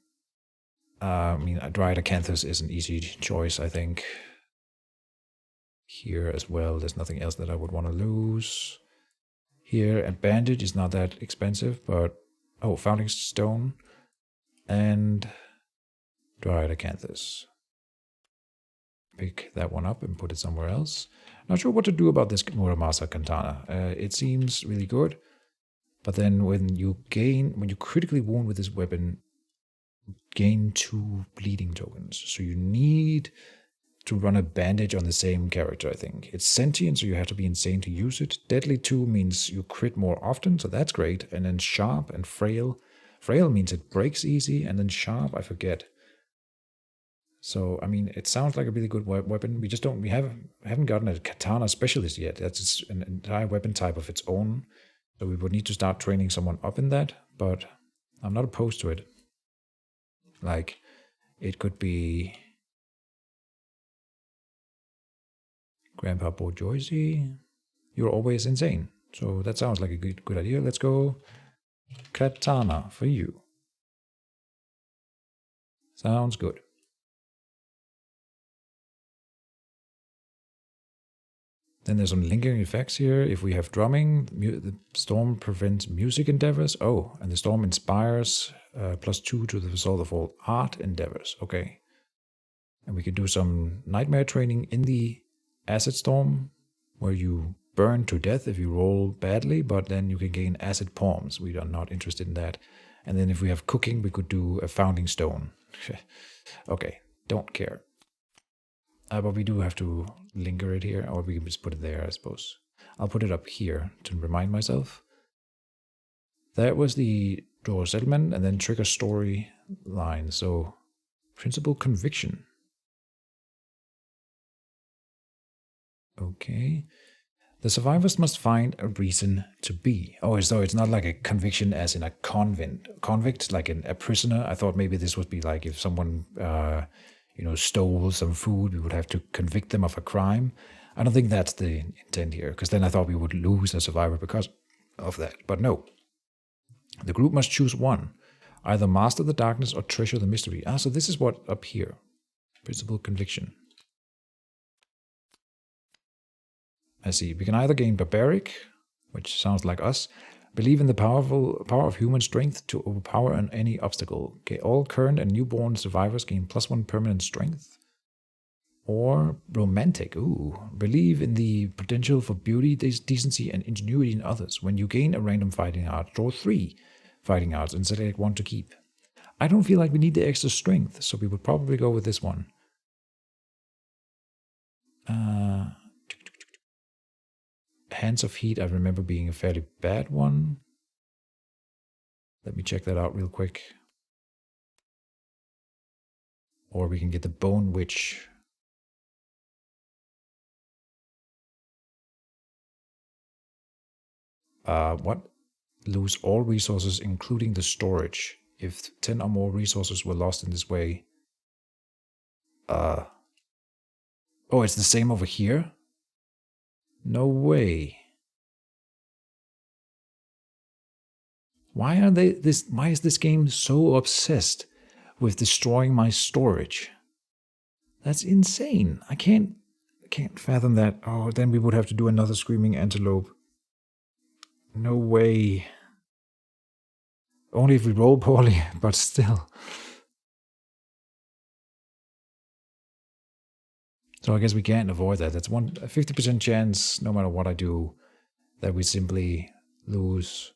I mean, a Dryad Acanthus is an easy choice, I think. Here as well, there's nothing else that I would want to lose. Here, a bandage is not that expensive, but... Oh, Founding Stone. And... Dryad Acanthus. Pick that one up and put it somewhere else. Not sure what to do about this Muramasa Katana. It seems really good, but then when you critically wound with this weapon, gain 2 bleeding tokens. So you need to run a bandage on the same character, I think. It's sentient, so you have to be insane to use it. Deadly 2 means you crit more often, so that's great. And then sharp and frail. Frail means it breaks easy, and then sharp, I forget. So, I mean, it sounds like a really good weapon. We haven't gotten a katana specialist yet. That's an entire weapon type of its own. So we would need to start training someone up in that, but I'm not opposed to it. Like, it could be Grandpa Bourgeoisie. You're always insane. So that sounds like a good idea. Let's go katana for you. Sounds good. Then there's some lingering effects here. If we have drumming, the storm prevents music endeavors. Oh, and the storm inspires +2 to the result of all art endeavors. Okay. And we could do some nightmare training in the acid storm, where you burn to death if you roll badly, but then you can gain acid palms. We are not interested in that. And then if we have cooking, we could do a founding stone. Okay, don't care. But we do have to linger it here, or we can just put it there, I suppose. I'll put it up here to remind myself. That was the draw settlement, and then trigger story line. So, principal conviction. Okay. The survivors must find a reason to be. Oh, so it's not like a conviction as in a convict, like a prisoner. I thought maybe this would be like if someone... stole some food, we would have to convict them of a crime. I don't think that's the intent here, because then I thought we would lose a survivor because of that. But no. The group must choose one. Either master the darkness or treasure the mystery. Ah, so this is what up here. Principal conviction. I see. We can either gain barbaric, which sounds like us, believe in the power of human strength to overpower any obstacle. Okay, all current and newborn survivors gain +1 permanent strength. Or romantic. Ooh, believe in the potential for beauty, decency, and ingenuity in others. When you gain a random fighting art, draw 3 fighting arts and select 1 to keep. I don't feel like we need the extra strength, so we would probably go with this one. Hands of Heat, I remember being a fairly bad one. Let me check that out real quick. Or we can get the Bone Witch. What? Lose all resources, including the storage. If 10 or more resources were lost in this way. Oh, it's the same over here? No way. Why is this game so obsessed with destroying my storage? That's insane. I can't fathom that. Oh, then we would have to do another Screaming Antelope. No way. Only if we roll poorly, but still. So I guess we can't avoid that. That's a 50% chance, no matter what I do, that we simply lose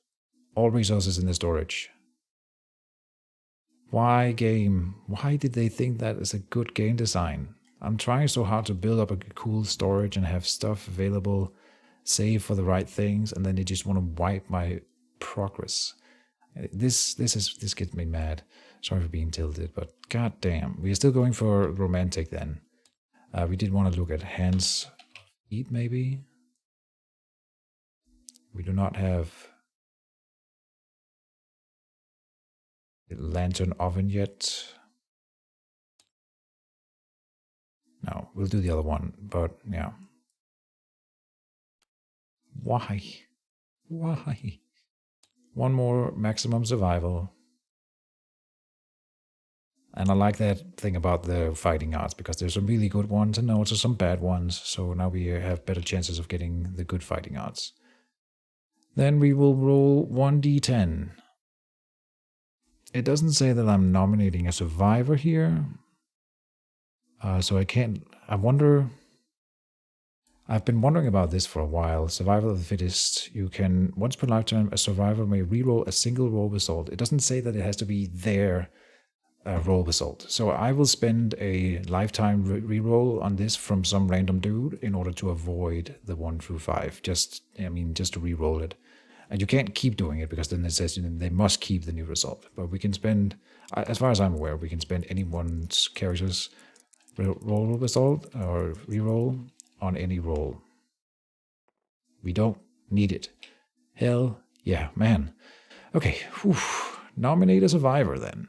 all resources in the storage. Why game? Why did they think that is a good game design? I'm trying so hard to build up a cool storage and have stuff available, save for the right things, and then they just want to wipe my progress. This gets me mad. Sorry for being tilted, but goddamn, we are still going for romantic then. We did want to look at Hands Heat maybe. We do not have the Lantern Oven yet. No, we'll do the other one, but yeah. Why? Why? One more maximum survival. And I like that thing about the fighting arts, because there's some really good ones and also some bad ones, so now we have better chances of getting the good fighting arts. Then we will roll 1d10. It doesn't say that I'm nominating a survivor here, so I wonder... I've been wondering about this for a while. Survival of the fittest. You can, once per lifetime, a survivor may reroll a single roll result. It doesn't say that it has to be their roll result. So I will spend a lifetime reroll on this from some random dude in order to avoid the 1 through 5. Just to reroll it. And you can't keep doing it, because then it says they must keep the new result. But we can spend, as far as I'm aware, we can spend anyone's character's roll result or reroll on any roll. We don't need it. Hell yeah, man. Okay, whew. Nominate a survivor then.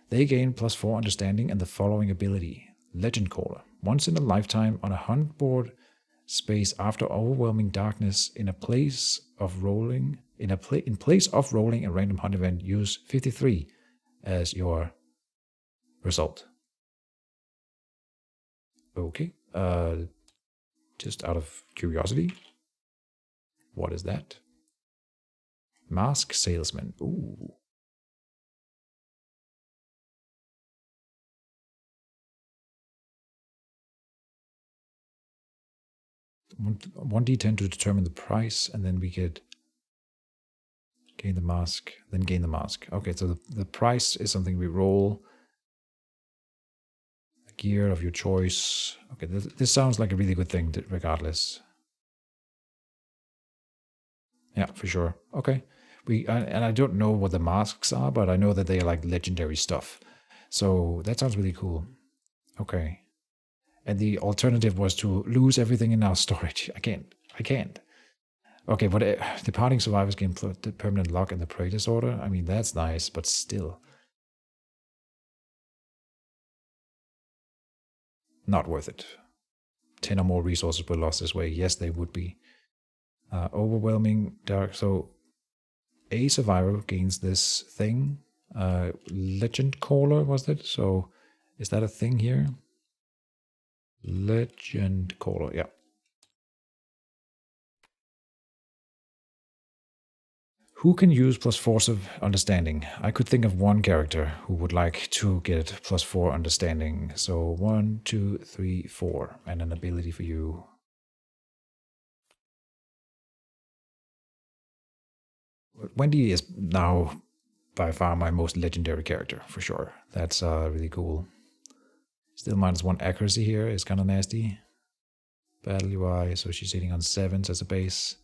They gain +4 understanding and the following ability. Legend Caller. Once in a lifetime, on a hunt board space after overwhelming darkness, in place of rolling a random hunt event, use 53 as your result. Okay. Just out of curiosity, what is that? Mask Salesman. Ooh. One d10 to determine the price, and then we get gain the mask, then gain the mask. Okay, so the price is something we roll. A gear of your choice. Okay, this sounds like a really good thing, regardless. Yeah, for sure. Okay. And I don't know what the masks are, but I know that they are like legendary stuff. So that sounds really cool. Okay. And the alternative was to lose everything in our storage. I can't. Okay, but departing survivors gain the permanent lock and the prey disorder. I mean, that's nice, but still. Not worth it. 10 or more resources were lost this way. Yes, they would be. Overwhelming dark. So a survivor gains this thing. Legend caller, was it? So is that a thing here? Legend caller, yeah. Who can use +4 of understanding? I could think of one character who would like to get +4 understanding. So 1, 2, 3, 4, and an ability for you. Wendy is now by far my most legendary character, for sure. That's really cool. Still -1 accuracy here is kind of nasty. Battle UI, so she's sitting on 7s as a base.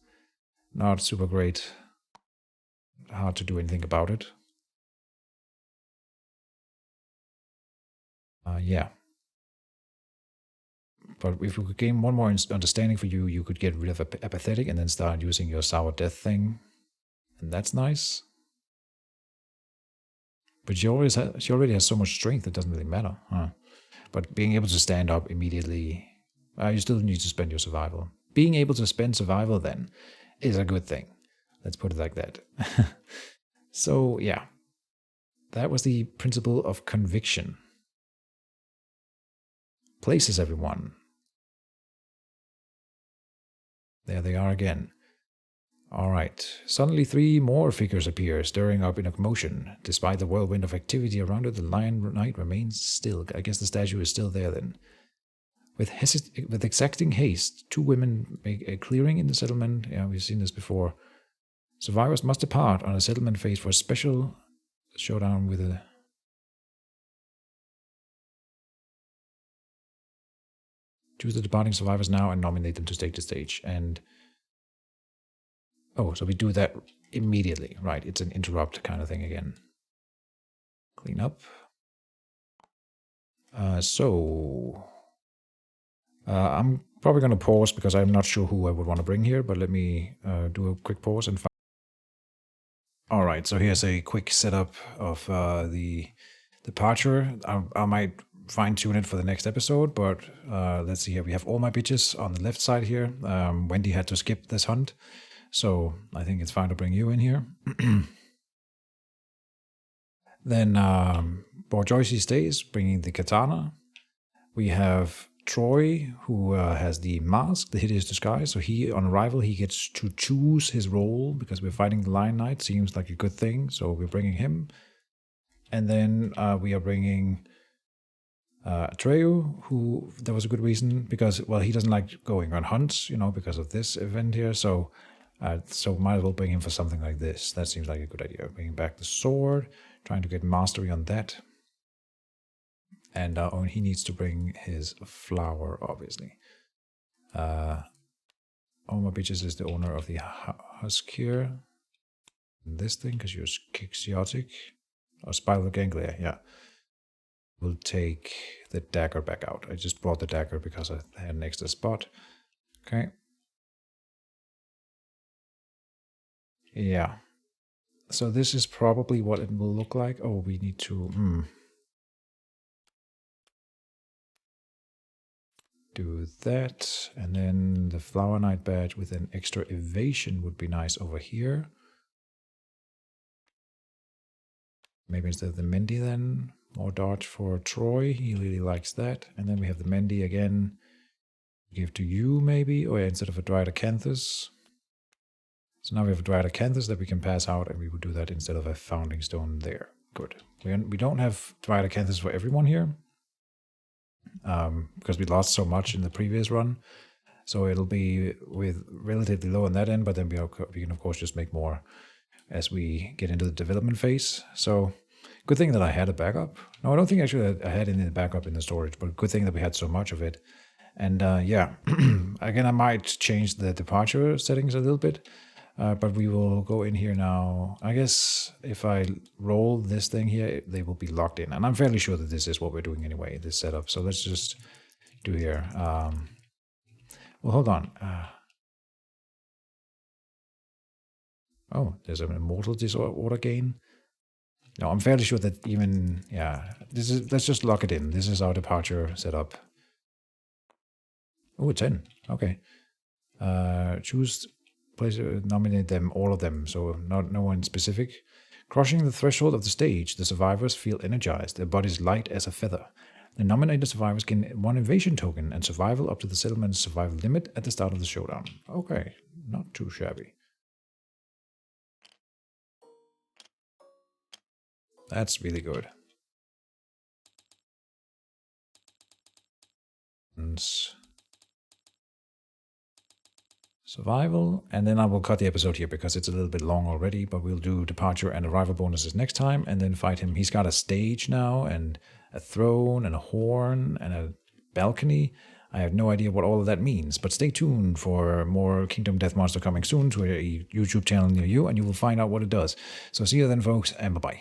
Not super great. Hard to do anything about it. Yeah. But if we could gain one more understanding for you, you could get rid of apathetic and then start using your sour death thing. And that's nice. But she already has so much strength, it doesn't really matter. Huh? But being able to stand up immediately, you still need to spend your survival. Being able to spend survival then is a good thing. Let's put it like that. So, yeah. That was the principle of conviction. Places everyone. There they are again. All right. Suddenly 3 more figures appear, stirring up in a commotion. Despite the whirlwind of activity around it, the lion knight remains still. I guess the statue is still there then. With exacting haste, 2 women make a clearing in the settlement. Yeah, we've seen this before. Survivors must depart on a settlement phase for a special showdown with a... Choose the departing survivors now and nominate them to take the stage. And... Oh, so we do that immediately. Right, it's an interrupt kind of thing again. Clean up. I'm probably going to pause because I'm not sure who I would want to bring here, but let me do a quick pause and find... All right, so here's a quick setup of the departure. I might fine-tune it for the next episode, but let's see here. We have all my bitches on the left side here. Wendy had to skip this hunt, so I think it's fine to bring you in here. Then Borjoyce stays, bringing the katana. We have Troy, who has the mask, the hideous disguise. So he, on arrival, he gets to choose his role because we're fighting the Lion Knight. Seems like a good thing, so we're bringing him. And then we are bringing Atreyu, who there was a good reason because, well, he doesn't like going on hunts, because of this event here. So might as well bring him for something like this. That seems like a good idea. Bringing back the sword, trying to get mastery on that. And he needs to bring his flower, obviously. Oma Bitches is the owner of the husk here. This thing, because you're quixotic. Or spiral ganglia, yeah. We'll take the dagger back out. I just brought the dagger because I had an extra spot. Okay. Yeah. So this is probably what it will look like. Oh, we need to... do that, and then the Flower Knight badge with an extra evasion would be nice over here. Maybe instead of the Mendy then, more dodge for Troy, he really likes that. And then we have the Mendy again, give to you maybe, or instead of a Dryad Acanthus. So now we have a Dryad Acanthus that we can pass out, and we would do that instead of a Founding Stone there. Good. We don't have Dryad Acanthus for everyone here. Because we lost so much in the previous run. So it'll be with relatively low on that end, but then we can of course just make more as we get into the development phase. So good thing that I had a backup. No, I don't think actually I had any backup in the storage, but good thing that we had so much of it. And yeah, again, I might change the departure settings a little bit, but we will go in here now. I guess if I roll this thing here, they will be locked in. And I'm fairly sure that this is what we're doing anyway, this setup. So let's just do here. Well, hold on. Oh, there's an immortal disorder gain. No, I'm fairly sure that even, yeah, let's just lock it in. This is our departure setup. Oh, 10. Okay. Choose place, nominate them, all of them. So no one specific. Crossing the threshold of the stage, the survivors feel energized, their bodies light as a feather. The nominated survivors gain 1 invasion token and survival up to the settlement's survival limit at the start of the showdown. Okay, not too shabby. That's really good. And survival, and then I will cut the episode here because it's a little bit long already, but we'll do departure and arrival bonuses next time and then fight him. He's got a stage now and a throne and a horn and a balcony. I have no idea what all of that means, but stay tuned for more Kingdom Death Monster coming soon to a YouTube channel near you, and you will find out what it does. So see you then, folks, and bye-bye.